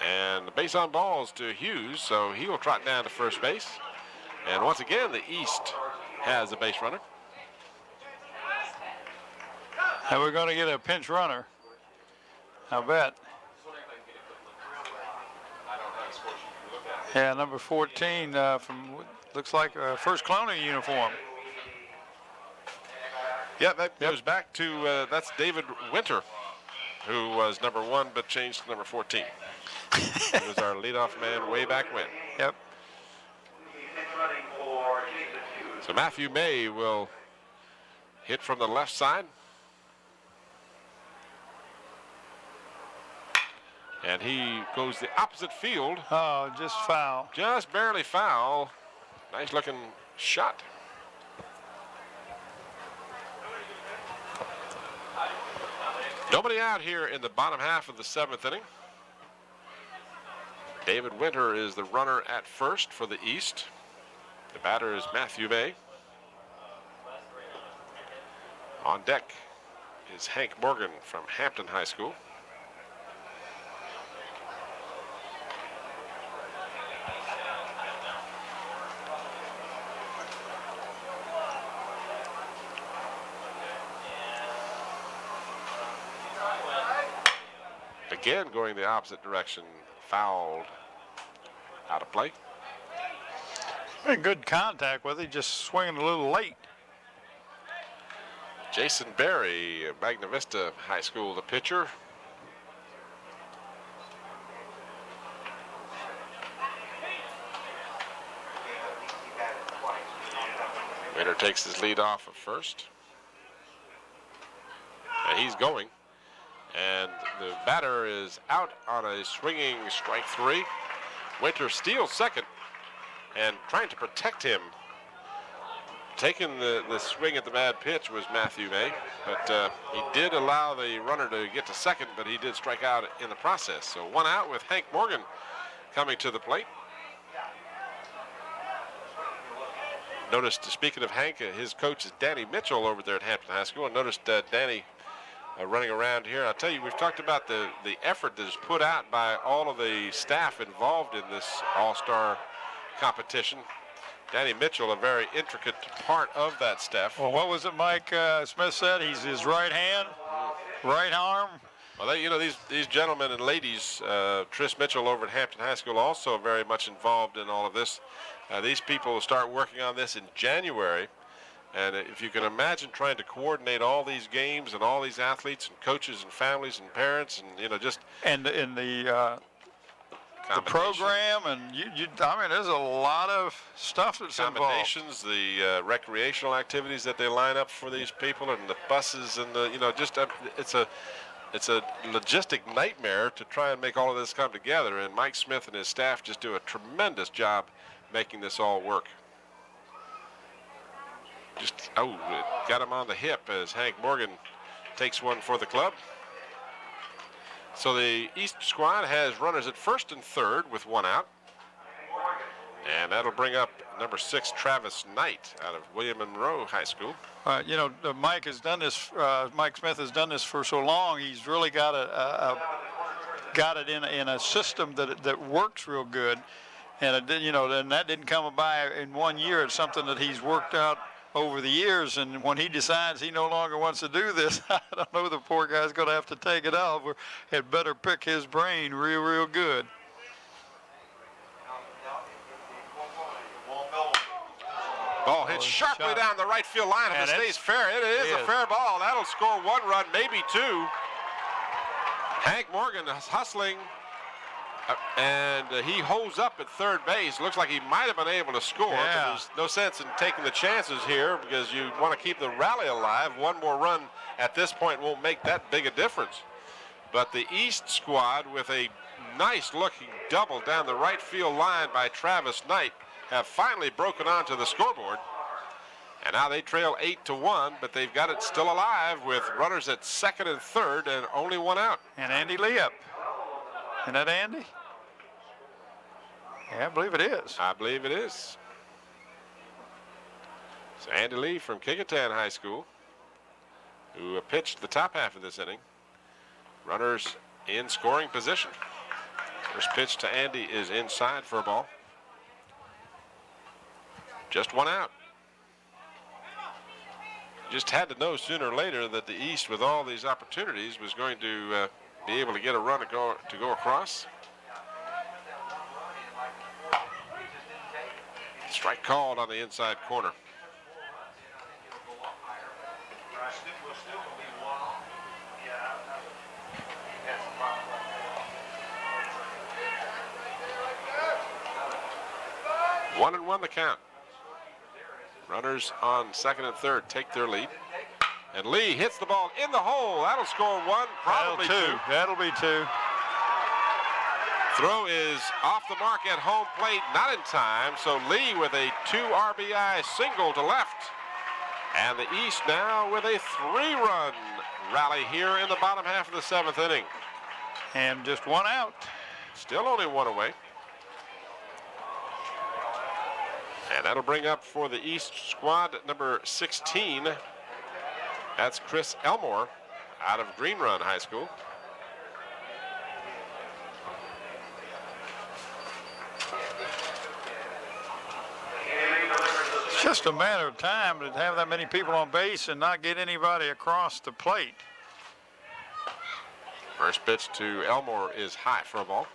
Speaker 1: And the base on balls to Hughes, so he will trot down to first base. And once again, the East has a base runner.
Speaker 2: And we're going to get a pinch runner. I bet. Yeah, number 14 from looks like a first cloning uniform.
Speaker 1: Yeah, that goes back to that's David Winter, who was number 1 but changed to number 14. He was our leadoff man way back when.
Speaker 2: Yep.
Speaker 1: So Matthew May will hit from the left side. And he goes the opposite field.
Speaker 2: Oh, just foul.
Speaker 1: Just barely foul. Nice looking shot. Nobody out here in the bottom half of the 7th inning. David Winter is the runner at first for the East. The batter is Matthew May. On deck is Hank Morgan from Hampton High School. Again, going the opposite direction, fouled out of play.
Speaker 2: Very good contact with it, just swinging a little late.
Speaker 1: Jason Berry, Magna Vista High School, the pitcher. Winter takes his lead off at first. And he's going. And the batter is out on a swinging strike 3. Winter steals second and trying to protect him. Taking the swing at the bad pitch was Matthew May, but he did allow the runner to get to second, but he did strike out in the process. So 1 out with Hank Morgan coming to the plate. Noticed, speaking of Hank, his coach is Danny Mitchell over there at Hampton High School. I noticed Danny running around here. I'll tell you, we've talked about the effort that is put out by all of the staff involved in this all-star competition. Danny Mitchell, a very intricate part of that staff.
Speaker 2: Well, what was it Mike Smith said? He's his right hand, right arm.
Speaker 1: Well, these gentlemen and ladies, Tris Mitchell over at Hampton High School, also very much involved in all of this. These people will start working on this in January. And if you can imagine trying to coordinate all these games and all these athletes and coaches and families and parents and, you know, just
Speaker 2: And in the
Speaker 1: combinations.
Speaker 2: program, and I mean, there's a lot of stuff that's involved.
Speaker 1: Accommodations, the recreational activities that they line up for these people, and the buses, and the, you know, just it's a logistic nightmare to try and make all of this come together. And Mike Smith and his staff just do a tremendous job making this all work. Just it got him on the hip as Hank Morgan takes one for the club. So the East squad has runners at first and third with one out. And that'll bring up number 6, Travis Knight, out of William Monroe High School.
Speaker 2: You know, Mike has done this. Mike Smith has done this for so long. He's really got it in a system that works real good. And it did, you know, and that didn't come by in 1 year. It's something that he's worked out over the years, and when he decides he no longer wants to do this, I don't know, the poor guy's going to have to take it off. We had better pick his brain real good.
Speaker 1: Ball hits sharply
Speaker 2: shot.
Speaker 1: down the right field line. If
Speaker 2: And
Speaker 1: it
Speaker 2: it's-
Speaker 1: stays fair, it is a fair ball. That'll score 1 run, maybe 2. Hank Morgan is hustling, and he holds up at third base. Looks like he might have been able to score. But
Speaker 2: Yeah.
Speaker 1: there's no sense in taking the chances here because you want to keep the rally alive. 1 more run at this point won't make that big a difference. But the East squad, with a nice-looking double down the right field line by Travis Knight, have finally broken onto the scoreboard. And now they trail 8-1, but they've got it still alive with runners at second and third and only 1 out.
Speaker 2: And Andy Lee up. Isn't that Andy? Yeah, I believe it is.
Speaker 1: I believe it is. So Andy Lee from Kecoughtan High School, who pitched the top half of this inning. Runners in scoring position. First pitch to Andy is inside for a ball. Just 1 out. Just had to know sooner or later that the East, with all these opportunities, was going to be able to get a run to go across. Strike called on the inside corner. One and 1 the count. Runners on second and third take their lead. And Lee hits the ball in the hole. That'll score 1, probably 2.
Speaker 2: That'll be 2.
Speaker 1: Throw is off the mark at home plate, not in time. So Lee with a 2 RBI single to left. And the East now with a 3-run rally here in the bottom half of the 7th inning.
Speaker 2: And just 1 out.
Speaker 1: Still only 1 away. And that'll bring up for the East squad number 16. That's Chris Elmore out of Green Run High School.
Speaker 2: It's just a matter of time to have that many people on base and not get anybody across the plate.
Speaker 1: First pitch to Elmore is high for a ball.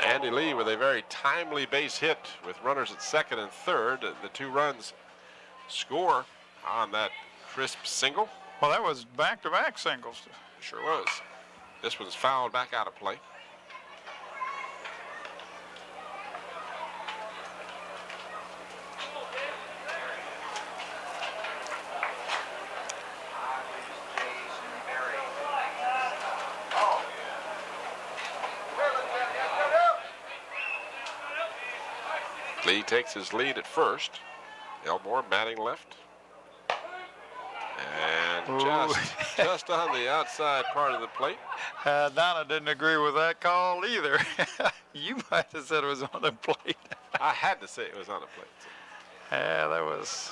Speaker 1: Andy Lee with a very timely base hit with runners at second and third. The 2 runs score on that crisp single.
Speaker 2: Well, that was back-to-back singles.
Speaker 1: Sure was. This one's fouled back out of play. Lee takes his lead at first. Elmore batting left. And just on the outside part of the plate.
Speaker 2: Donna didn't agree with that call either. You might have said it was on the plate.
Speaker 1: I had to say it was on the plate.
Speaker 2: Yeah, that was.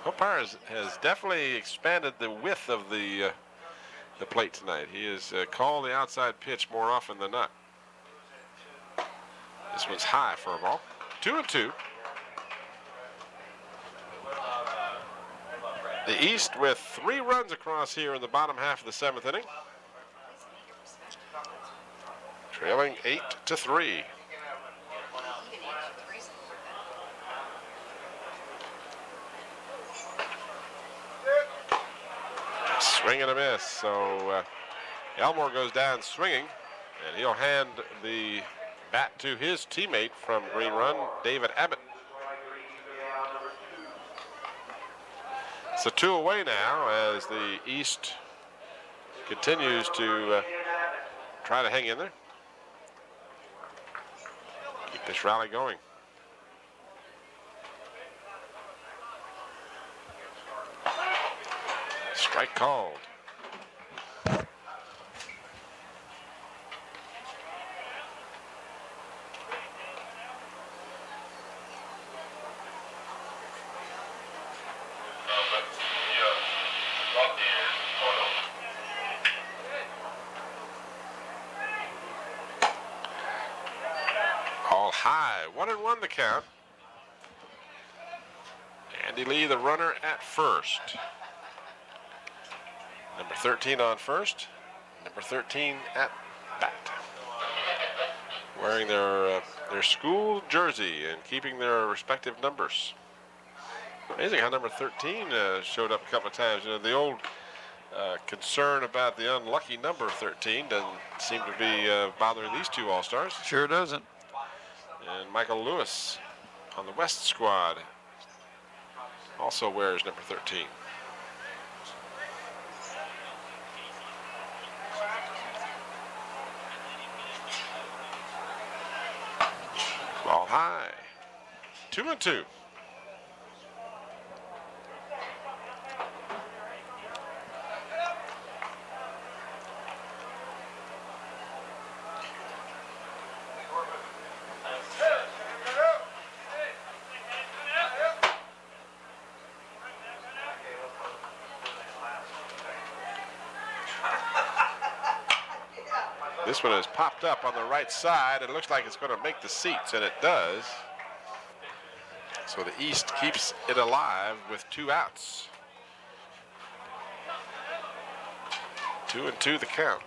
Speaker 1: Umpire has definitely expanded the width of the plate tonight. He has called the outside pitch more often than not. This one's high for a ball. 2-2. The East with 3 runs across here in the bottom half of the 7th inning. trailing 8-3. Swing and a miss. So Elmore goes down swinging, and he'll hand the bat to his teammate from Green Run, David Abbott. It's a 2 away now as the East continues to try to hang in there. Keep this rally going. Strike called. All high, 1-1 the count. Andy Lee, the runner at first. Number 13 on first, number 13 at bat. Wearing their school jersey and keeping their respective numbers. Amazing how number 13 showed up a couple of times. You know, the old concern about the unlucky number 13 doesn't seem to be bothering these two All-Stars.
Speaker 2: Sure doesn't.
Speaker 1: And Michael Lewis on the West squad also wears number 13. Ball high. 2-2. This one has popped up on the right side. It looks like it's going to make the seats, and it does. So the East keeps it alive with 2 outs. 2-2 the count.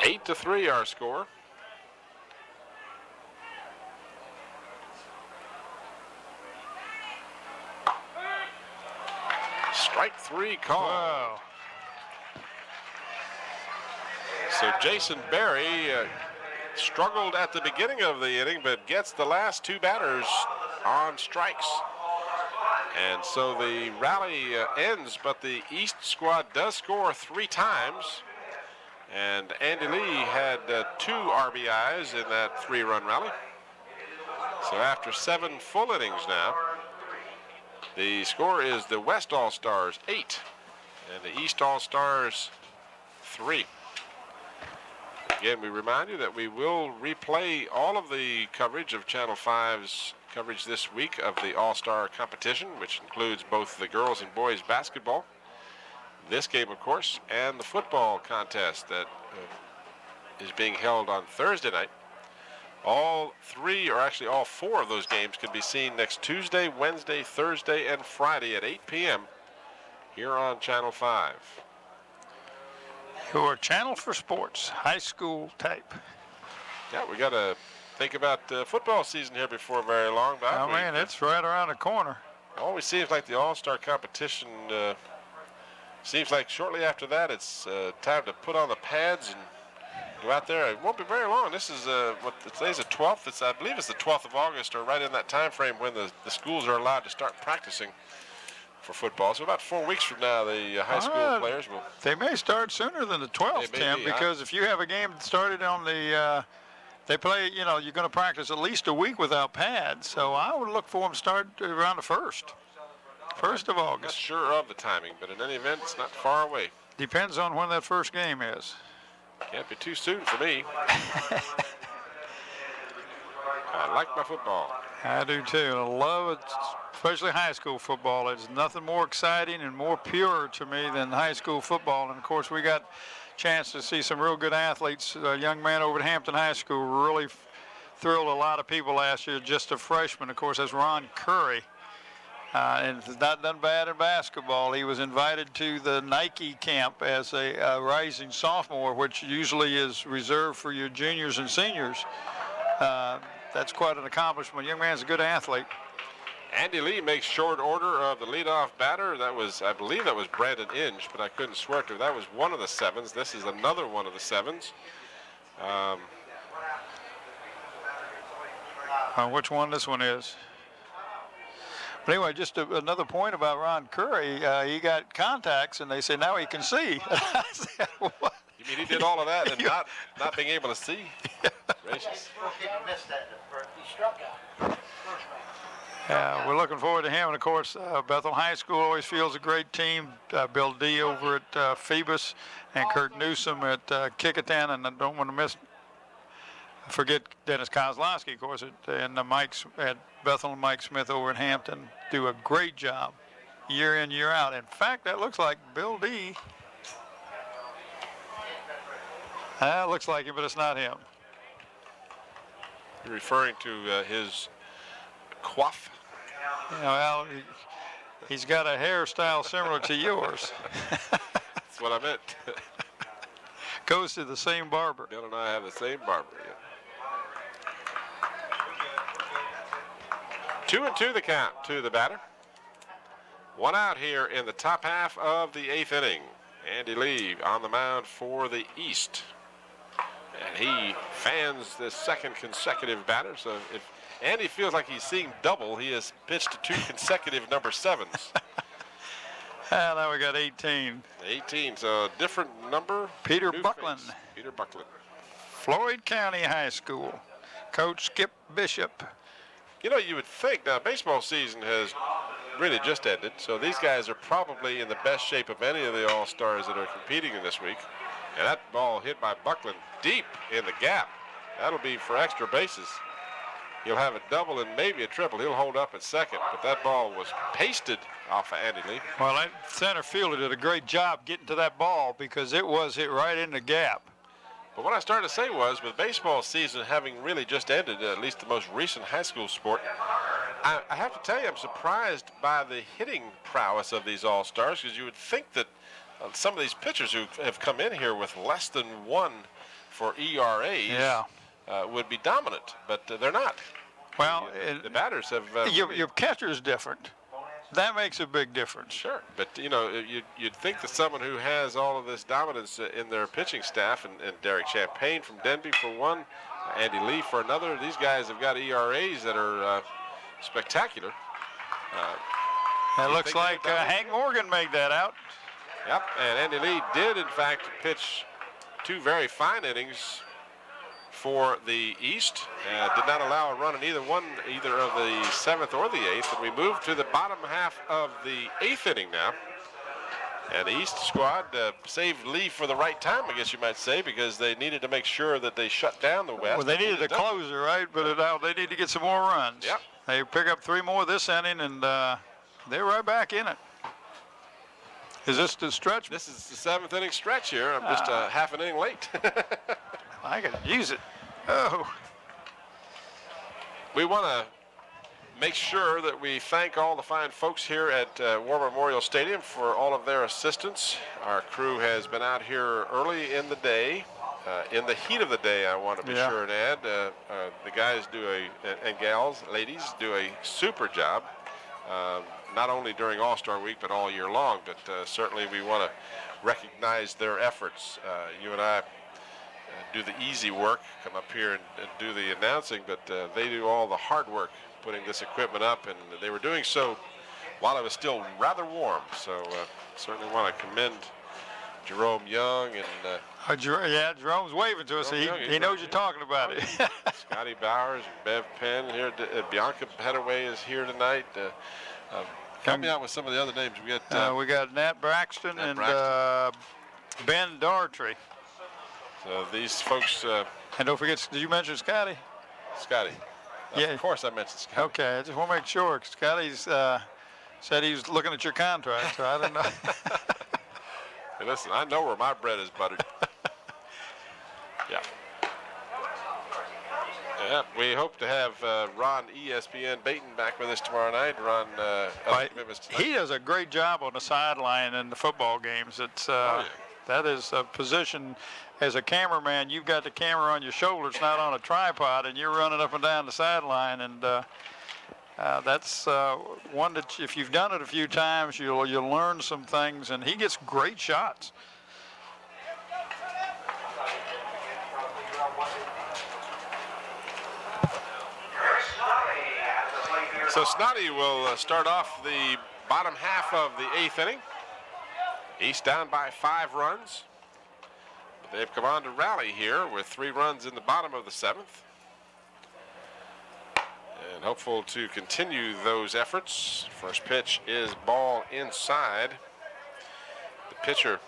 Speaker 1: Eight to 3 our score. Strike 3 call.
Speaker 2: Wow.
Speaker 1: So Jason Berry struggled at the beginning of the inning, but gets the last 2 batters on strikes. And so the rally ends, but the East squad does score 3 times. And Andy Lee had 2 RBIs in that 3-run rally. So after 7 full innings now, the score is the West All-Stars 8 and the East All-Stars 3. Again, we remind you that we will replay all of the coverage of Channel 5's coverage this week of the All-Star competition, which includes both the girls and boys basketball, this game, of course, and the football contest that is being held on Thursday night. All 3, or actually all 4 of those games can be seen next Tuesday, Wednesday, Thursday, and Friday at 8 p.m. here on Channel 5.
Speaker 2: Your channel for sports, high school type.
Speaker 1: Yeah, we got to think about football season here before very long.
Speaker 2: Oh, man, it's right around the corner.
Speaker 1: Always seems like the All-Star competition seems like shortly after that it's time to put on the pads and go out there. It won't be very long. This is today's the 12th. I believe it's the 12th of August, or right in that time frame when the schools are allowed to start practicing for football. So about 4 weeks from now, the high school players will.
Speaker 2: They may start sooner than the 12th, Tim, because if you have a game that started on the, they play, you know, you're going to practice at least a week without pads. So I would look for them to start around the 1st of August.
Speaker 1: Not sure of the timing, but in any event, it's not far away.
Speaker 2: Depends on when that first game is.
Speaker 1: Can't be too soon for me. I like my football.
Speaker 2: I do too. I love it, especially high school football. There's nothing more exciting and more pure to me than high school football. And of course, we got a chance to see some real good athletes. A young man over at Hampton High School really thrilled a lot of people last year, just a freshman. Of course, that's Ron Curry. And he's not done bad in basketball. He was invited to the Nike camp as a rising sophomore, which usually is reserved for your juniors and seniors. That's quite an accomplishment. Young man's a good athlete.
Speaker 1: Andy Lee makes short order of the leadoff batter. That was, I believe that was Brandon Inge, but I couldn't swear to it. That was one of the sevens. This is another one of the sevens.
Speaker 2: Which one this one is? But anyway, just another point about Ron Curry. He got contacts, and they say now he can see. I said, what?
Speaker 1: You mean he did all of that and not being able to see? Gracious.
Speaker 4: Missed that. He struck out.
Speaker 2: We're looking forward to him. And, of course, Bethel High School always feels a great team. Bill D. over at Phoebus and Kurt Newsom at Kickingham. And I don't want to forget Dennis Kozlowski, of course, and Mike at Bethel and Mike Smith over at Hampton do a great job year in, year out. In fact, that looks like Bill D. Looks like him, but it's not him.
Speaker 1: You're referring to his coif?
Speaker 2: Yeah, well, he's got a hairstyle similar to yours.
Speaker 1: That's what I meant.
Speaker 2: Goes to the same barber.
Speaker 1: Bill and I have the same barber. Yeah. 2-2 the count to the batter. One out here in the top half of the 8th inning. Andy Lee on the mound for the East. And he fans the second consecutive batter. So if Andy feels like he's seeing double, he has pitched 2 consecutive number 7s.
Speaker 2: And now we got 18.
Speaker 1: 18, so different number.
Speaker 2: Peter
Speaker 1: new
Speaker 2: Buckland.
Speaker 1: face. Peter Buckland.
Speaker 2: Floyd County High School. Coach Skip Bishop.
Speaker 1: You know, you would think now baseball season has really just ended, so these guys are probably in the best shape of any of the All-Stars that are competing in this week. And that ball hit by Buckland deep in the gap. That'll be for extra bases. He'll have a double and maybe a triple. He'll hold up at second, but that ball was pasted off of Andy Lee.
Speaker 2: Well, that center fielder did a great job getting to that ball because it was hit right in the gap.
Speaker 1: But what I started to say was, with baseball season having really just ended, at least the most recent high school sport, I have to tell you, I'm surprised by the hitting prowess of these All-Stars, because you would think that some of these pitchers who have come in here with less than 1 for ERAs would be dominant, but they're not.
Speaker 2: Well,
Speaker 1: the batters have...
Speaker 2: your catcher's different. That makes a big difference.
Speaker 1: Sure, but you know, you'd think that someone who has all of this dominance in their pitching staff, and Derek Champagne from Denby for one, Andy Lee for another, these guys have got ERAs that are spectacular.
Speaker 2: It looks like Hank Morgan made that out.
Speaker 1: Yep, and Andy Lee did in fact pitch 2 very fine innings for the East. Did not allow a run in either of the 7th or the 8th. And we move to the bottom half of the 8th inning now. And the East squad saved Lee for the right time, I guess you might say, because they needed to make sure that they shut down the West.
Speaker 2: Well, they needed a closer, right? But now they need to get some more runs.
Speaker 1: Yep.
Speaker 2: They pick up 3 more this inning, and they're right back in it. Is this the stretch?
Speaker 1: This is the 7th inning stretch here. I'm just half an inning late.
Speaker 2: I could use it. Oh.
Speaker 1: We want to make sure that we thank all the fine folks here at War Memorial Stadium for all of their assistance. Our crew has been out here early in the day, in the heat of the day, I want to be sure and add. The guys and gals, ladies, do a super job, not only during All-Star Week, but all year long. But certainly we want to recognize their efforts. You and I do the easy work, come up here and do the announcing, but they do all the hard work putting this equipment up, and they were doing so while it was still rather warm. So certainly want to commend Jerome Young and
Speaker 2: Jerome's waving to us. He knows you're talking about it.
Speaker 1: Scotty Bowers and Bev Penn here. Bianca Petaway is here tonight. Help me out with some of the other names.
Speaker 2: We got Nat Braxton and Ben Dartry.
Speaker 1: So these folks.
Speaker 2: And don't forget, did you mention Scotty?
Speaker 1: Scotty.
Speaker 2: Yeah.
Speaker 1: Of course I mentioned Scotty.
Speaker 2: Okay, I just want to make sure. Scotty's said he was looking at your contract, so I don't know.
Speaker 1: Hey, listen, I know where my bread is buttered. Yeah. Yeah, we hope to have Ron ESPN Baton back with us tomorrow night. Ron, other commitments tonight.
Speaker 2: He does a great job on the sideline in the football games. It's
Speaker 1: yeah.
Speaker 2: that is a position as a cameraman. You've got the camera on your shoulder. It's not on a tripod, and you're running up and down the sideline. And that's one that if you've done it a few times, you'll learn some things. And he gets great shots.
Speaker 1: So Snoddy will start off the bottom half of the 8th inning. East down by 5 runs. But they've come on to rally here with 3 runs in the bottom of the 7th. And hopeful to continue those efforts. First pitch is ball inside. The pitcher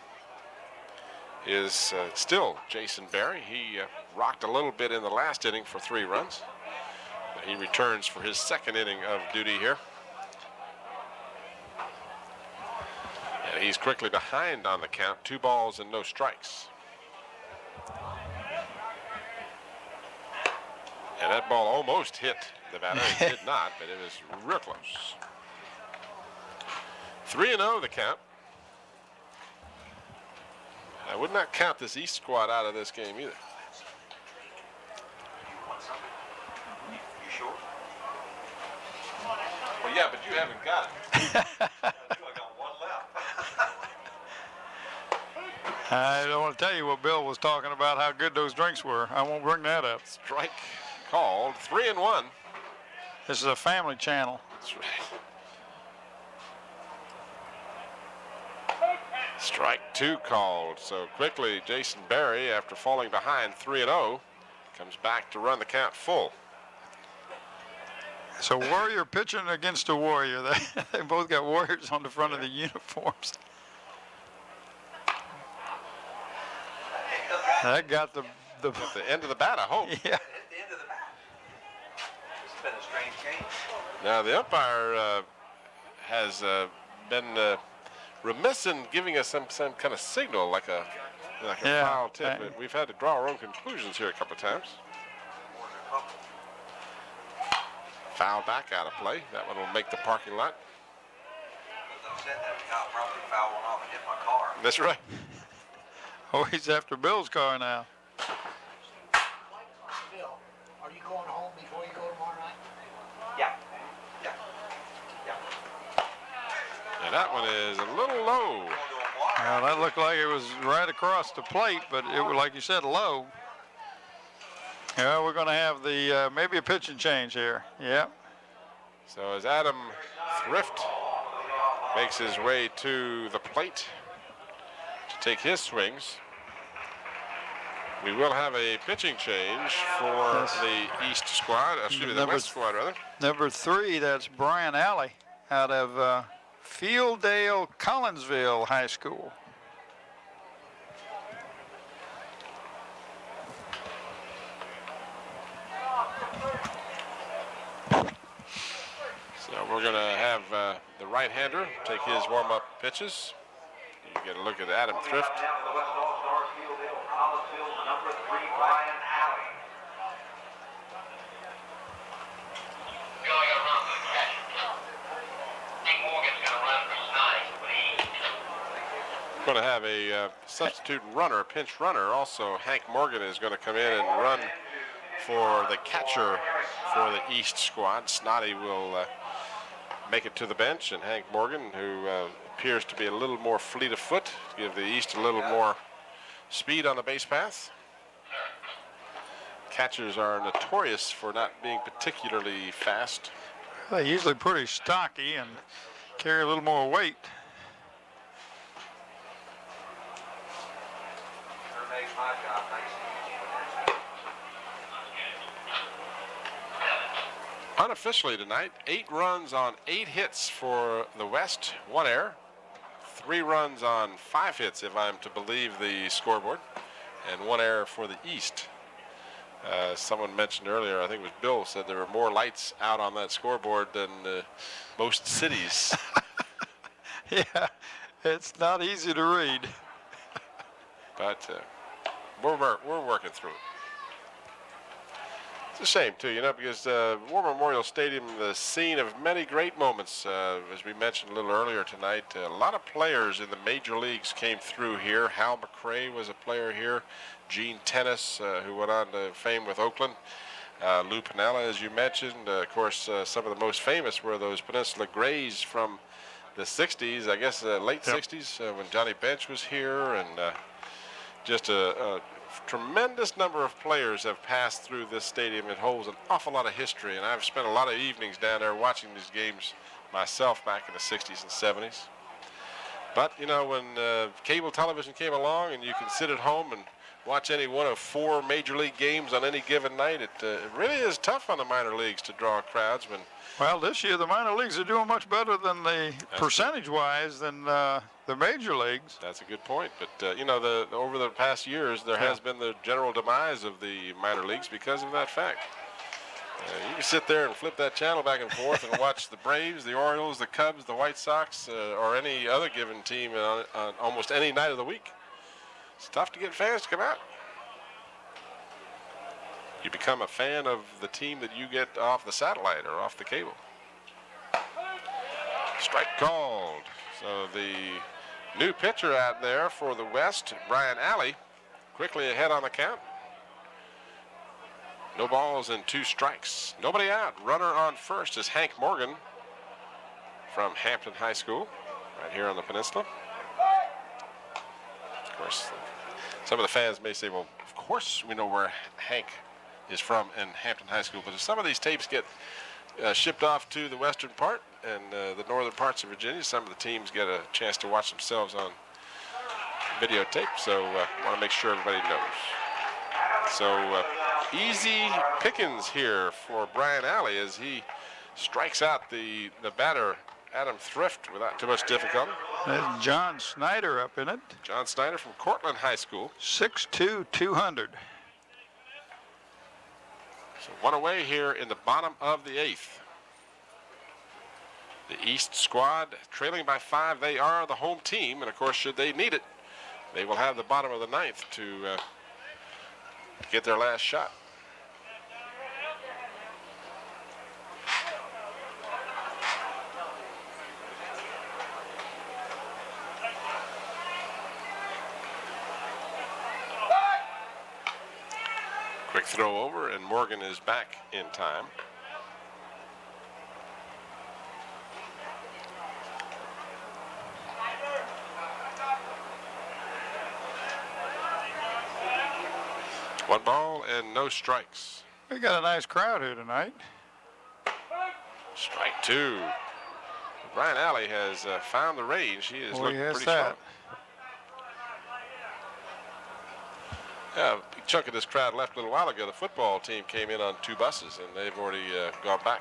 Speaker 1: is still Jason Berry. He rocked a little bit in the last inning for 3 runs. He returns for his 2nd inning of duty here. And he's quickly behind on the count, 2 balls and no strikes. And that ball almost hit the batter. It did not, but it was real close. 3-0 the count. I would not count this East squad out of this game either. Well, yeah, but you haven't got it.
Speaker 2: I don't want to tell you what Bill was talking about, how good those drinks were. I won't bring that up.
Speaker 1: Strike called. 3-1.
Speaker 2: This is a family channel.
Speaker 1: That's right. Strike 2 called. So quickly, Jason Berry, after falling behind 3-0, comes back to run the count full.
Speaker 2: So Warrior pitching against a Warrior. They both got Warriors on the front of the uniforms. That got the
Speaker 1: At the end of the bat, I hope.
Speaker 2: yeah.
Speaker 3: At the end of the bat. This has been a strange game.
Speaker 1: Now the umpire has been remiss in giving us some kind of signal, like a
Speaker 2: Yeah,
Speaker 1: foul tip. But we've had to draw our own conclusions here a couple of times. Foul back out of play. That one will make the parking lot.
Speaker 3: Said that I'll probably foul one off and hit my car.
Speaker 1: That's right.
Speaker 2: Oh, he's after Bill's car now.
Speaker 4: Bill, are you going home before you go tomorrow night?
Speaker 3: Yeah. Yeah. Yeah.
Speaker 1: And that one is a little low.
Speaker 2: Well, that looked like it was right across the plate, but it was, like you said, low. Yeah, we're going to have the maybe a pitching change here. Yep.
Speaker 1: So as Adam Thrift makes his way to the plate to take his swings, we will have a pitching change for the East squad, excuse me, the West squad rather.
Speaker 2: Number 3, that's Brian Alley out of Fieldale Collinsville High School.
Speaker 1: So we're going to have the right-hander take his warm-up pitches. You get a look at Adam Thrift.
Speaker 3: Down to the West All-Stars Field, Collinsville, number 3, Brian Alley.
Speaker 1: Going to have a substitute runner, pinch runner. Also, Hank Morgan is going to come in and run for the catcher for the East squad. Snoddy will make it to the bench, and Hank Morgan, who appears to be a little more fleet of foot, to give the East a little more speed on the base path. Catchers are notorious for not being particularly fast.
Speaker 2: They're usually pretty stocky and carry a little more weight.
Speaker 3: Sure makes my job nice and easy.
Speaker 1: Unofficially tonight, 8 runs on 8 hits for the West, 1 error. 3 runs on 5 hits, if I'm to believe the scoreboard, and 1 error for the East. Someone mentioned earlier, I think it was Bill, said there were more lights out on that scoreboard than most cities.
Speaker 2: Yeah, it's not easy to read.
Speaker 1: But we're working through it. It's a shame, too, because War Memorial Stadium, the scene of many great moments. As we mentioned a little earlier tonight, a lot of players in the major leagues came through here. Hal McRae was a player here. Gene Tennis, who went on to fame with Oakland. Lou Piniella, as you mentioned. Of course, some of the most famous were those Peninsula Grays from the 60s, I guess late 60s, when Johnny Bench was here. And just a tremendous number of players have passed through this stadium. It holds an awful lot of history, and I've spent a lot of evenings down there watching these games myself back in the 60s and 70s. But, when cable television came along and you can sit at home and watch any one of 4 major league games on any given night, it really is tough on the minor leagues to draw crowds.
Speaker 2: Well, this year the minor leagues are doing much better than percentage-wise than the major leagues.
Speaker 1: That's a good point. But, over the past years, there has been the general demise of the minor leagues because of that fact. You can sit there and flip that channel back and forth and watch the Braves, the Orioles, the Cubs, the White Sox, or any other given team on almost any night of the week. It's tough to get fans to come out. You become a fan of the team that you get off the satellite or off the cable. Strike called. So the new pitcher out there for the West, Brian Alley, quickly ahead on the count. No balls and 2 strikes. Nobody out. Runner on first is Hank Morgan from Hampton High School, right here on the peninsula. Of course, some of the fans may say, well, of course we know where Hank is from in Hampton High School, but if some of these tapes get shipped off to the western part and the northern parts of Virginia, some of the teams get a chance to watch themselves on videotape, so I want to make sure everybody knows. So easy pickings here for Brian Alley as he strikes out the batter, Adam Thrift, without too much difficulty.
Speaker 2: There's John Snyder up in it.
Speaker 1: John Snyder from Cortland High School.
Speaker 2: 6'2", 200.
Speaker 1: So one away here in the bottom of the 8th. The East squad trailing by 5. They are the home team, and of course, should they need it, they will have the bottom of the 9th to get their last shot. Quick throw over, and Morgan is back in time. One ball and no strikes.
Speaker 2: We got a nice crowd here tonight.
Speaker 1: Strike 2. Brian Alley has found the range. He is looking pretty strong. Yeah, a big chunk of this crowd left a little while ago. The football team came in on 2 buses, and they've already gone back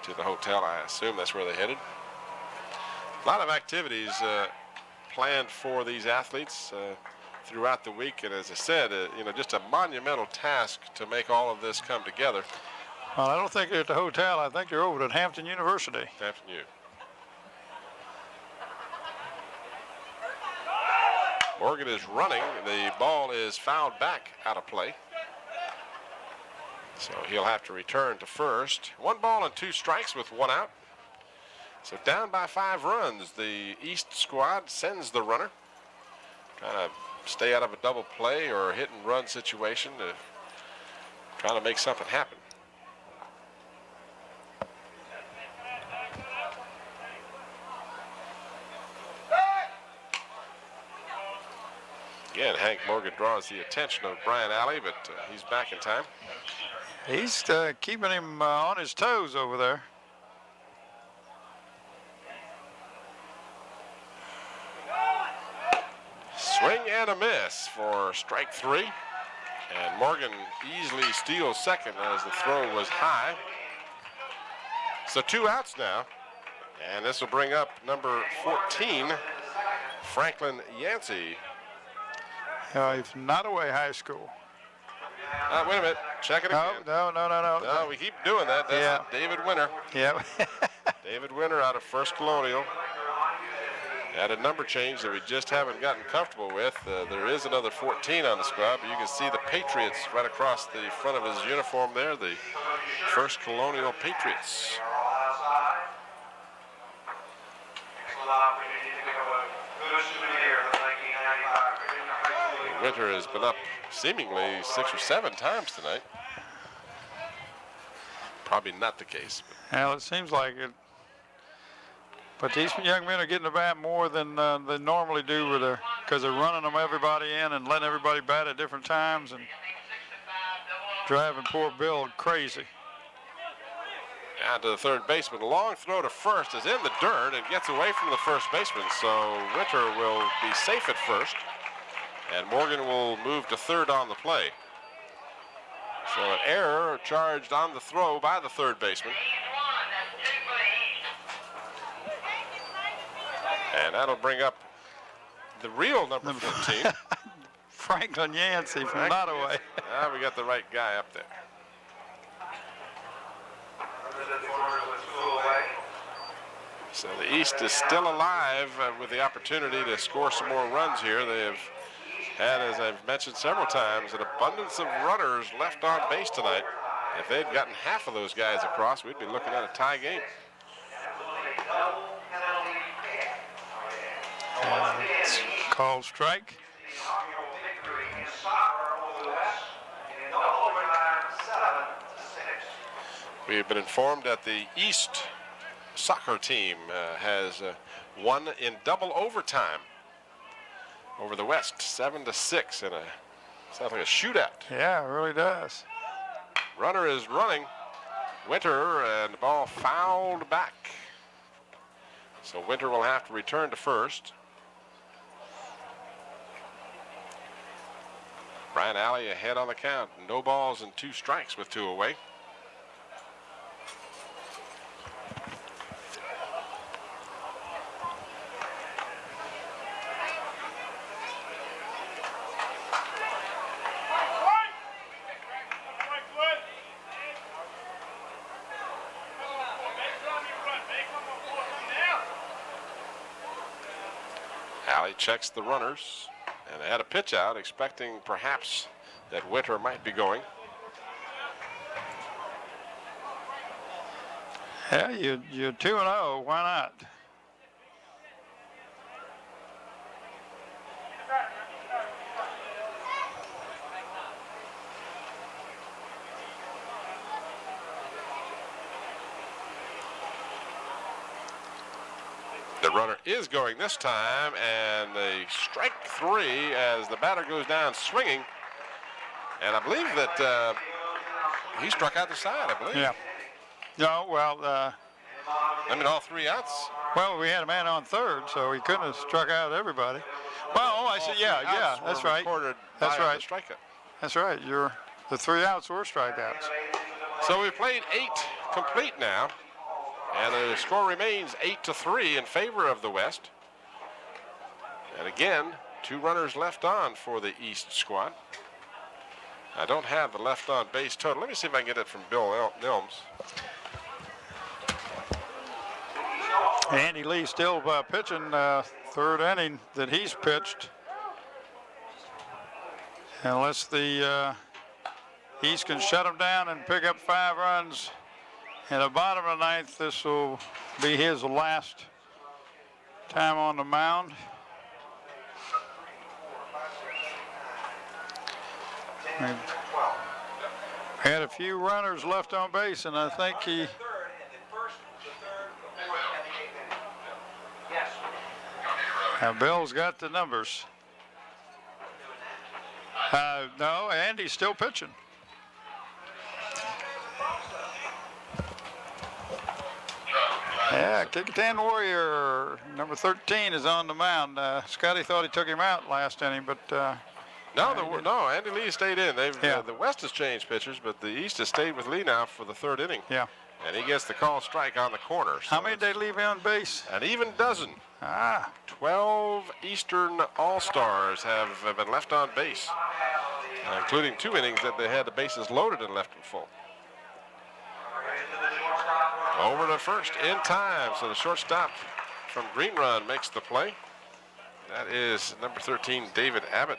Speaker 1: to the hotel. I assume that's where they headed. A lot of activities planned for these athletes throughout the week, and as I said, just a monumental task to make all of this come together.
Speaker 2: Well, I don't think they're at the hotel. I think they're over at Hampton University.
Speaker 1: Hampton U. Morgan is running. The ball is fouled back out of play. So he'll have to return to first. 1 ball and 2 strikes with 1 out. So down by 5 runs. The East squad sends the runner. Trying to stay out of a double play or a hit and run situation to try to make something happen. Again, Hank Morgan draws the attention of Brian Alley, but he's back in time.
Speaker 2: He's keeping him on his toes over there.
Speaker 1: Swing and a miss for strike 3. And Morgan easily steals second as the throw was high. So 2 outs now. And this will bring up number 14, Franklin Yancey.
Speaker 2: He's Nottoway High School.
Speaker 1: Wait a minute. Check it again.
Speaker 2: No.
Speaker 1: No, we keep doing that. That's
Speaker 2: Yeah.
Speaker 1: David Winter.
Speaker 2: Yeah.
Speaker 1: David Winter out of First Colonial. Had a number change that we just haven't gotten comfortable with. There is another 14 on the squad, but you can see the Patriots right across the front of his uniform there, the First Colonial Patriots. Winter has been up seemingly 6 or 7 times tonight. Probably not the case.
Speaker 2: Well, it seems like it. But these young men are getting the bat more than they normally do because they're running them everybody in and letting everybody bat at different times and driving poor Bill crazy.
Speaker 1: Down to the third baseman. A long throw to first is in the dirt and gets away from the first baseman. So Winter will be safe at first. And Morgan will move to third on the play. So an error charged on the throw by the third baseman. And that'll bring up the real number 14.
Speaker 2: Franklin Yancey from Nottoway.
Speaker 1: We got the right guy up there. So the East is still alive with the opportunity to score some more runs here. They have had, as I've mentioned several times, an abundance of runners left on base tonight. If they'd gotten half of those guys across, we'd be looking at a tie game.
Speaker 2: It's called strike.
Speaker 1: We have been informed that the East soccer team has won in double overtime over the West, 7-6 in sounds like a shootout.
Speaker 2: Yeah, it really does.
Speaker 1: Runner is running. Winter, and the ball fouled back. So Winter will have to return to first. Brian Alley ahead on the count. No balls and 2 strikes with 2 away. Alley checks the runners and had a pitch out, expecting perhaps that Winter might be going.
Speaker 2: Yeah, you're 2-0. Why not?
Speaker 1: The runner is going this time, and a strike 3 as the batter goes down swinging. And I believe that he struck out the side, I believe.
Speaker 2: Yeah. No, well,
Speaker 1: I mean, all 3 outs.
Speaker 2: well, we had a man on third, so he couldn't have struck out everybody. Well, oh, I see. Yeah,
Speaker 1: Outs
Speaker 2: that's
Speaker 1: were
Speaker 2: right.
Speaker 1: recorded
Speaker 2: That's
Speaker 1: by
Speaker 2: right.
Speaker 1: the strikeout.
Speaker 2: That's right. The 3 outs were strikeouts.
Speaker 1: So we've played 8 complete now, and the score remains 8-3 in favor of the West. And again, 2 runners left on for the East squad. I don't have the left on base total. Let me see if I can get it from Bill Nilms.
Speaker 2: Andy Lee still pitching third inning that he's pitched. Unless the East can shut him down and pick up 5 runs in the bottom of the 9th, this will be his last time on the mound. We've had a few runners left on base, and I think he Bill's got the numbers. No, Andy's still pitching. Yeah, Kickintan Warrior, number 13, is on the mound. Scotty thought he took him out last inning, but
Speaker 1: No, Andy Lee stayed in.
Speaker 2: Yeah.
Speaker 1: The West has changed pitchers, but the East has stayed with Lee now for the 3rd inning.
Speaker 2: yeah.
Speaker 1: And he gets the call strike on the corner.
Speaker 2: How
Speaker 1: So
Speaker 2: many did they leave on base?
Speaker 1: an even dozen. 12 Eastern All-Stars have been left on base. including 2 innings that they had the bases loaded and left them full. Over to first in time, so the shortstop from Green Run makes the play. That is number 13, David Abbott.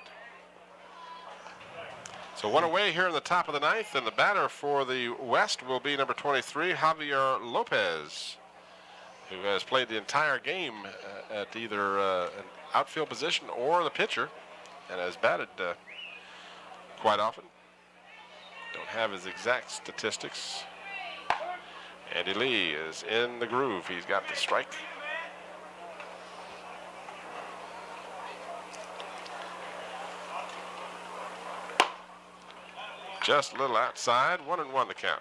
Speaker 1: So 1 away here in the top of the 9th, and the batter for the West will be number 23, Javier Lopez, who has played the entire game at either an outfield position or the pitcher, and has batted quite often. Don't have his exact statistics. Andy Lee is in the groove. He's got the strike. Just a little outside, 1-1 the count.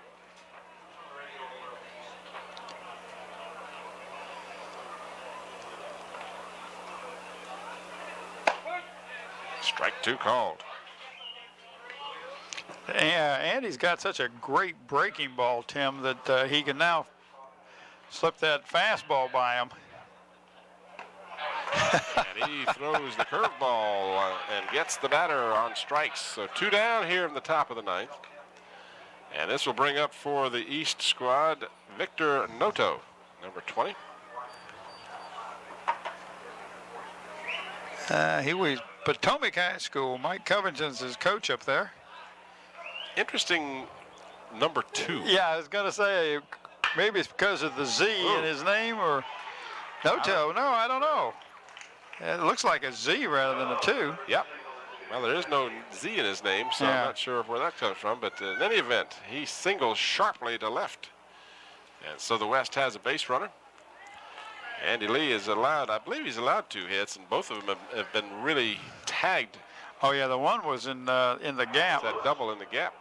Speaker 1: Strike 2 called.
Speaker 2: Yeah, Andy's got such a great breaking ball, Tim, that he can now slip that fastball by him.
Speaker 1: And he throws the curveball and gets the batter on strikes. So 2 down here in the top of the 9th. And this will bring up for the East squad, Victor Noto, number 20.
Speaker 2: He was Potomac High School. Mike Covington's his coach up there.
Speaker 1: Interesting number 2.
Speaker 2: Yeah, I was going to say, maybe it's because of the Z in his name, or Noto. No, I don't know. It looks like a Z rather than a 2.
Speaker 1: Yep. Well, there is no Z in his name, so
Speaker 2: Yeah.
Speaker 1: I'm not sure where that comes from. But in any event, he singles sharply to left. And so the West has a base runner. Andy Lee is allowed, I believe he's allowed 2 hits, and both of them have been really tagged.
Speaker 2: Oh, yeah, the one was in the gap.
Speaker 1: That double in the gap.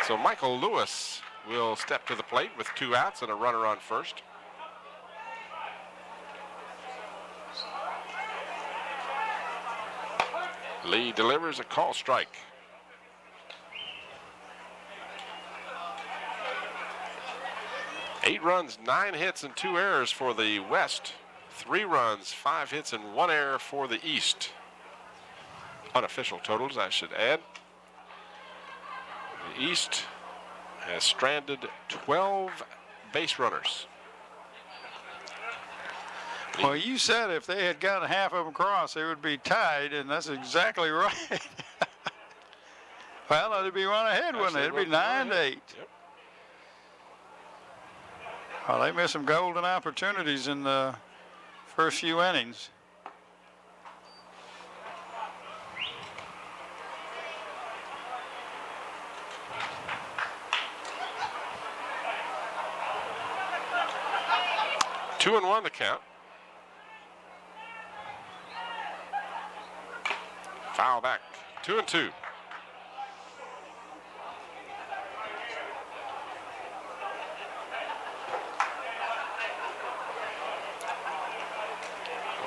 Speaker 1: So Michael Lewis will step to the plate with 2 outs and a runner on first. Lee delivers a call strike. Eight runs, 9 hits, and 2 errors for the West. 3 runs, 5 hits, and 1 error for the East. Unofficial totals, I should add. The East has stranded 12 base runners.
Speaker 2: Well, you said if they had gotten half of them across, they would be tied, and that's exactly right. Well, it'd be one ahead, wouldn't it? It'd be 9-8.
Speaker 1: Yep.
Speaker 2: Well, they missed some golden opportunities in the first few innings.
Speaker 1: Two and 1 the count. Foul back. 2-2.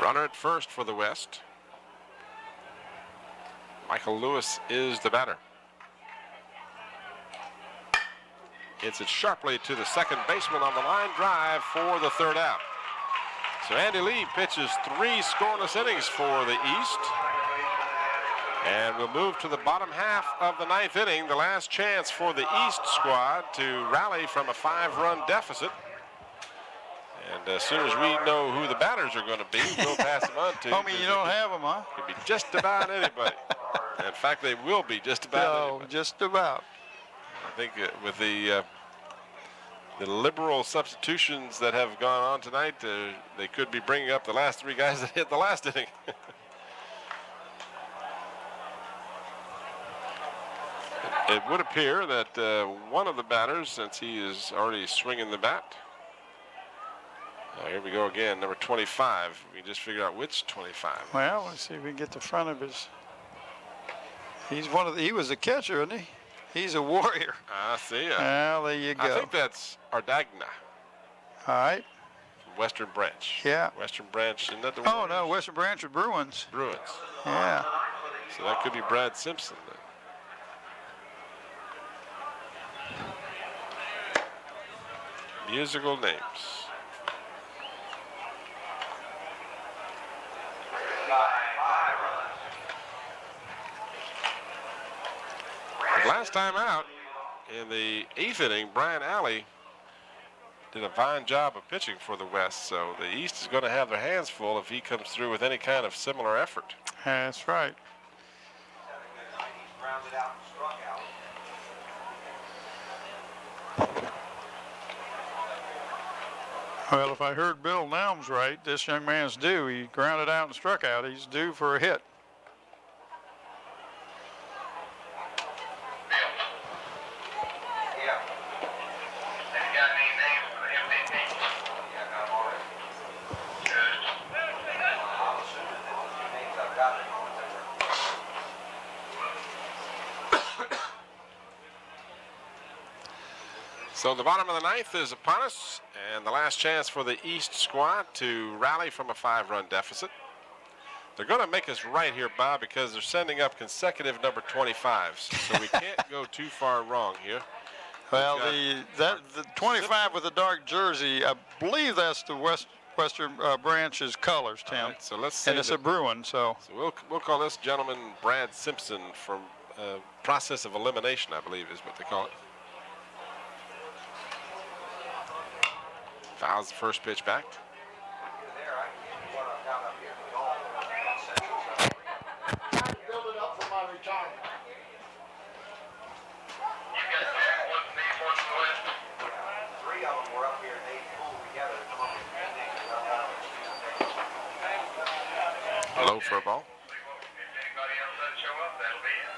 Speaker 1: Runner at first for the West. Michael Lewis is the batter. Hits it sharply to the second baseman on the line drive for the 3rd out. So Andy Lee pitches 3 scoreless innings for the East. And we'll move to the bottom half of the 9th inning, the last chance for the East squad to rally from a 5-run deficit. And as soon as we know who the batters are going to be, we'll pass them on to.
Speaker 2: Homie, you don't have them, huh?
Speaker 1: Could be just about anybody. In fact, they will be just about anybody.
Speaker 2: Just about.
Speaker 1: I think with the liberal substitutions that have gone on tonight, they could be bringing up the last 3 guys that hit the last inning. It would appear that one of the batters, since he is already swinging the bat. Here we go again, number 25. We just figured out which 25.
Speaker 2: Well, let's see if we can get the front of his. He was a catcher, isn't he? He's a warrior.
Speaker 1: I see.
Speaker 2: Well, there you go.
Speaker 1: I think that's Ardagna.
Speaker 2: All right.
Speaker 1: Western Branch.
Speaker 2: Yeah.
Speaker 1: Western Branch, isn't that the
Speaker 2: Oh,
Speaker 1: Warriors?
Speaker 2: no, Western Branch of Bruins.
Speaker 1: Bruins.
Speaker 2: Yeah.
Speaker 1: So that could be Brad Simpson then. Musical names. last time out in the 8th inning, Brian Alley did a fine job of pitching for the West, so the East is going to have their hands full if he comes through with any kind of similar effort.
Speaker 2: That's right.
Speaker 3: Grounded out and struck out.
Speaker 2: Well, if I heard Bill Nelms right, this young man's due. He grounded out and struck out. He's due for a hit.
Speaker 3: Yeah. Have you got any names for the MVP? Yeah, I got them already. Good. I'm assuming that the 2 names I've got are the ones that were.
Speaker 1: So the bottom of the 9th is upon us, and the last chance for the East squad to rally from a 5-run deficit. They're going to make us right here, Bob, because they're sending up consecutive number 25s, so we can't go too far wrong here.
Speaker 2: Well, the 25 with the dark jersey, I believe that's the Western Branch's colors, Tim.
Speaker 1: Right, so let's see.
Speaker 2: And it's a Bruin, so.
Speaker 1: So we'll call this gentleman Brad Simpson from process of elimination, I believe is what they call it. Fouls the first pitch back.
Speaker 4: Build it up for my retirement.
Speaker 3: You got that one name on the list? 3 of them were up here and they pulled together to come up with the
Speaker 1: Low for a ball.
Speaker 3: If anybody else doesn't show up, that'll be it.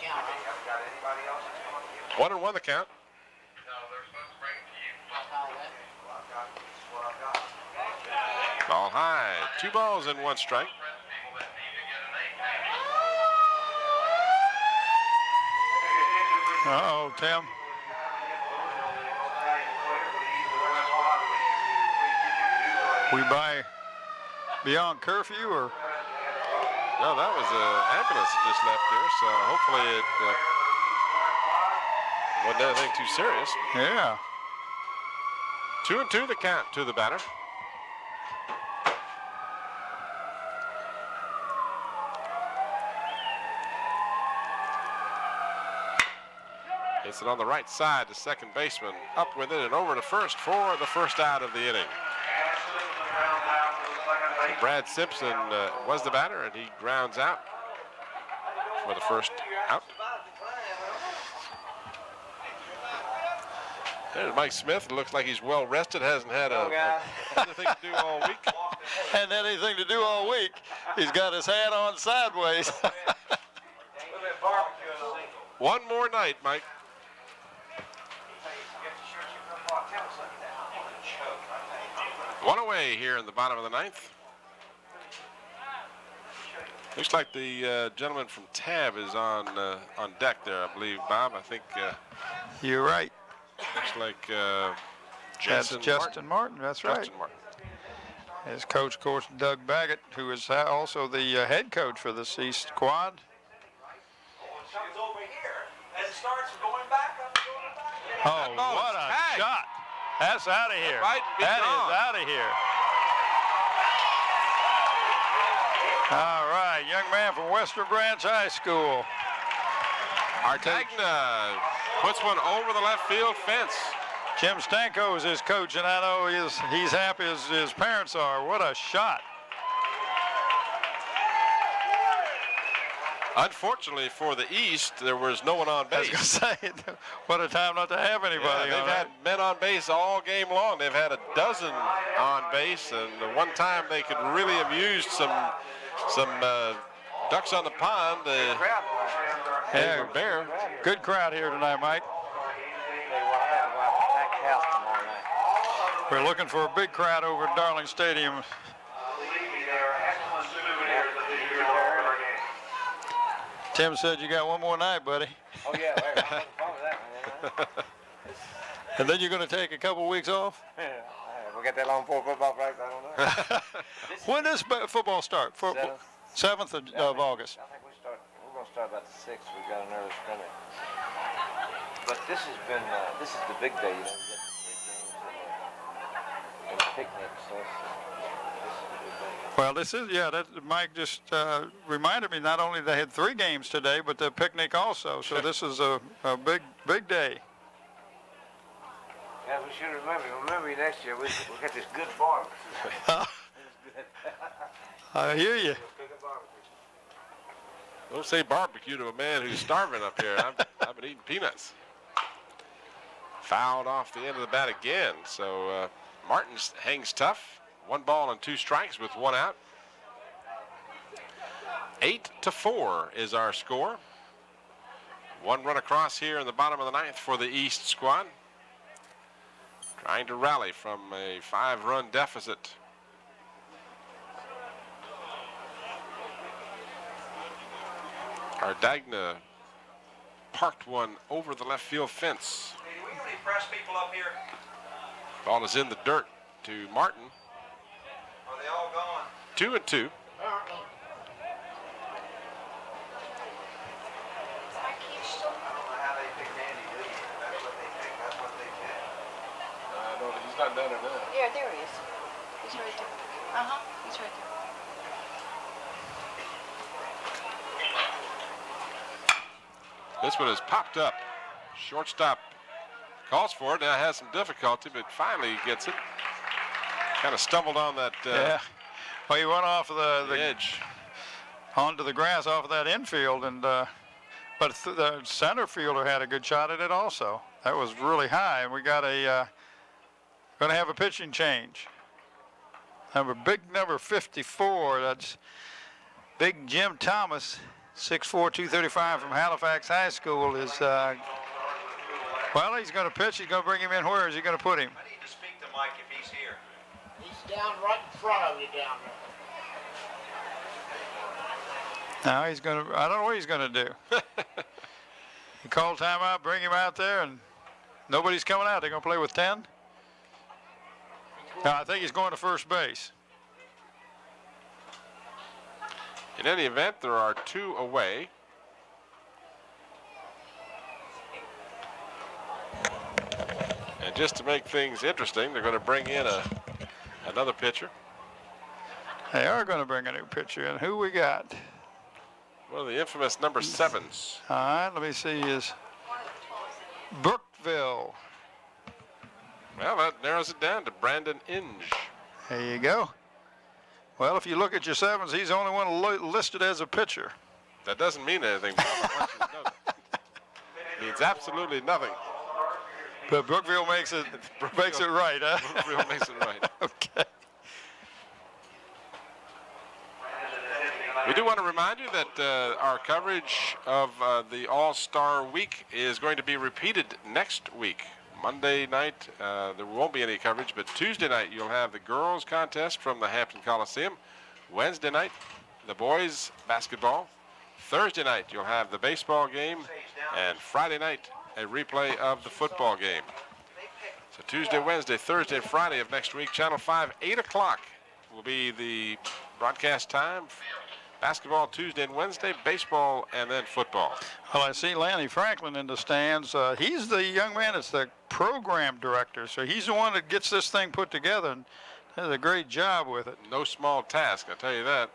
Speaker 4: Yeah.
Speaker 3: Haven't got anybody else that's come up here?
Speaker 1: 1-1 the count.
Speaker 3: No, they're supposed to bring it to you.
Speaker 4: Oh, that-
Speaker 3: Well, I've got, this is what I've got.
Speaker 1: Ball high. 2 balls and 1 strike.
Speaker 3: Press people that need to get an 8.
Speaker 2: Uh-oh, Tim. We buy beyond curfew, or?
Speaker 1: No, that was an ambulance that just left here, so hopefully it wasn't anything too serious.
Speaker 2: Yeah.
Speaker 1: 2-2 the count to the batter. Hits it on the right side to second baseman. Up with it and over to first for the first out of the inning. So Brad Simpson was the batter, and he grounds out for the first out. There's Mike Smith. It looks like he's well rested. Hasn't had anything to do all week.
Speaker 2: Hadn't had anything to do all week. He's got his hat on sideways.
Speaker 1: One more night, Mike. One away here in the bottom of the 9th. Looks like the gentleman from Tab is on deck there, I believe, Bob. I think
Speaker 2: You're right.
Speaker 1: looks like
Speaker 2: That's Justin Martin. That's right.
Speaker 1: Justin Martin.
Speaker 2: His coach, of course, Doug Baggett, who is also the head coach for this East squad.
Speaker 3: Comes over here and starts going back up, going back.
Speaker 2: Oh, what a
Speaker 1: tag.
Speaker 2: shot. That's out of here.
Speaker 1: Right, be
Speaker 2: That
Speaker 1: gone.
Speaker 2: is out of here. All right, young man from Western Branch High School.
Speaker 1: Artagna puts one over the left field fence.
Speaker 2: Jim Stanko is his coach, and I know he's happy as his parents are. What a shot.
Speaker 1: Unfortunately for the East, there was no one on
Speaker 2: I was
Speaker 1: base.
Speaker 2: going to say, what a time not to have anybody
Speaker 1: They've
Speaker 2: on
Speaker 1: had
Speaker 2: it.
Speaker 1: men on base all game long. They've had a dozen on base, and the one time they could really have used some ducks on the pond. They
Speaker 2: Yeah,
Speaker 1: were bare.
Speaker 2: good crowd here tonight, Mike. We're looking for a big crowd over at Darling Stadium. Tim said you got one more night, buddy.
Speaker 3: Oh yeah, I'm having fun with that one.
Speaker 2: And then you're going to take a couple weeks off?
Speaker 3: We'll get that long for football practice. I don't know.
Speaker 2: When does football start? 7th of August.
Speaker 6: I think we're going to start about the 6th. We've got an early scrimmage. But this has been, this is the big day, you know, you get the big games and the picnics, so this is the big day.
Speaker 2: Well, this is, yeah, that Mike just reminded me not only they had 3 games today, but the picnic also. So this is a big day.
Speaker 6: Yeah, we should remember you next year. We'll get this good barbecue.
Speaker 2: I hear you.
Speaker 1: Don't say barbecue to a man who's starving up here. I've been eating peanuts. Fouled off the end of the bat again. So Martin hangs tough. 1 ball and 2 strikes with 1 out. 8-4 is our score. 1 run across here in the bottom of the 9th for the East squad. Trying to rally from a 5-run deficit. Ardagna parked one over the left field fence.
Speaker 3: Hey, do we have any press people up here?
Speaker 1: Ball is in the dirt to Martin.
Speaker 3: Are they all gone?
Speaker 1: 2-2.
Speaker 4: Apparently.
Speaker 3: I don't know how they picked Andy Lee. That's what they picked. That's what they picked.
Speaker 1: No, he's not done it now.
Speaker 5: Yeah, there he is. He's right there. Uh-huh, he's right there.
Speaker 1: This one has popped up. Shortstop calls for it. Now has some difficulty, but finally gets it. Kind of stumbled on that
Speaker 2: Yeah. Well, he went off of the
Speaker 1: edge.
Speaker 2: onto the grass off of that infield, and but the center fielder had a good shot at it also. That was really high, and we got a going to have a pitching change. Number 54. That's Big Jim Thomas, 6'4", 235 from Halifax High School. Is well, he's going to pitch. He's going to bring him in. Where is he going to put him?
Speaker 3: I need to speak to Mike if he's here.
Speaker 4: He's down right in front of you down there.
Speaker 2: Now he's going to. I don't know what he's going to do. He called timeout, bring him out there, and nobody's coming out. They're going to play with 10. No, I think he's going to first base.
Speaker 1: In any event, there are 2 away. And just to make things interesting, they're going to bring in another pitcher.
Speaker 2: They are going to bring a new pitcher in. Who we got?
Speaker 1: One of the infamous number 7s.
Speaker 2: All right, let me see. Is Brookville.
Speaker 1: Well, that narrows it down to Brandon Inge.
Speaker 2: There you go. Well, if you look at your 7s, he's the only one listed as a pitcher.
Speaker 1: That doesn't mean anything. Bob. I want you to know that. It means absolutely nothing.
Speaker 2: But Brookville makes it right, huh?
Speaker 1: Brookville makes it right.
Speaker 2: Okay.
Speaker 1: We do want to remind you that our coverage of the All-Star Week is going to be repeated next week. Monday night, there won't be any coverage, but Tuesday night you'll have the girls contest from the Hampton Coliseum. Wednesday night, the boys basketball. Thursday night, you'll have the baseball game. And Friday night, a replay of the football game. So Tuesday, Wednesday, Thursday, and Friday of next week, Channel 5, 8 o'clock will be the broadcast time. Basketball Tuesday and Wednesday, baseball, and then football.
Speaker 2: Well, I see Lanny Franklin in the stands. He's the young man that's the program director, so he's the one that gets this thing put together and does a great job with it.
Speaker 1: No small task, I'll tell you that.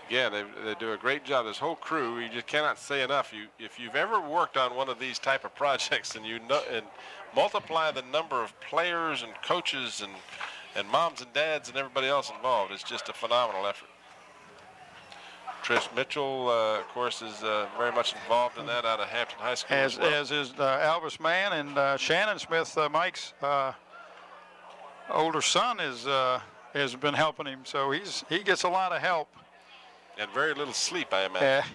Speaker 1: Again, they do a great job. This whole crew, you just cannot say enough. If you've ever worked on one of these type of projects and you know and multiply the number of players and coaches and moms and dads and everybody else involved, it's just a phenomenal effort. Trish Mitchell, of course, is very much involved in that out of Hampton High School.
Speaker 2: As is Albus Mann and Shannon Smith, Mike's older son, has been helping him. So he gets a lot of help.
Speaker 1: And very little sleep, I imagine.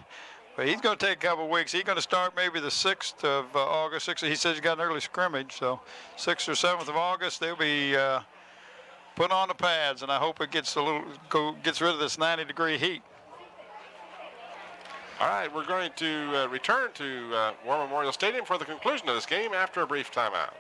Speaker 2: But he's going to take a couple of weeks. He's going to start maybe the 6th of August. He says he's got an early scrimmage, so 6th or 7th of August they'll be put on the pads, and I hope it gets gets rid of this 90-degree heat.
Speaker 1: All right, we're going to return to War Memorial Stadium for the conclusion of this game after a brief timeout.